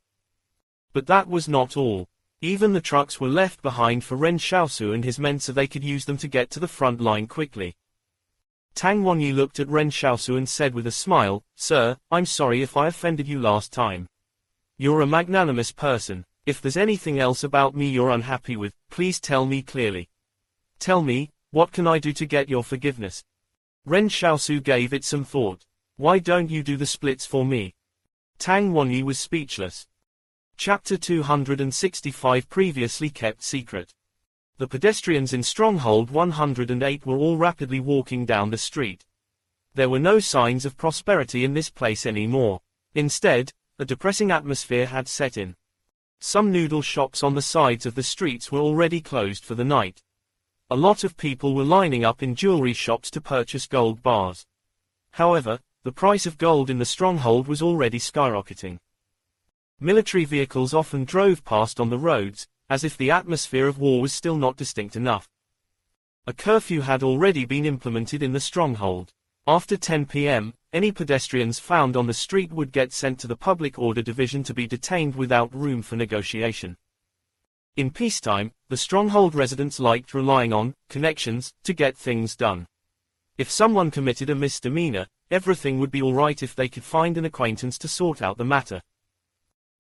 But that was not all. Even the trucks were left behind for Ren Xiaosu and his men so they could use them to get to the front line quickly. Tang Wanyi looked at Ren Xiaosu and said with a smile, "Sir, I'm sorry if I offended you last time. You're a magnanimous person. If there's anything else about me you're unhappy with, please tell me clearly. Tell me, what can I do to get your forgiveness?" Ren Xiaosu gave it some thought. "Why don't you do the splits for me?" Tang Wanyi was speechless. Chapter 265 Previously Kept Secret. The pedestrians in Stronghold 108 were all rapidly walking down the street. There were no signs of prosperity in this place anymore. Instead, a depressing atmosphere had set in. Some noodle shops on the sides of the streets were already closed for the night. A lot of people were lining up in jewelry shops to purchase gold bars. However, the price of gold in the stronghold was already skyrocketing. Military vehicles often drove past on the roads, as if the atmosphere of war was still not distinct enough. A curfew had already been implemented in the stronghold. After 10 p.m., any pedestrians found on the street would get sent to the Public Order Division to be detained without room for negotiation. In peacetime, the stronghold residents liked relying on connections to get things done. If someone committed a misdemeanor, everything would be alright if they could find an acquaintance to sort out the matter.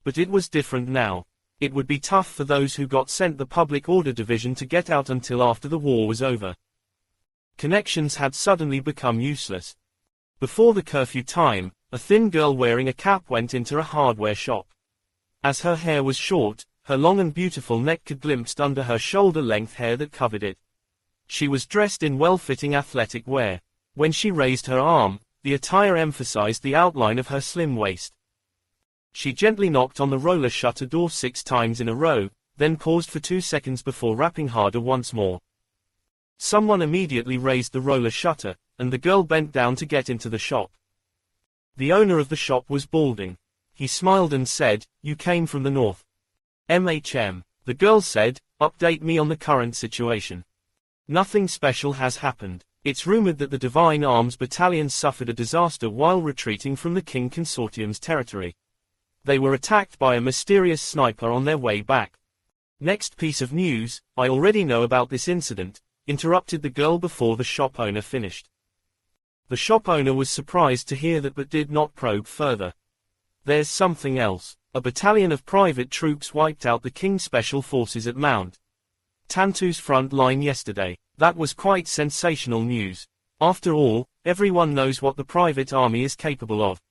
But it was different now. It would be tough for those who got sent the Public Order Division to get out until after the war was over. Connections had suddenly become useless. Before the curfew time, a thin girl wearing a cap went into a hardware shop. As her hair was short, her long and beautiful neck could glimpsed under her shoulder-length hair that covered it. She was dressed in well-fitting athletic wear. When she raised her arm, the attire emphasized the outline of her slim waist. She gently knocked on the roller shutter door 6 times in a row, then paused for 2 seconds before rapping harder once more. Someone immediately raised the roller shutter, and the girl bent down to get into the shop. The owner of the shop was balding. He smiled and said, "You came from the north." The girl said, "Update me on the current situation." "Nothing special has happened. It's rumored that the Divine Arms Battalion suffered a disaster while retreating from the King Consortium's territory. They were attacked by a mysterious sniper on their way back." "Next piece of news, I already know about this incident," interrupted the girl before the shop owner finished. The shop owner was surprised to hear that but did not probe further. "There's something else. A battalion of private troops wiped out the King's Special Forces at Mount Tantu's front line yesterday. That was quite sensational news. After all, everyone knows what the private army is capable of.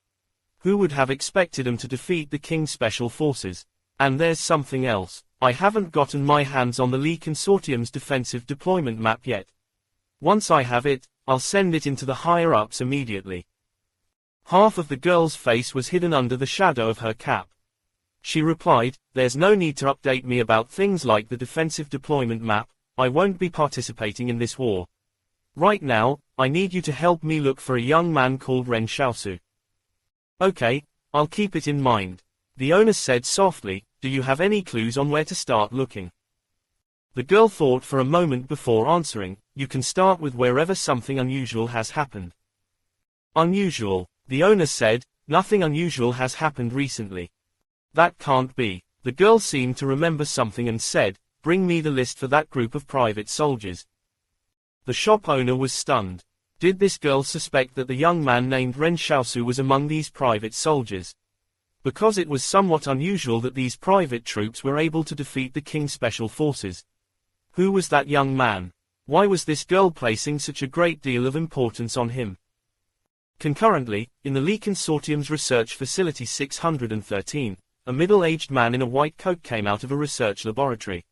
Who would have expected them to defeat the King's Special Forces? And there's something else. I haven't gotten my hands on the Lee Consortium's defensive deployment map yet. Once I have it, I'll send it into the higher-ups immediately." Half of the girl's face was hidden under the shadow of her cap. She replied, "There's no need to update me about things like the defensive deployment map. I won't be participating in this war. Right now, I need you to help me look for a young man called Ren Xiaosu." "Okay, I'll keep it in mind," the owner said softly. "Do you have any clues on where to start looking?" The girl thought for a moment before answering. "You can start with wherever something unusual has happened." "Unusual," the owner said. "Nothing unusual has happened recently." "That can't be." The girl seemed to remember something and said, "Bring me the list for that group of private soldiers." The shop owner was stunned. Did this girl suspect that the young man named Ren Xiaosu was among these private soldiers? Because it was somewhat unusual that these private troops were able to defeat the King's Special Forces. Who was that young man? Why was this girl placing such a great deal of importance on him? Concurrently, in the Lee Consortium's research facility 613, a middle-aged man in a white coat came out of a research laboratory.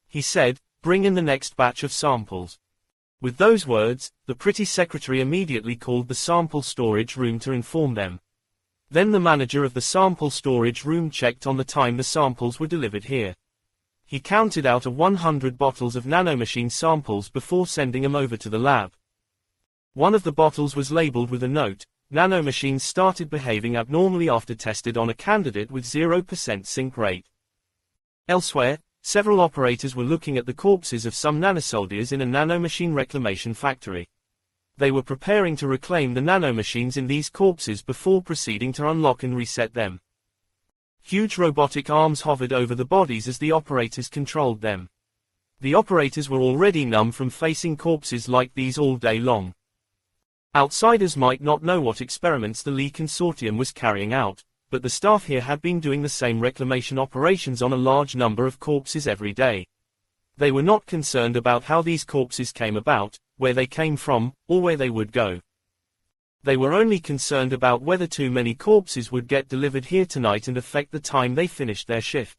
He said, "Bring in the next batch of samples." With those words, the pretty secretary immediately called the sample storage room to inform them. Then the manager of the sample storage room checked on the time the samples were delivered here. He counted out 100 bottles of nanomachine samples before sending them over to the lab. One of the bottles was labeled with a note, "Nanomachines started behaving abnormally after tested on a candidate with 0% sync rate." Elsewhere, several operators were looking at the corpses of some nanosoldiers in a nanomachine reclamation factory. They were preparing to reclaim the nanomachines in these corpses before proceeding to unlock and reset them. Huge robotic arms hovered over the bodies as the operators controlled them. The operators were already numb from facing corpses like these all day long. Outsiders might not know what experiments the Lee Consortium was carrying out, but the staff here had been doing the same reclamation operations on a large number of corpses every day. They were not concerned about how these corpses came about, where they came from, or where they would go. They were only concerned about whether too many corpses would get delivered here tonight and affect the time they finished their shift.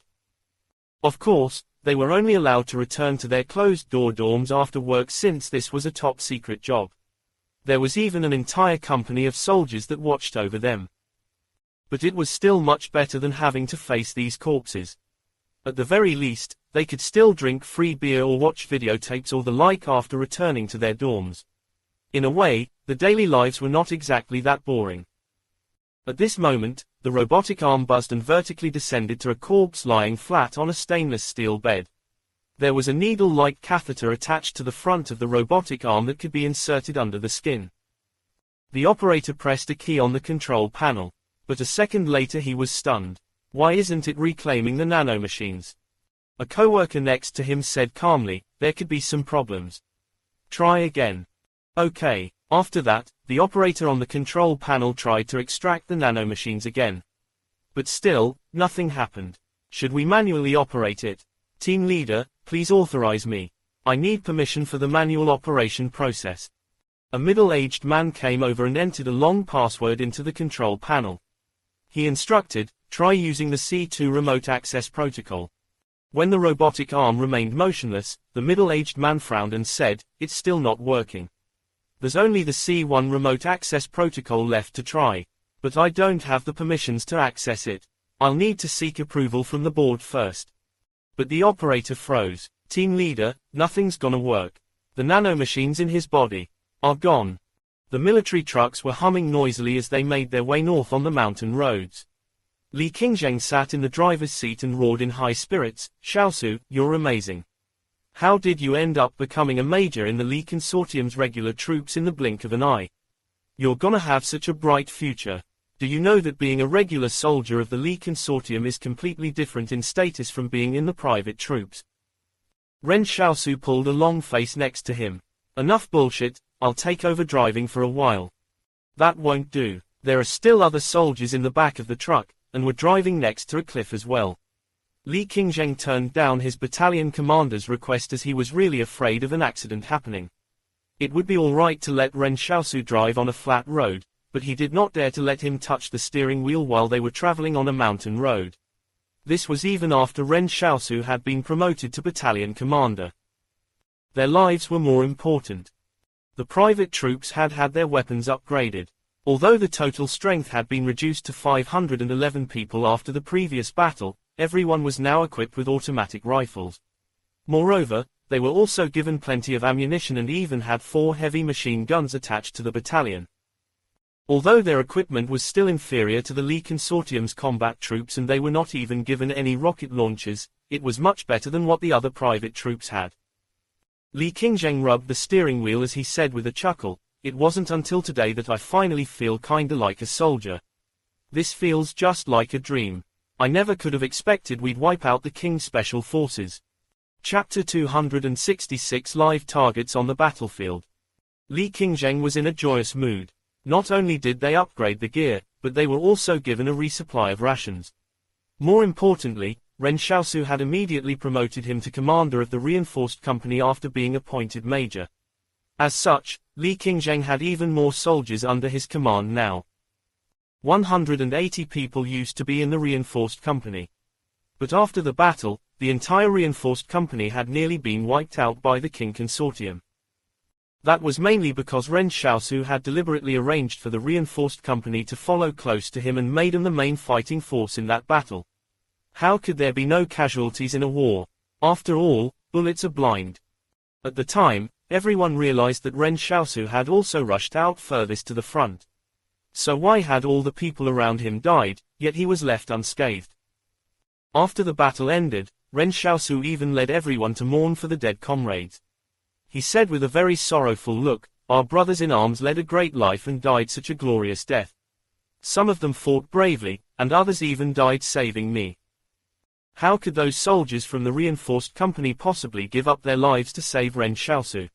Of course, they were only allowed to return to their closed-door dorms after work since this was a top-secret job. There was even an entire company of soldiers that watched over them. But it was still much better than having to face these corpses. At the very least, they could still drink free beer or watch videotapes or the like after returning to their dorms. In a way, the daily lives were not exactly that boring. At this moment, the robotic arm buzzed and vertically descended to a corpse lying flat on a stainless steel bed. There was a needle-like catheter attached to the front of the robotic arm that could be inserted under the skin. The operator pressed a key on the control panel, but a second later he was stunned. Why isn't it reclaiming the nanomachines? A coworker next to him said calmly, "There could be some problems. Try again." Okay. After that, the operator on the control panel tried to extract the nanomachines again. But still, nothing happened. Should we manually operate it? Team leader, please authorize me. I need permission for the manual operation process. A middle-aged man came over and entered a long password into the control panel. He instructed, "Try using the C2 remote access protocol." When the robotic arm remained motionless, the middle-aged man frowned and said, "It's still not working. There's only the C1 remote access protocol left to try. But I don't have the permissions to access it. I'll need to seek approval from the board first." But the operator froze. "Team leader, nothing's gonna work. The nanomachines in his body are gone." The military trucks were humming noisily as they made their way north on the mountain roads. Li Qingzheng sat in the driver's seat and roared in high spirits, "Xiaosu, you're amazing. How did you end up becoming a major in the Li Consortium's regular troops in the blink of an eye? You're gonna have such a bright future. Do you know that being a regular soldier of the Li Consortium is completely different in status from being in the private troops?" Ren Xiaosu pulled a long face next to him. "Enough bullshit, I'll take over driving for a while." "That won't do. There are still other soldiers in the back of the truck, and we're driving next to a cliff as well." Li Qingzheng turned down his battalion commander's request as he was really afraid of an accident happening. It would be alright to let Ren Xiaosu drive on a flat road, but he did not dare to let him touch the steering wheel while they were traveling on a mountain road. This was even after Ren Xiaosu had been promoted to battalion commander. Their lives were more important. The private troops had had their weapons upgraded. Although the total strength had been reduced to 511 people after the previous battle, everyone was now equipped with automatic rifles. Moreover, they were also given plenty of ammunition and even had 4 heavy machine guns attached to the battalion. Although their equipment was still inferior to the Li Consortium's combat troops and they were not even given any rocket launchers, it was much better than what the other private troops had. Li Qingzheng rubbed the steering wheel as he said with a chuckle, "It wasn't until today that I finally feel kinda like a soldier. This feels just like a dream. I never could have expected we'd wipe out the King's Special Forces." Chapter 266 Live Targets on the Battlefield. Li Qingzheng was in a joyous mood. Not only did they upgrade the gear, but they were also given a resupply of rations. More importantly, Ren Xiaosu had immediately promoted him to commander of the reinforced company after being appointed major. As such, Li Qingzheng had even more soldiers under his command now. 180 people used to be in the reinforced company. But after the battle, the entire reinforced company had nearly been wiped out by the Qing Consortium. That was mainly because Ren Xiaosu had deliberately arranged for the reinforced company to follow close to him and made them the main fighting force in that battle. How could there be no casualties in a war? After all, bullets are blind. At the time, everyone realized that Ren Xiaosu had also rushed out furthest to the front. So why had all the people around him died, yet he was left unscathed? After the battle ended, Ren Xiaosu even led everyone to mourn for the dead comrades. He said with a very sorrowful look, "Our brothers in arms led a great life and died such a glorious death. Some of them fought bravely, and others even died saving me. How could those soldiers from the reinforced company possibly give up their lives to save Ren Xiaosu?"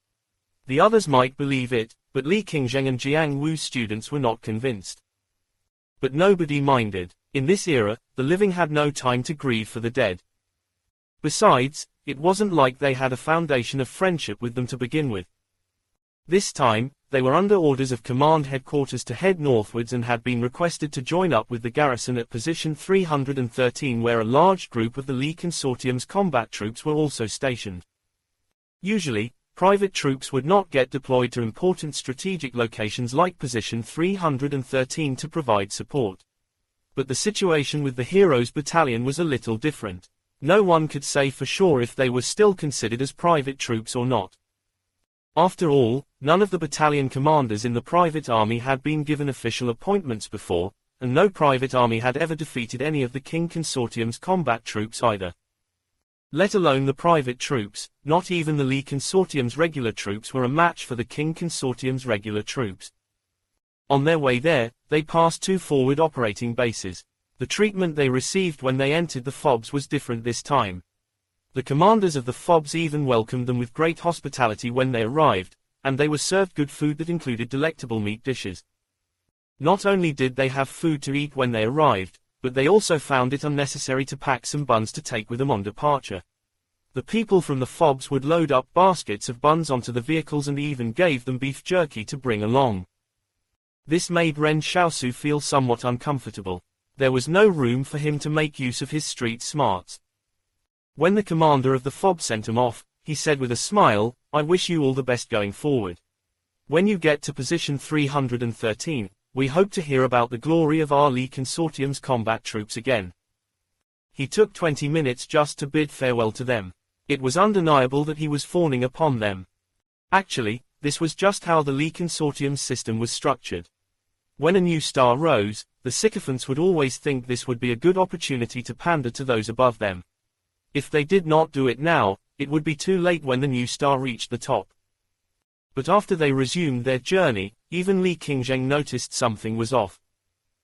The others might believe it, but Li Qingzheng and Jiang Wu's students were not convinced. But nobody minded. In this era, the living had no time to grieve for the dead. Besides, it wasn't like they had a foundation of friendship with them to begin with. This time, they were under orders of command headquarters to head northwards and had been requested to join up with the garrison at position 313 where a large group of the Li Consortium's combat troops were also stationed. Usually, private troops would not get deployed to important strategic locations like position 313 to provide support. But the situation with the Heroes Battalion was a little different. No one could say for sure if they were still considered as private troops or not. After all, none of the battalion commanders in the private army had been given official appointments before, and no private army had ever defeated any of the Qing Consortium's combat troops either. Let alone the private troops, not even the Li Consortium's regular troops were a match for the Qing Consortium's regular troops. On their way there, they passed 2 forward operating bases. The treatment they received when they entered the FOBs was different this time. The commanders of the FOBs even welcomed them with great hospitality when they arrived, and they were served good food that included delectable meat dishes. Not only did they have food to eat when they arrived, but they also found it unnecessary to pack some buns to take with them on departure. The people from the fobs would load up baskets of buns onto the vehicles and even gave them beef jerky to bring along. This made Ren Xiaosu feel somewhat uncomfortable. There was no room for him to make use of his street smarts. When the commander of the fob sent him off, he said with a smile, "I wish you all the best going forward. When you get to position 313, we hope to hear about the glory of our Li Consortium's combat troops again." He took 20 minutes just to bid farewell to them. It was undeniable that he was fawning upon them. Actually, this was just how the Li Consortium's system was structured. When a new star rose, the sycophants would always think this would be a good opportunity to pander to those above them. If they did not do it now, it would be too late when the new star reached the top. But after they resumed their journey, even Li Qingzheng noticed something was off.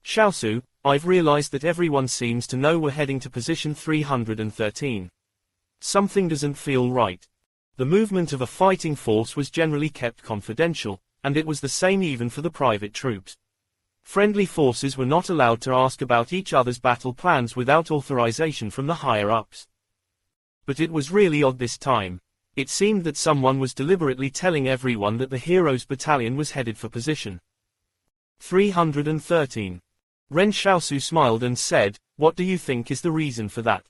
"Xiaosu, I've realized that everyone seems to know we're heading to position 313. Something doesn't feel right." The movement of a fighting force was generally kept confidential, and it was the same even for the private troops. Friendly forces were not allowed to ask about each other's battle plans without authorization from the higher-ups. But it was really odd this time. It seemed that someone was deliberately telling everyone that the heroes' battalion was headed for position 313. Ren Xiaosu smiled and said, "What do you think is the reason for that?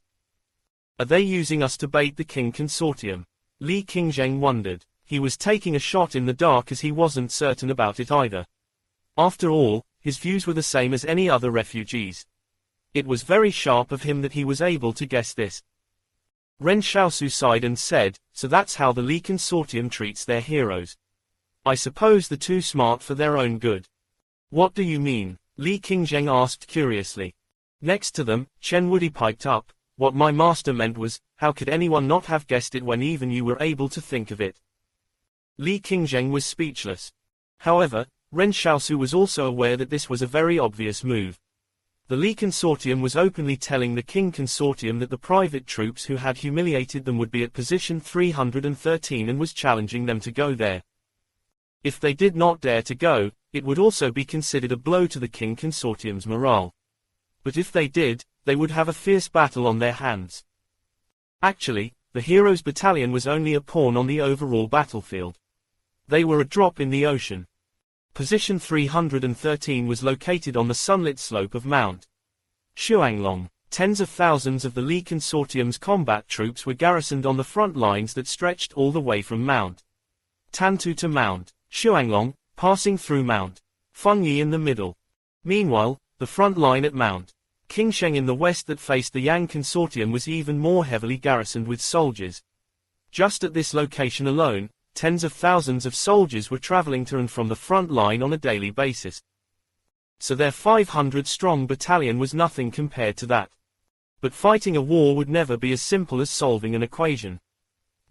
Are they using us to bait the King Consortium?" Li Qingzheng wondered. He was taking a shot in the dark as he wasn't certain about it either. After all, his views were the same as any other refugees. It was very sharp of him that he was able to guess this. Ren Xiaosu sighed and said, "So that's how the Li Consortium treats their heroes. I suppose they're too smart for their own good." "What do you mean?" Li Qingzheng asked curiously. Next to them, Chen Wudi piped up, "What my master meant was, how could anyone not have guessed it when even you were able to think of it?" Li Qingzheng was speechless. However, Ren Xiaosu was also aware that this was a very obvious move. The Li Consortium was openly telling the King Consortium that the private troops who had humiliated them would be at position 313 and was challenging them to go there. If they did not dare to go, it would also be considered a blow to the King Consortium's morale. But if they did, they would have a fierce battle on their hands. Actually, the Heroes' Battalion was only a pawn on the overall battlefield. They were a drop in the ocean. Position 313 was located on the sunlit slope of Mount Shuanglong. Tens of thousands of the Li Consortium's combat troops were garrisoned on the front lines that stretched all the way from Mount Tantu to Mount Shuanglong, passing through Mount Fengyi in the middle. Meanwhile, the front line at Mount Qingsheng in the west that faced the Yang Consortium was even more heavily garrisoned with soldiers. Just at this location alone, tens of thousands of soldiers were traveling to and from the front line on a daily basis. So their 500-strong battalion was nothing compared to that. But fighting a war would never be as simple as solving an equation.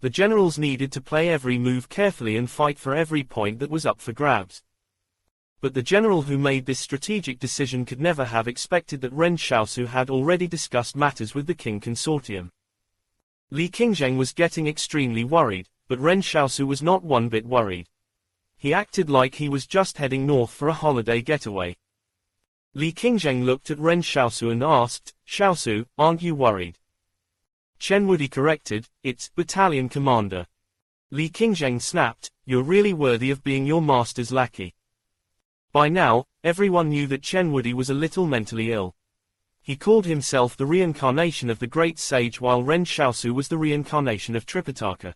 The generals needed to play every move carefully and fight for every point that was up for grabs. But the general who made this strategic decision could never have expected that Ren Xiaosu had already discussed matters with the King Consortium. Li Qingzheng was getting extremely worried, but Ren Xiaosu was not one bit worried. He acted like he was just heading north for a holiday getaway. Li Qingzheng looked at Ren Xiaosu and asked, "Xiaosu, aren't you worried?" Chen Wudi corrected, "It's battalion commander." Li Qingzheng snapped, "You're really worthy of being your master's lackey." By now, everyone knew that Chen Wudi was a little mentally ill. He called himself the reincarnation of the great sage while Ren Xiaosu was the reincarnation of Tripitaka.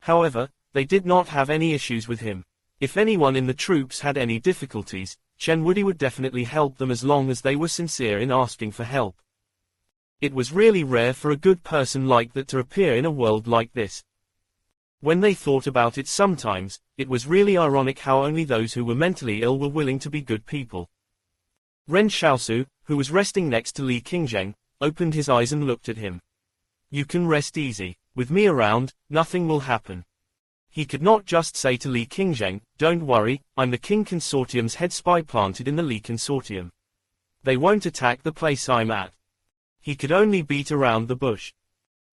However, they did not have any issues with him. If anyone in the troops had any difficulties, Chen Wudi would definitely help them as long as they were sincere in asking for help. It was really rare for a good person like that to appear in a world like this. When they thought about it sometimes, it was really ironic how only those who were mentally ill were willing to be good people. Ren Xiaosu, who was resting next to Li Qingzheng, opened his eyes and looked at him. "You can rest easy. With me around, nothing will happen." He could not just say to Li Qingzheng, "Don't worry, I'm the King Consortium's head spy planted in the Li Consortium. They won't attack the place I'm at." He could only beat around the bush.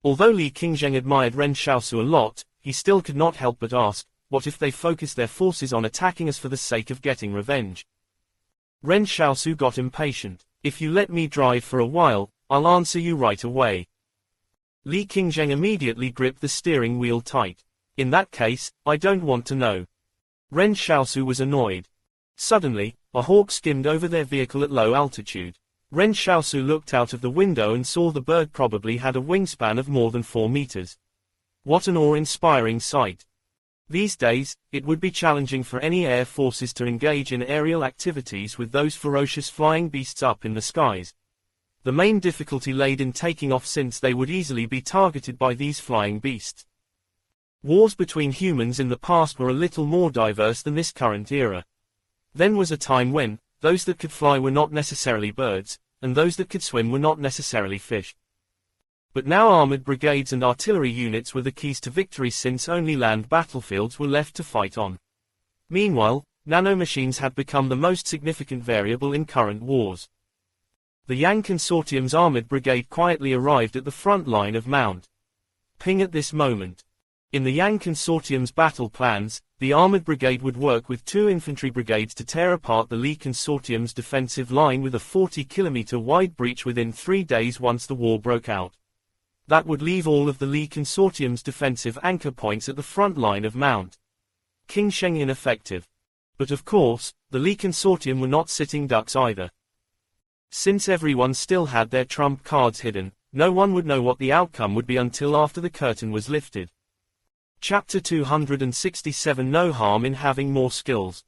Although Li Qingzheng admired Ren Xiaosu a lot, he still could not help but ask, what if they focus their forces on attacking us for the sake of getting revenge? Ren Xiaosu got impatient. "If you let me drive for a while, I'll answer you right away." Li Qingzheng immediately gripped the steering wheel tight. In that case, I don't want to know. Ren Xiaosu was annoyed. Suddenly, a hawk skimmed over their vehicle at low altitude. Ren Xiaosu looked out of the window and saw the bird probably had a wingspan of more than 4 meters. What an awe-inspiring sight. These days, it would be challenging for any air forces to engage in aerial activities with those ferocious flying beasts up in the skies. The main difficulty laid in taking off since they would easily be targeted by these flying beasts. Wars between humans in the past were a little more diverse than this current era. Then was a time when, those that could fly were not necessarily birds, and those that could swim were not necessarily fish. But now armored brigades and artillery units were the keys to victory since only land battlefields were left to fight on. Meanwhile, nanomachines had become the most significant variable in current wars. The Yang Consortium's armored brigade quietly arrived at the front line of Mount Ping at this moment. In the Yang Consortium's battle plans, the armored brigade would work with 2 infantry brigades to tear apart the Li Consortium's defensive line with a 40-kilometer wide breach within 3 days once the war broke out. That would leave all of the Li Consortium's defensive anchor points at the front line of Mount Qingsheng ineffective. But of course, the Li Consortium were not sitting ducks either. Since everyone still had their trump cards hidden, no one would know what the outcome would be until after the curtain was lifted. Chapter 267 No harm in having more skills.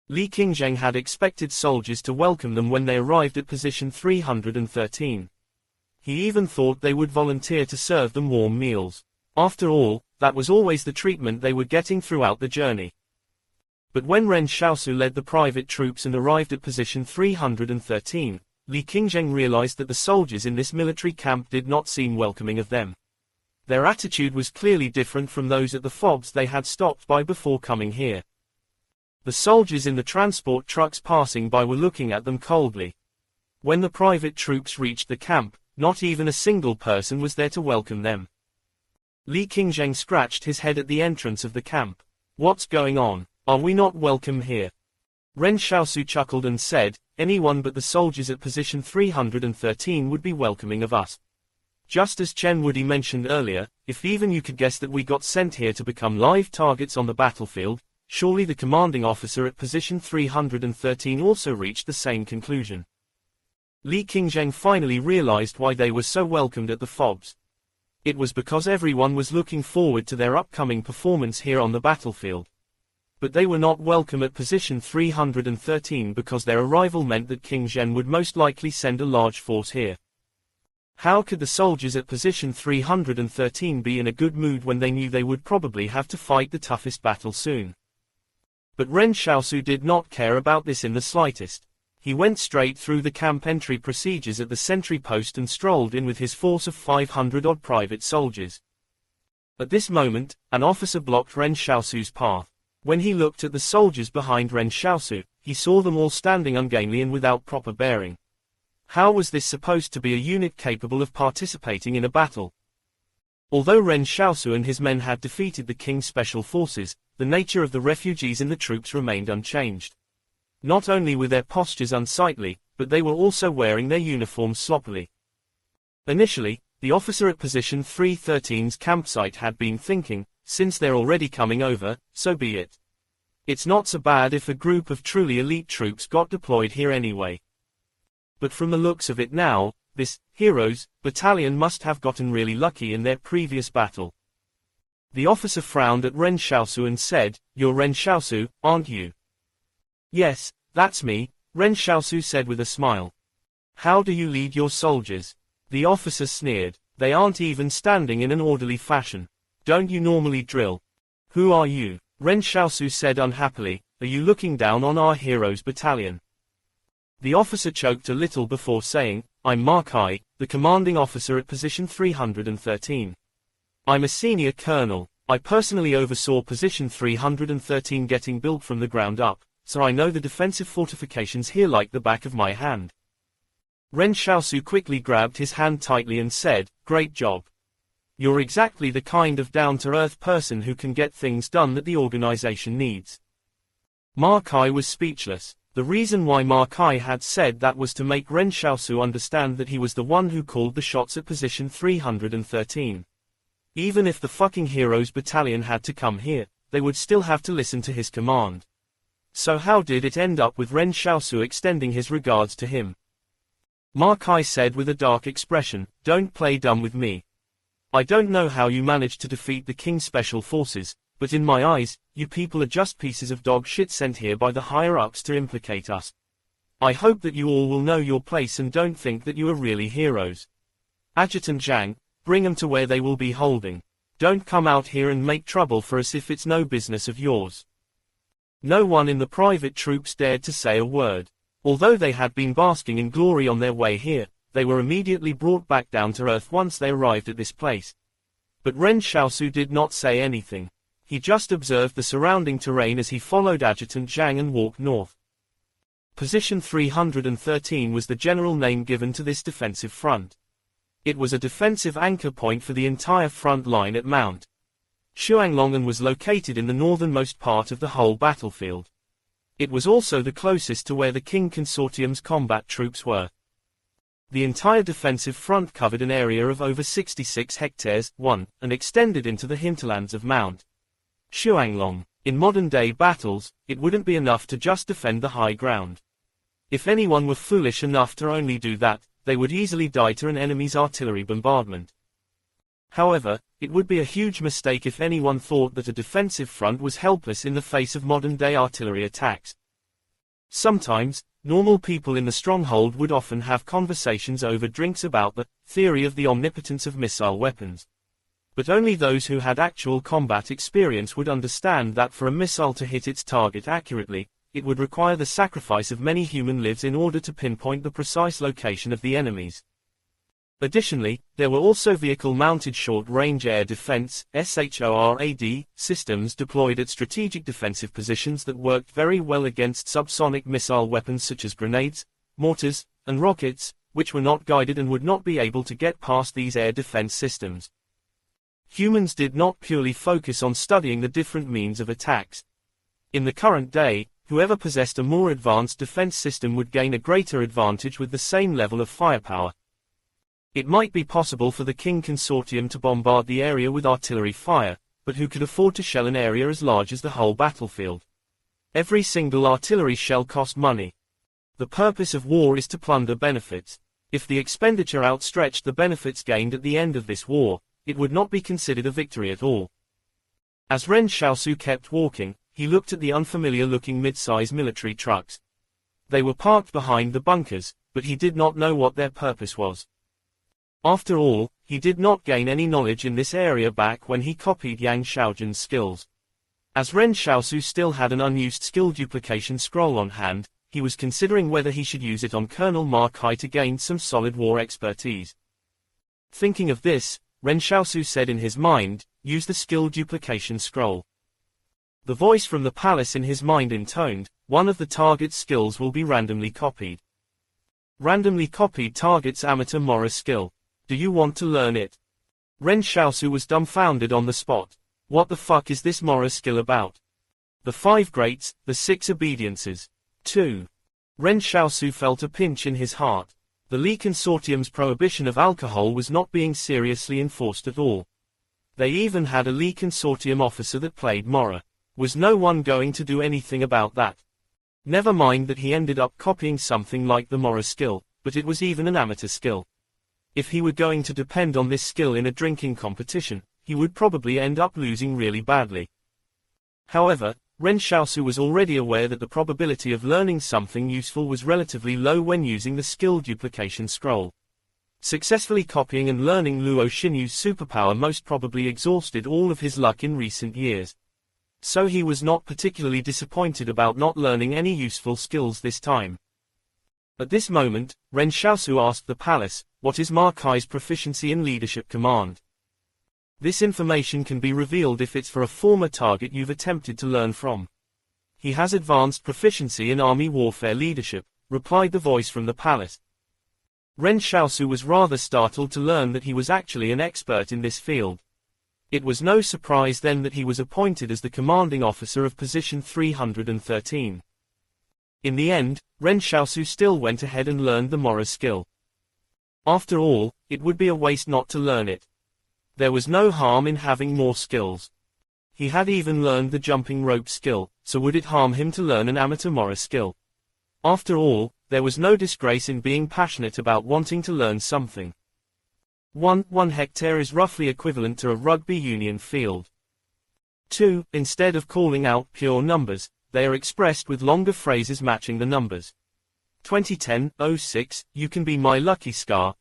Li Qingzheng had expected soldiers to welcome them when they arrived at position 313. He even thought they would volunteer to serve them warm meals. After all, that was always the treatment they were getting throughout the journey. But when Ren Xiaosu led the private troops and arrived at position 313, Li Qingzheng realized that the soldiers in this military camp did not seem welcoming of them. Their attitude was clearly different from those at the FOBs they had stopped by before coming here. The soldiers in the transport trucks passing by were looking at them coldly. When the private troops reached the camp, not even a single person was there to welcome them. Li Qingzheng scratched his head at the entrance of the camp. What's going on? Are we not welcome here? Ren Xiaosu chuckled and said, anyone but the soldiers at position 313 would be welcoming of us. Just as Chen Woody mentioned earlier, if even you could guess that we got sent here to become live targets on the battlefield, surely the commanding officer at position 313 also reached the same conclusion. Li Qingzheng finally realized why they were so welcomed at the FOBs. It was because everyone was looking forward to their upcoming performance here on the battlefield. But they were not welcome at position 313 because their arrival meant that Qingzheng would most likely send a large force here. How could the soldiers at position 313 be in a good mood when they knew they would probably have to fight the toughest battle soon? But Ren Xiaosu did not care about this in the slightest. He went straight through the camp entry procedures at the sentry post and strolled in with his force of 500-odd private soldiers. At this moment, an officer blocked Ren Xiaosu's path. When he looked at the soldiers behind Ren Xiaosu, he saw them all standing ungainly and without proper bearing. How was this supposed to be a unit capable of participating in a battle? Although Ren Xiaosu and his men had defeated the king's special forces, the nature of the refugees and the troops remained unchanged. Not only were their postures unsightly, but they were also wearing their uniforms sloppily. Initially, the officer at position 313's campsite had been thinking, since they're already coming over, so be it. It's not so bad if a group of truly elite troops got deployed here anyway. But from the looks of it now, this heroes battalion must have gotten really lucky in their previous battle. The officer frowned at Ren Xiaosu and said, "You're Ren Xiaosu, aren't you?" "Yes, that's me," Ren Xiaosu said with a smile. "How do you lead your soldiers?" The officer sneered. "They aren't even standing in an orderly fashion. Don't you normally drill?" "Who are you?" Ren Xiaosu said unhappily. "Are you looking down on our heroes battalion?" The officer choked a little before saying, "I'm Ma Kai, the commanding officer at position 313. I'm a senior colonel. I personally oversaw position 313 getting built from the ground up, so I know the defensive fortifications here like the back of my hand." Ren Xiaosu quickly grabbed his hand tightly and said, "Great job. You're exactly the kind of down-to-earth person who can get things done that the organization needs." Ma Kai was speechless. The reason why Ma Kai had said that was to make Ren Xiaosu understand that he was the one who called the shots at position 313. Even if the fucking Heroes Battalion had to come here, they would still have to listen to his command. So how did it end up with Ren Xiaosu extending his regards to him? Ma Kai said with a dark expression, "Don't play dumb with me. I don't know how you managed to defeat the King's special forces, but in my eyes, you people are just pieces of dog shit sent here by the higher-ups to implicate us. I hope that you all will know your place and don't think that you are really heroes. Adjutant Zhang, bring them to where they will be holding. Don't come out here and make trouble for us if it's no business of yours." No one in the private troops dared to say a word. Although they had been basking in glory on their way here, they were immediately brought back down to earth once they arrived at this place. But Ren Xiaosu did not say anything. He just observed the surrounding terrain as he followed Adjutant Zhang and walked north. Position 313 was the general name given to this defensive front. It was a defensive anchor point for the entire front line at Mount Shuanglong and was located in the northernmost part of the whole battlefield. It was also the closest to where the Qing Consortium's combat troops were. The entire defensive front covered an area of over 66 hectares, and extended into the hinterlands of Mount Shuanglong. In modern-day battles, it wouldn't be enough to just defend the high ground. If anyone were foolish enough to only do that, they would easily die to an enemy's artillery bombardment. However, it would be a huge mistake if anyone thought that a defensive front was helpless in the face of modern-day artillery attacks. Sometimes, normal people in the stronghold would often have conversations over drinks about the theory of the omnipotence of missile weapons. But only those who had actual combat experience would understand that for a missile to hit its target accurately, it would require the sacrifice of many human lives in order to pinpoint the precise location of the enemies. Additionally, there were also vehicle-mounted short-range air defense (SHORAD) systems deployed at strategic defensive positions that worked very well against subsonic missile weapons such as grenades, mortars, and rockets, which were not guided and would not be able to get past these air defense systems. Humans did not purely focus on studying the different means of attacks. In the current day, whoever possessed a more advanced defense system would gain a greater advantage with the same level of firepower. It might be possible for the Qing Consortium to bombard the area with artillery fire, but who could afford to shell an area as large as the whole battlefield? Every single artillery shell cost money. The purpose of war is to plunder benefits. If the expenditure outstretched the benefits gained at the end of this war, it would not be considered a victory at all. As Ren Xiaosu kept walking, he looked at the unfamiliar-looking mid-size military trucks. They were parked behind the bunkers, but he did not know what their purpose was. After all, he did not gain any knowledge in this area back when he copied Yang Xiaojun's skills. As Ren Xiaosu still had an unused skill duplication scroll on hand, he was considering whether he should use it on Colonel Ma Kai to gain some solid war expertise. Thinking of this, Ren Xiaosu said in his mind, "Use the skill duplication scroll." The voice from the palace in his mind intoned, "One of the target's skills will be randomly copied. Randomly copied target's amateur Mora skill. Do you want to learn it?" Ren Xiaosu was dumbfounded on the spot. What the fuck is this Mora skill about? The 5 Greats, the 6 Obediences. 2. Ren Xiaosu felt a pinch in his heart. The Li Consortium's prohibition of alcohol was not being seriously enforced at all. They even had a Li Consortium officer that played Mora. Was no one going to do anything about that? Never mind that he ended up copying something like the Mora skill, but it was even an amateur skill. If he were going to depend on this skill in a drinking competition, he would probably end up losing really badly. However, Ren Xiaosu was already aware that the probability of learning something useful was relatively low when using the skill duplication scroll. Successfully copying and learning Luo Xinyu's superpower most probably exhausted all of his luck in recent years. So he was not particularly disappointed about not learning any useful skills this time. At this moment, Ren Xiaosu asked the palace, "What is Ma Kai's proficiency in leadership command?" This information can be revealed if it's for a former target you've attempted to learn from. "He has advanced proficiency in army warfare leadership," replied the voice from the palace. Ren Xiaosu was rather startled to learn that he was actually an expert in this field. It was no surprise then that he was appointed as the commanding officer of Position 313. In the end, Ren Xiaosu still went ahead and learned the Mora skill. After all, it would be a waste not to learn it. There was no harm in having more skills. He had even learned the jumping rope skill, so would it harm him to learn an amateur Mora skill? After all, there was no disgrace in being passionate about wanting to learn something. 1 hectare is roughly equivalent to a rugby union field. 2. Instead of calling out pure numbers, they are expressed with longer phrases matching the numbers. 2010-06, You Can Be My Lucky Scar.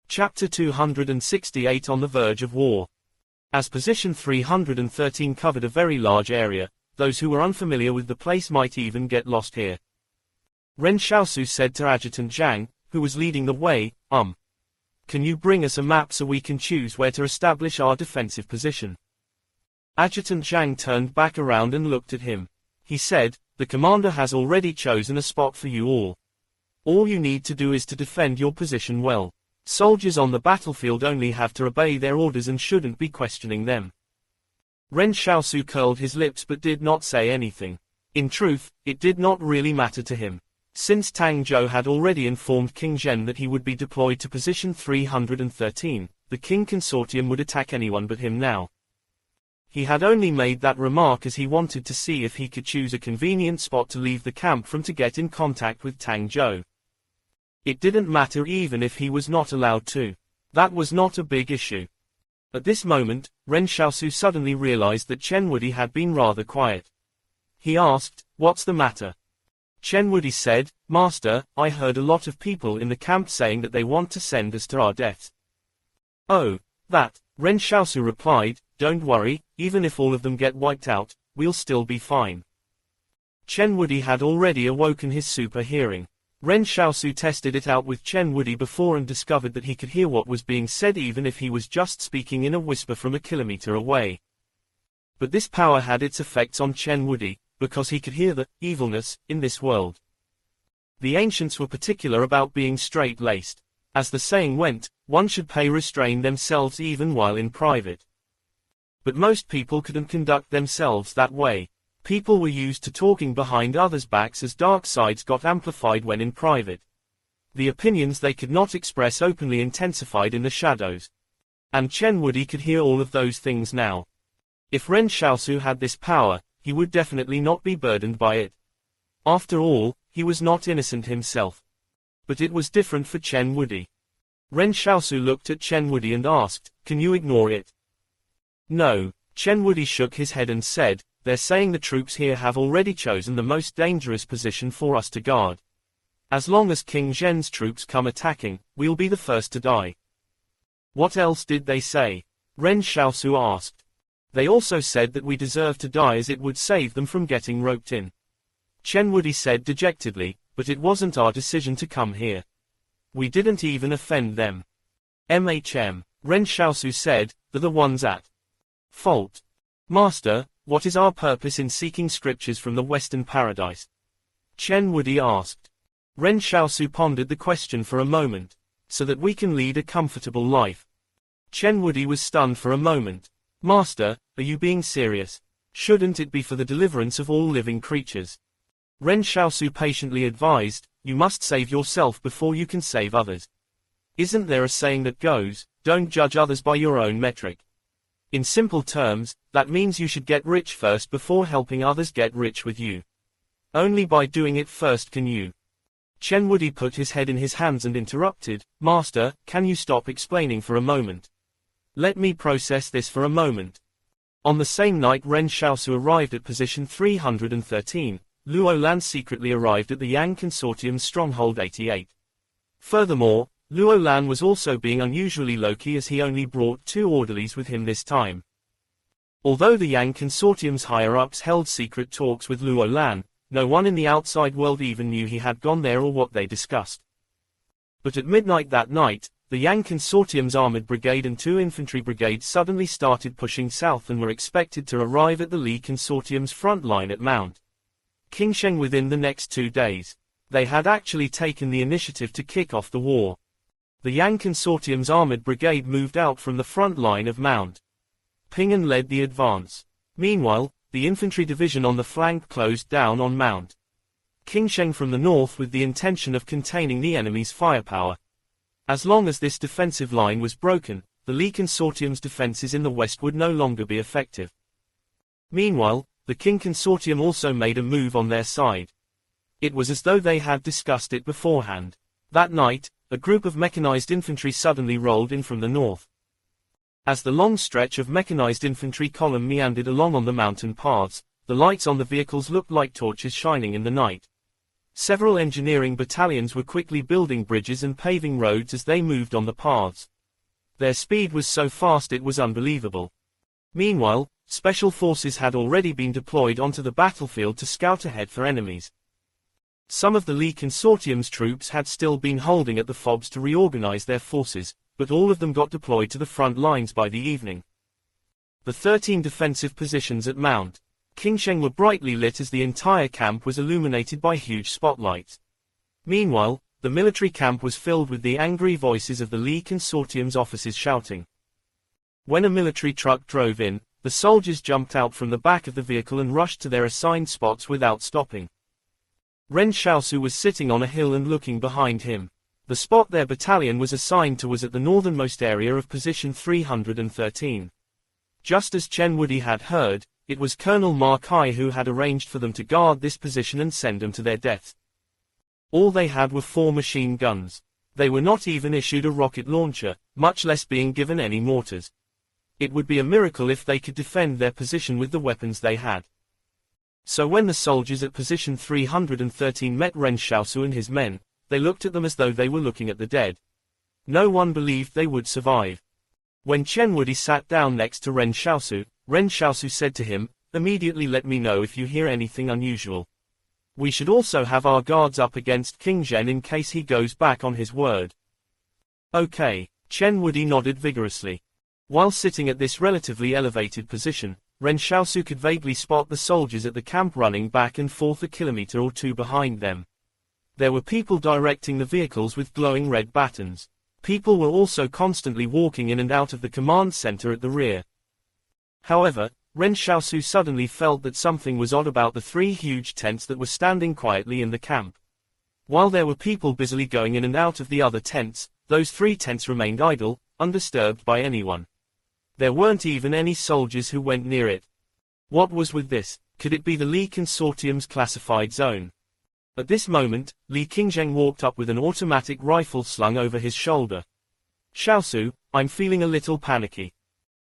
Chapter 268 On the Verge of War. As Position 313 covered a very large area, those who were unfamiliar with the place might even get lost here. Ren Xiaosu said to Adjutant Zhang, who was leading the way, Can you bring us a map so we can choose where to establish our defensive position? Adjutant Zhang turned back around and looked at him. He said, The commander has already chosen a spot for you all. All you need to do is to defend your position well. Soldiers on the battlefield only have to obey their orders and shouldn't be questioning them. Ren Xiaosu curled his lips but did not say anything. In truth, it did not really matter to him. Since Tang Zhou had already informed King Zhen that he would be deployed to position 313, the King Consortium would attack anyone but him now. He had only made that remark as he wanted to see if he could choose a convenient spot to leave the camp from to get in contact with Tang Zhou. It didn't matter even if he was not allowed to. That was not a big issue. At this moment, Ren Xiaosu suddenly realized that Chen Wudi had been rather quiet. He asked, What's the matter? Chen Wudi said, Master, I heard a lot of people in the camp saying that they want to send us to our deaths. Oh, that, Ren Xiaosu replied, Don't worry, even if all of them get wiped out, we'll still be fine. Chen Wudi had already awoken his super hearing. Ren Xiaosu tested it out with Chen Wudi before and discovered that he could hear what was being said even if he was just speaking in a whisper from a kilometer away. But this power had its effects on Chen Wudi, because he could hear the evilness in this world. The ancients were particular about being straight-laced. As the saying went, one should pay restrain themselves even while in private. But most people couldn't conduct themselves that way. People were used to talking behind others' backs as dark sides got amplified when in private. The opinions they could not express openly intensified in the shadows. And Chen Wudi could hear all of those things now. If Ren Xiaosu had this power, he would definitely not be burdened by it. After all, he was not innocent himself. But it was different for Chen Wudi. Ren Xiaosu looked at Chen Wudi and asked, Can you ignore it? No. Chen Wudi shook his head and said, They're saying the troops here have already chosen the most dangerous position for us to guard. As long as King Zhen's troops come attacking, we'll be the first to die. What else did they say? Ren Xiaosu asked. They also said that we deserve to die as it would save them from getting roped in. Chen Wudi said dejectedly, But it wasn't our decision to come here. We didn't even offend them. Ren Xiaosu said, They're the ones at fault. Master, what is our purpose in seeking scriptures from the Western paradise? Chen Wudi asked. Ren Xiaosu pondered the question for a moment. So that we can lead a comfortable life. Chen Wudi was stunned for a moment. Master, are you being serious? Shouldn't it be for the deliverance of all living creatures? Ren Xiaosu patiently advised, You must save yourself before you can save others. Isn't there a saying that goes, Don't judge others by your own metric? In simple terms, that means you should get rich first before helping others get rich with you. Only by doing it first can you. Chen Wudi put his head in his hands and interrupted, Master, can you stop explaining for a moment? Let me process this for a moment. On the same night Ren Xiaosu arrived at position 313, Luo Lan secretly arrived at the Yang Consortium's stronghold 88. Furthermore, Luo Lan was also being unusually low-key as he only brought 2 orderlies with him this time. Although the Yang Consortium's higher-ups held secret talks with Luo Lan, no one in the outside world even knew he had gone there or what they discussed. But at midnight that night, the Yang Consortium's armored brigade and 2 infantry brigades suddenly started pushing south and were expected to arrive at the Li Consortium's front line at Mount Qingsheng within the next 2 days. They had actually taken the initiative to kick off the war. The Yang Consortium's armored brigade moved out from the front line of Mount Ping led the advance. Meanwhile, the infantry division on the flank closed down on Mount King Sheng from the north with the intention of containing the enemy's firepower. As long as this defensive line was broken, the Li Consortium's defenses in the west would no longer be effective. Meanwhile, the Qing Consortium also made a move on their side. It was as though they had discussed it beforehand. That night, a group of mechanized infantry suddenly rolled in from the north. As the long stretch of mechanized infantry column meandered along on the mountain paths, the lights on the vehicles looked like torches shining in the night. Several engineering battalions were quickly building bridges and paving roads as they moved on the paths. Their speed was so fast it was unbelievable. Meanwhile, special forces had already been deployed onto the battlefield to scout ahead for enemies. Some of the Li Consortium's troops had still been holding at the fobs to reorganize their forces, but all of them got deployed to the front lines by the evening. The 13 defensive positions at Mount Qingsheng were brightly lit as the entire camp was illuminated by huge spotlights. Meanwhile, the military camp was filled with the angry voices of the Li Consortium's officers shouting. When a military truck drove in, the soldiers jumped out from the back of the vehicle and rushed to their assigned spots without stopping. Ren Xiaosu was sitting on a hill and looking behind him. The spot their battalion was assigned to was at the northernmost area of position 313. Just as Chen Wudi had heard, it was Colonel Ma Kai who had arranged for them to guard this position and send them to their deaths. All they had were 4 machine guns. They were not even issued a rocket launcher, much less being given any mortars. It would be a miracle if they could defend their position with the weapons they had. So when the soldiers at position 313 met Ren Xiaosu and his men, they looked at them as though they were looking at the dead. No one believed they would survive. When Chen Wudi sat down next to Ren Xiaosu said to him, "Immediately let me know if you hear anything unusual. We should also have our guards up against King Zhen in case he goes back on his word." Okay, Chen Wudi nodded vigorously. While sitting at this relatively elevated position, Ren Xiaosu could vaguely spot the soldiers at the camp running back and forth a kilometer or two behind them. There were people directing the vehicles with glowing red batons. People were also constantly walking in and out of the command center at the rear. However, Ren Xiaosu suddenly felt that something was odd about the 3 huge tents that were standing quietly in the camp. While there were people busily going in and out of the other tents, those 3 tents remained idle, undisturbed by anyone. There weren't even any soldiers who went near it. What was with this? Could it be the Li Consortium's classified zone? At this moment, Li Qingzheng walked up with an automatic rifle slung over his shoulder. "Xiaosu, I'm feeling a little panicky."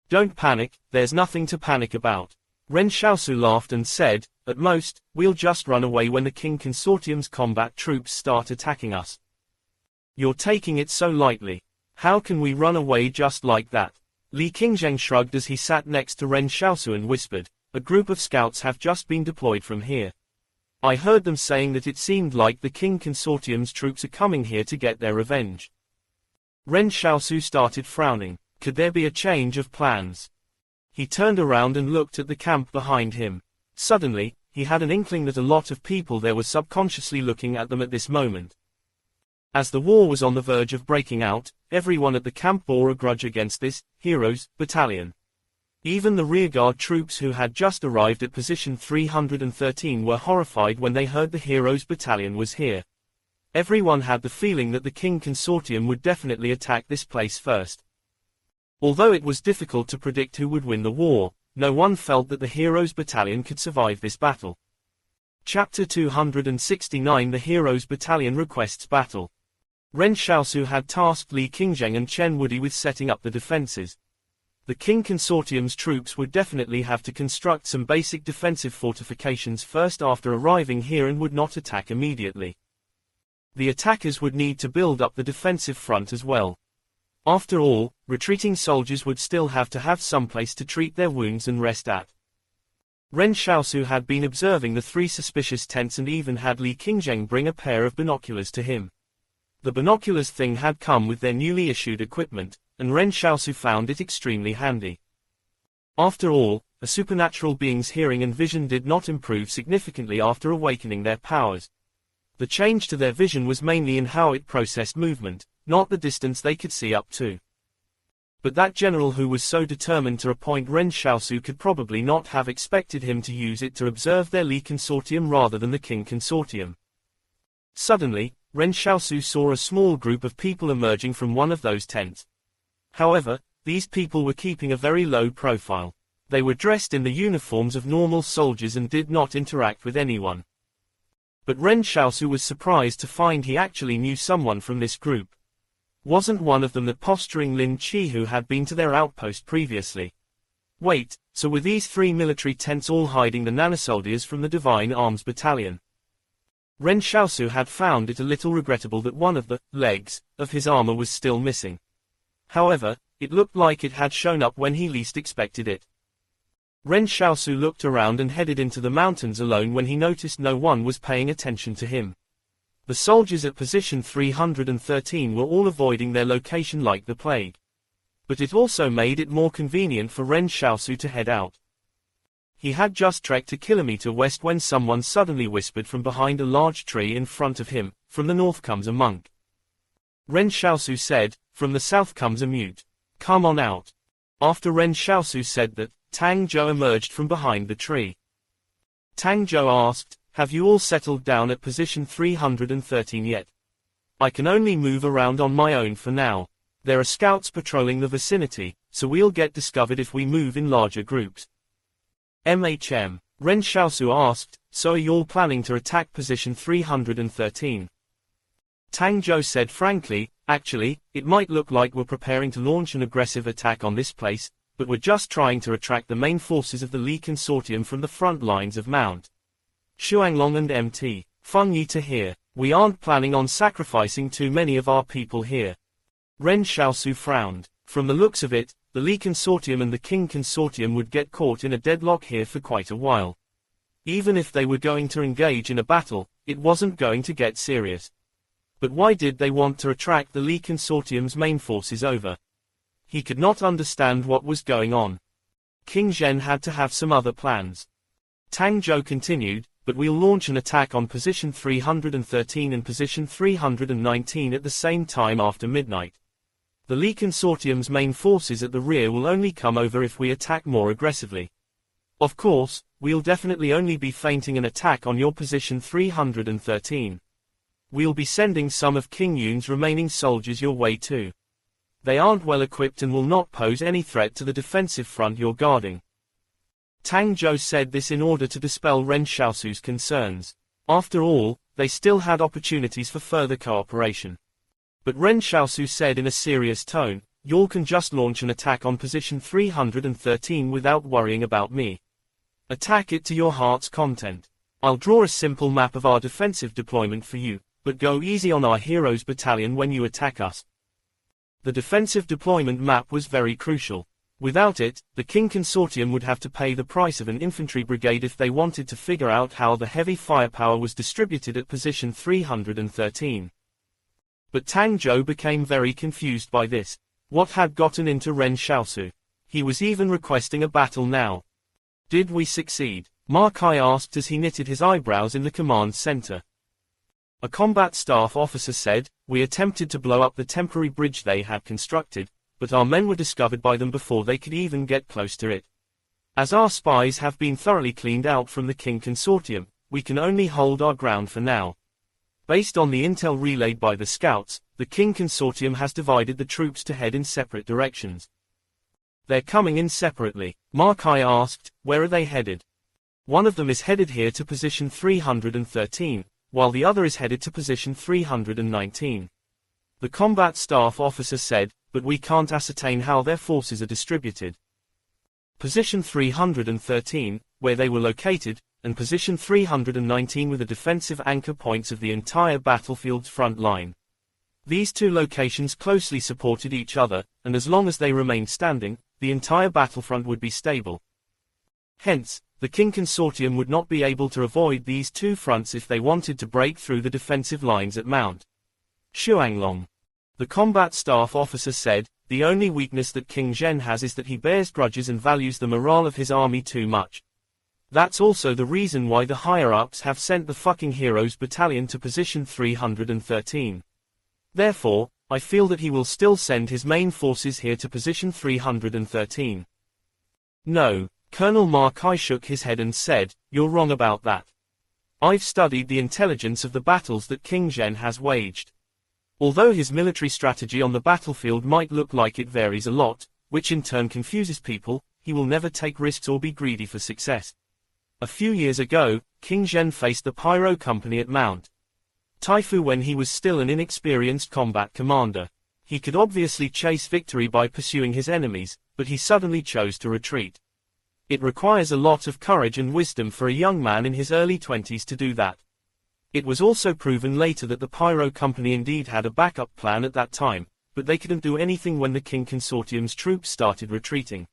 "Don't panic, there's nothing to panic about." Ren Xiaosu laughed and said, "At most, we'll just run away when the Qing Consortium's combat troops start attacking us." "You're taking it so lightly. How can we run away just like that?" Li Qingzheng shrugged as he sat next to Ren Xiaosu and whispered, "A group of scouts have just been deployed from here. I heard them saying that it seemed like the Qing Consortium's troops are coming here to get their revenge." Ren Xiaosu started frowning. Could there be a change of plans? He turned around and looked at the camp behind him. Suddenly, he had an inkling that a lot of people there were subconsciously looking at them at this moment. As the war was on the verge of breaking out, everyone at the camp bore a grudge against this heroes battalion. Even the rearguard troops who had just arrived at position 313 were horrified when they heard the heroes battalion was here. Everyone had the feeling that the Qing Consortium would definitely attack this place first. Although it was difficult to predict who would win the war, no one felt that the Heroes Battalion could survive this battle. Chapter 269 The Heroes Battalion Requests Battle. Ren Xiaosu had tasked Li Qingzheng and Chen Wudi with setting up the defenses. The Qing Consortium's troops would definitely have to construct some basic defensive fortifications first after arriving here and would not attack immediately. The attackers would need to build up the defensive front as well. After all, retreating soldiers would still have to have some place to treat their wounds and rest at. Ren Xiaosu had been observing the 3 suspicious tents and even had Li Qingzheng bring a pair of binoculars to him. The binoculars thing had come with their newly issued equipment, and Ren Xiaosu found it extremely handy. After all, a supernatural being's hearing and vision did not improve significantly after awakening their powers. The change to their vision was mainly in how it processed movement, not the distance they could see up to. But that general who was so determined to appoint Ren Xiaosu could probably not have expected him to use it to observe their Li Consortium rather than the Qing Consortium. Suddenly, Ren Xiaosu saw a small group of people emerging from one of those tents. However, these people were keeping a very low profile. They were dressed in the uniforms of normal soldiers and did not interact with anyone. But Ren Xiaosu was surprised to find he actually knew someone from this group. Wasn't one of them that posturing Lin Chi who had been to their outpost previously? Wait, so were these 3 military tents all hiding the nanosoldiers from the Divine Arms Battalion? Ren Xiaosu had found it a little regrettable that one of the legs of his armor was still missing. However, it looked like it had shown up when he least expected it. Ren Xiaosu looked around and headed into the mountains alone when he noticed no one was paying attention to him. The soldiers at position 313 were all avoiding their location like the plague. But it also made it more convenient for Ren Xiaosu to head out. He had just trekked a kilometer west when someone suddenly whispered from behind a large tree in front of him, "From the north comes a monk." Ren Xiaosu said, "From the south comes a mute. Come on out." After Ren Xiaosu said that, Tang Zhou emerged from behind the tree. Tang Zhou asked, "Have you all settled down at position 313 yet? I can only move around on my own for now. There are scouts patrolling the vicinity, so we'll get discovered if we move in larger groups." Ren Xiaosu asked, "So are you all planning to attack position 313? Tang Zhou said frankly, "Actually, it might look like we're preparing to launch an aggressive attack on this place, but we're just trying to attract the main forces of the Li Consortium from the front lines of Mount Xuanglong and Mt. Fengyi to here. We aren't planning on sacrificing too many of our people here." Ren Xiaosu frowned. From the looks of it, the Li Consortium and the Qing Consortium would get caught in a deadlock here for quite a while. Even if they were going to engage in a battle, it wasn't going to get serious. But why did they want to attract the Li Consortium's main forces over? He could not understand what was going on. King Zhen had to have some other plans. Tang Zhou continued, "But we'll launch an attack on position 313 and position 319 at the same time after midnight. The Li Consortium's main forces at the rear will only come over if we attack more aggressively. Of course, we'll definitely only be feinting an attack on your position 313. We'll be sending some of King Yun's remaining soldiers your way too. They aren't well equipped and will not pose any threat to the defensive front you're guarding." Tang Zhou said this in order to dispel Ren Xiaosu's concerns. After all, they still had opportunities for further cooperation. But Ren Xiaosu said in a serious tone, "Y'all can just launch an attack on position 313 without worrying about me. Attack it to your heart's content. I'll draw a simple map of our defensive deployment for you, but go easy on our heroes battalion when you attack us." The defensive deployment map was very crucial. Without it, the Qing Consortium would have to pay the price of an infantry brigade if they wanted to figure out how the heavy firepower was distributed at position 313. But Tang Zhou became very confused by this. What had gotten into Ren Xiaosu? He was even requesting a battle now. "Did we succeed?" Ma Kai asked as he knitted his eyebrows in the command center. A combat staff officer said, "We attempted to blow up the temporary bridge they had constructed, but our men were discovered by them before they could even get close to it. As our spies have been thoroughly cleaned out from the Qing Consortium, we can only hold our ground for now. Based on the intel relayed by the scouts, the Qing Consortium has divided the troops to head in separate directions." "They're coming in separately?" Ma Kai asked. "Where are they headed?" "One of them is headed here to position 313. While the other is headed to position 319. The combat staff officer said, "But we can't ascertain how their forces are distributed." Position 313, where they were located, and position 319 were the defensive anchor points of the entire battlefield's front line. These two locations closely supported each other, and as long as they remained standing, the entire battlefront would be stable. Hence, the Qing Consortium would not be able to avoid these two fronts if they wanted to break through the defensive lines at Mount Xuanglong. The combat staff officer said, "The only weakness that King Zhen has is that he bears grudges and values the morale of his army too much. That's also the reason why the higher-ups have sent the fucking heroes battalion to position 313. Therefore, I feel that he will still send his main forces here to position 313. No. Colonel Ma Kai shook his head and said, "You're wrong about that. I've studied the intelligence of the battles that King Zhen has waged. Although his military strategy on the battlefield might look like it varies a lot, which in turn confuses people, he will never take risks or be greedy for success. A few years ago, King Zhen faced the Pyro Company at Mount Taifu when he was still an inexperienced combat commander. He could obviously chase victory by pursuing his enemies, but he suddenly chose to retreat. It requires a lot of courage and wisdom for a young man in his early 20s to do that. It was also proven later that the Pyro Company indeed had a backup plan at that time, but they couldn't do anything when the King Consortium's troops started retreating.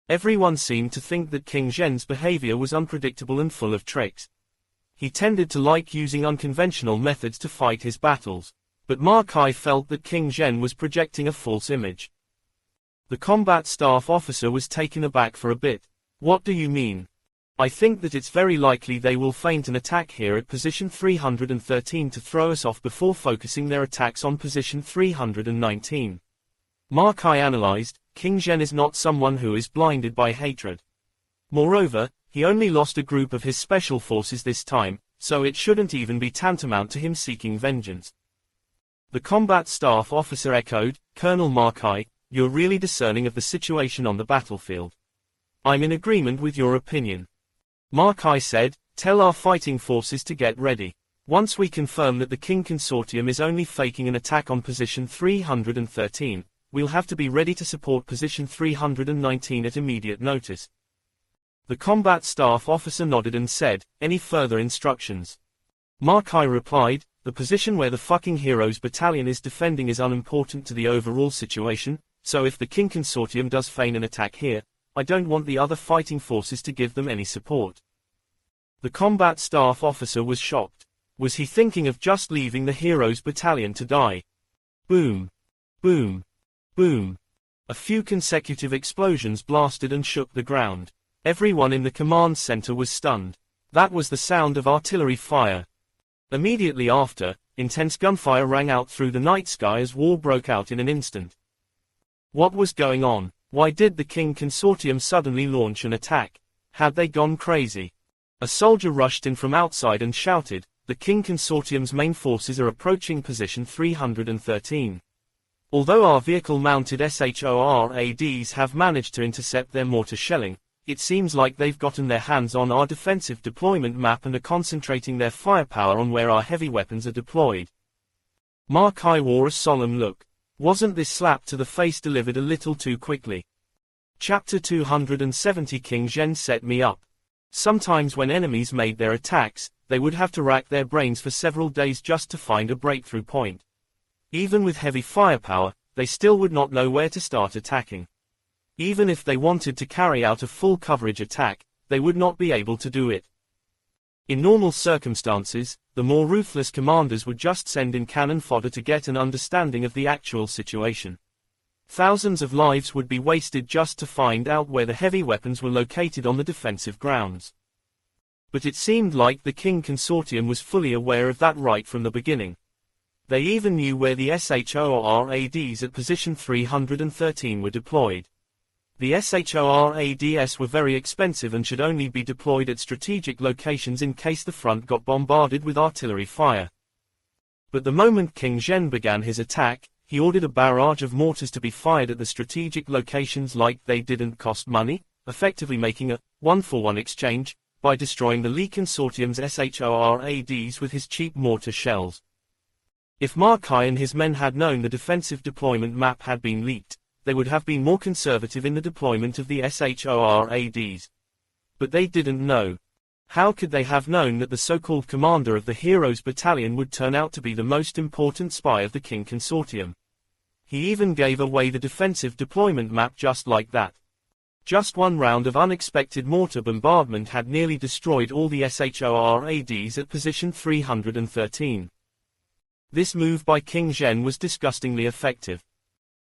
Everyone seemed to think that King Zhen's behavior was unpredictable and full of tricks. He tended to like using unconventional methods to fight his battles, but Ma Kai felt that King Zhen was projecting a false image. The combat staff officer was taken aback for a bit. What do you mean? I think that it's very likely they will feint an attack here at position 313 to throw us off before focusing their attacks on position 319. Ma Kai analyzed, King Zhen is not someone who is blinded by hatred. Moreover, he only lost a group of his special forces this time, so it shouldn't even be tantamount to him seeking vengeance. The combat staff officer echoed, Colonel Ma Kai, you're really discerning of the situation on the battlefield. I'm in agreement with your opinion. Ma Kai said, tell our fighting forces to get ready. Once we confirm that the King Consortium is only faking an attack on position 313, we'll have to be ready to support position 319 at immediate notice. The combat staff officer nodded and said, any further instructions? Ma Kai replied, the position where the fucking Heroes Battalion is defending is unimportant to the overall situation, so if the King Consortium does feign an attack here, I don't want the other fighting forces to give them any support. The combat staff officer was shocked. Was he thinking of just leaving the Heroes Battalion to die? Boom. Boom. Boom. A few consecutive explosions blasted and shook the ground. Everyone in the command center was stunned. That was the sound of artillery fire. Immediately after, intense gunfire rang out through the night sky as war broke out in an instant. What was going on? Why did the King Consortium suddenly launch an attack? Had they gone crazy? A soldier rushed in from outside and shouted, the King Consortium's main forces are approaching position 313. Although our vehicle-mounted SHORADs have managed to intercept their mortar shelling, it seems like they've gotten their hands on our defensive deployment map and are concentrating their firepower on where our heavy weapons are deployed. Ma Kai wore a solemn look. Wasn't this slap to the face delivered a little too quickly? Chapter 270 King Zhen set me up. Sometimes when enemies made their attacks, they would have to rack their brains for several days just to find a breakthrough point. Even with heavy firepower, they still would not know where to start attacking. Even if they wanted to carry out a full coverage attack, they would not be able to do it. In normal circumstances, the more ruthless commanders would just send in cannon fodder to get an understanding of the actual situation. Thousands of lives would be wasted just to find out where the heavy weapons were located on the defensive grounds. But it seemed like the King Consortium was fully aware of that right from the beginning. They even knew where the SHORADs at position 313 were deployed. The SHORADs were very expensive and should only be deployed at strategic locations in case the front got bombarded with artillery fire. But the moment King Zhen began his attack, he ordered a barrage of mortars to be fired at the strategic locations like they didn't cost money, effectively making a one-for-one exchange, by destroying the Lee Consortium's SHORADs with his cheap mortar shells. If Ma Kai and his men had known the defensive deployment map had been leaked, they would have been more conservative in the deployment of the SHORADs. But they didn't know. How could they have known that the so-called commander of the Heroes Battalion would turn out to be the most important spy of the King Consortium? He even gave away the defensive deployment map just like that. Just one round of unexpected mortar bombardment had nearly destroyed all the SHORADs at position 313. This move by King Zhen was disgustingly effective.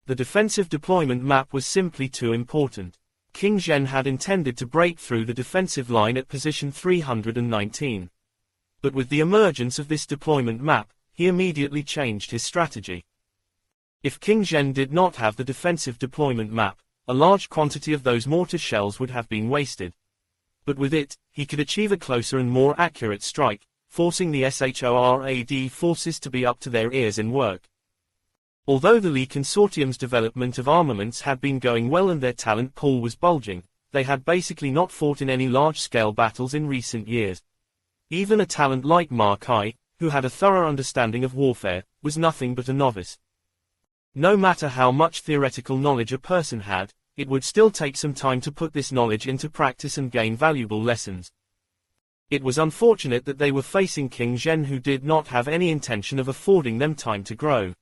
The defensive deployment map was simply too important. King Zhen had intended to break through the defensive line at position 319. But with the emergence of this deployment map, he immediately changed his strategy. If King Zhen did not have the defensive deployment map, a large quantity of those mortar shells would have been wasted. But with it, he could achieve a closer and more accurate strike, forcing the SHORAD forces to be up to their ears in work. Although the Lee Consortium's development of armaments had been going well and their talent pool was bulging, they had basically not fought in any large-scale battles in recent years. Even a talent like Mark I, who had a thorough understanding of warfare, was nothing but a novice. No matter how much theoretical knowledge a person had, it would still take some time to put this knowledge into practice and gain valuable lessons. It was unfortunate that they were facing King Zhen, who did not have any intention of affording them time to grow.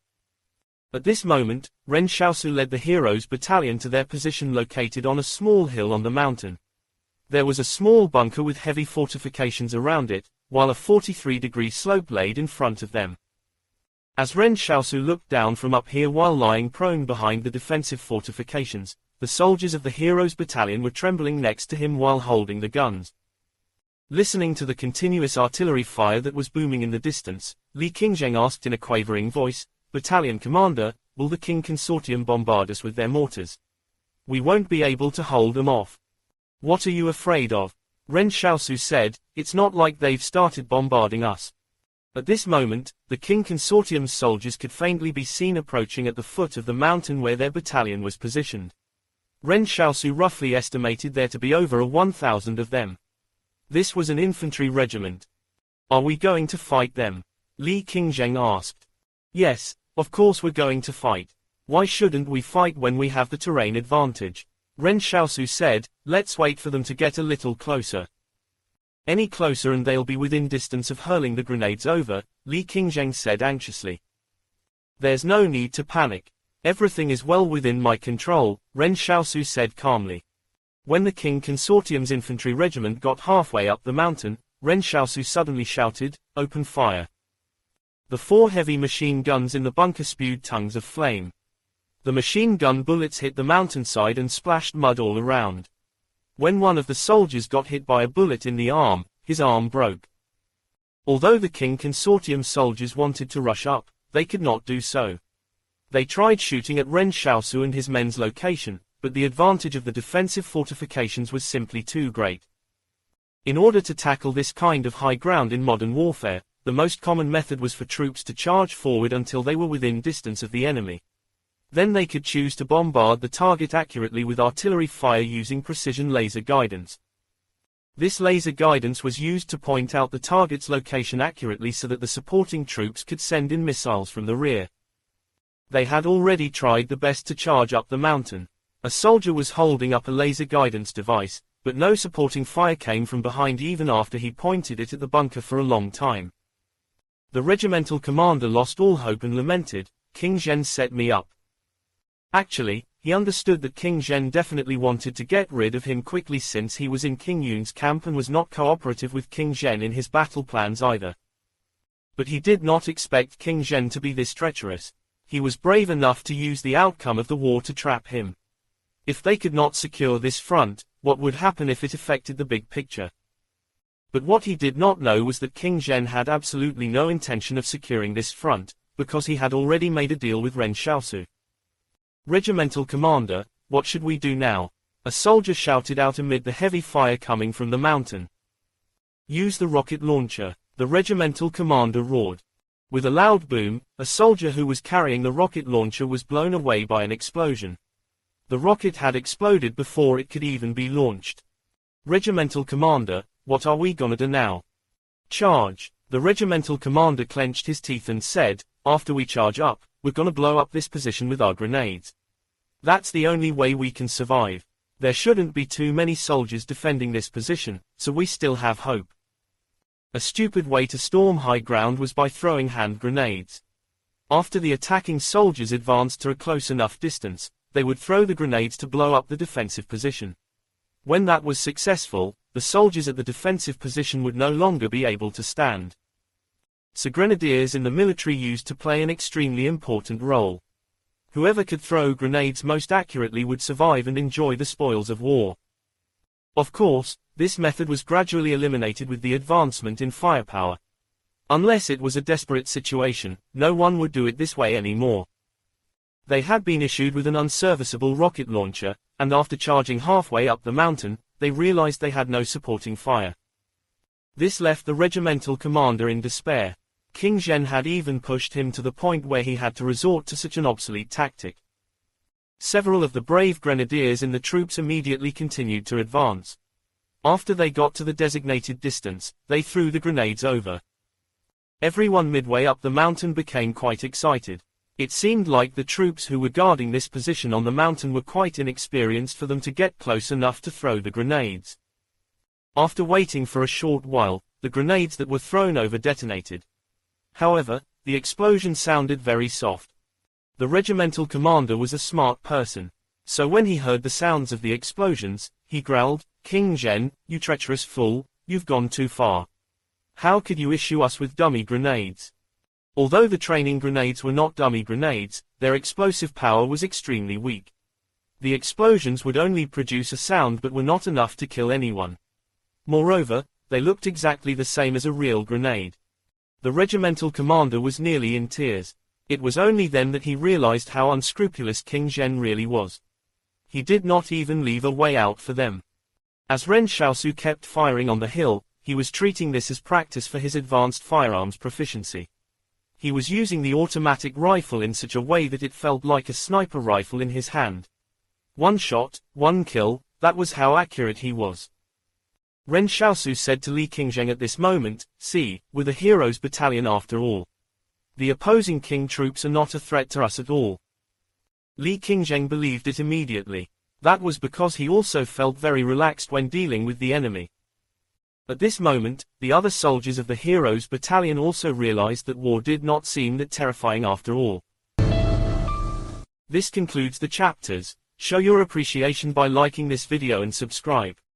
At this moment, Ren Xiaosu led the Heroes Battalion to their position located on a small hill on the mountain. There was a small bunker with heavy fortifications around it, while a 43-degree slope laid in front of them. As Ren Xiaosu looked down from up here while lying prone behind the defensive fortifications, the soldiers of the Heroes Battalion were trembling next to him while holding the guns. Listening to the continuous artillery fire that was booming in the distance, Li Qingzheng asked in a quavering voice, "Battalion Commander, will the King Consortium bombard us with their mortars? We won't be able to hold them off." "What are you afraid of?" Ren Xiaosu said, "It's not like they've started bombarding us." At this moment, the King Consortium's soldiers could faintly be seen approaching at the foot of the mountain where their battalion was positioned. Ren Xiaosu roughly estimated there to be over 1,000 of them. This was an infantry regiment. "Are we going to fight them?" Li Qingzheng asked. "Yes, of course we're going to fight. Why shouldn't we fight when we have the terrain advantage?" Ren Xiaosu said, "Let's wait for them to get a little closer." "Any closer and they'll be within distance of hurling the grenades over," Li Qingzheng said anxiously. "There's no need to panic. Everything is well within my control," Ren Xiaosu said calmly. When the King Consortium's infantry regiment got halfway up the mountain, Ren Xiaosu suddenly shouted, "Open fire." The 4 heavy machine guns in the bunker spewed tongues of flame. The machine gun bullets hit the mountainside and splashed mud all around. When one of the soldiers got hit by a bullet in the arm, his arm broke. Although the King Consortium soldiers wanted to rush up, they could not do so. They tried shooting at Ren Xiaosu and his men's location, but the advantage of the defensive fortifications was simply too great. In order to tackle this kind of high ground in modern warfare, the most common method was for troops to charge forward until they were within distance of the enemy. Then they could choose to bombard the target accurately with artillery fire using precision laser guidance. This laser guidance was used to point out the target's location accurately so that the supporting troops could send in missiles from the rear. They had already tried the best to charge up the mountain. A soldier was holding up a laser guidance device, but no supporting fire came from behind even after he pointed it at the bunker for a long time. The regimental commander lost all hope and lamented, "King Zhen set me up." Actually, he understood that King Zhen definitely wanted to get rid of him quickly since he was in King Yun's camp and was not cooperative with King Zhen in his battle plans either. But he did not expect King Zhen to be this treacherous. He was brave enough to use the outcome of the war to trap him. If they could not secure this front, what would happen if it affected the big picture? But what he did not know was that King Zhen had absolutely no intention of securing this front, because he had already made a deal with Ren Xiaosu. "Regimental commander, what should we do now?" a soldier shouted out amid the heavy fire coming from the mountain. "Use the rocket launcher," the regimental commander roared. With a loud boom, a soldier who was carrying the rocket launcher was blown away by an explosion. The rocket had exploded before it could even be launched. "Regimental commander, what are we gonna do now?" "Charge." The regimental commander clenched his teeth and said, "After we charge up, we're gonna blow up this position with our grenades. That's the only way we can survive. There shouldn't be too many soldiers defending this position, so we still have hope." A stupid way to storm high ground was by throwing hand grenades. After the attacking soldiers advanced to a close enough distance, they would throw the grenades to blow up the defensive position. When that was successful, the soldiers at the defensive position would no longer be able to stand. So grenadiers in the military used to play an extremely important role. Whoever could throw grenades most accurately would survive and enjoy the spoils of war. Of course, this method was gradually eliminated with the advancement in firepower. Unless it was a desperate situation, no one would do it this way anymore. They had been issued with an unserviceable rocket launcher, and after charging halfway up the mountain, they realized they had no supporting fire. This left the regimental commander in despair. King Zhen had even pushed him to the point where he had to resort to such an obsolete tactic. Several of the brave grenadiers in the troops immediately continued to advance. After they got to the designated distance, they threw the grenades over. Everyone midway up the mountain became quite excited. It seemed like the troops who were guarding this position on the mountain were quite inexperienced for them to get close enough to throw the grenades. After waiting for a short while, the grenades that were thrown over detonated. However, the explosion sounded very soft. The regimental commander was a smart person. So when he heard the sounds of the explosions, he growled, "King Zhen, you treacherous fool, you've gone too far. How could you issue us with dummy grenades?" Although the training grenades were not dummy grenades, their explosive power was extremely weak. The explosions would only produce a sound but were not enough to kill anyone. Moreover, they looked exactly the same as a real grenade. The regimental commander was nearly in tears. It was only then that he realized how unscrupulous King Zhen really was. He did not even leave a way out for them. As Ren Xiaosu kept firing on the hill, he was treating this as practice for his advanced firearms proficiency. He was using the automatic rifle in such a way that it felt like a sniper rifle in his hand. One shot, one kill, that was how accurate he was. Ren Xiaosu said to Li Qingzheng at this moment, "See, we're the heroes' battalion after all. The opposing king troops are not a threat to us at all." Li Qingzheng believed it immediately. That was because he also felt very relaxed when dealing with the enemy. At this moment, the other soldiers of the heroes' battalion also realized that war did not seem that terrifying after all. This concludes the chapters. Show your appreciation by liking this video and subscribe.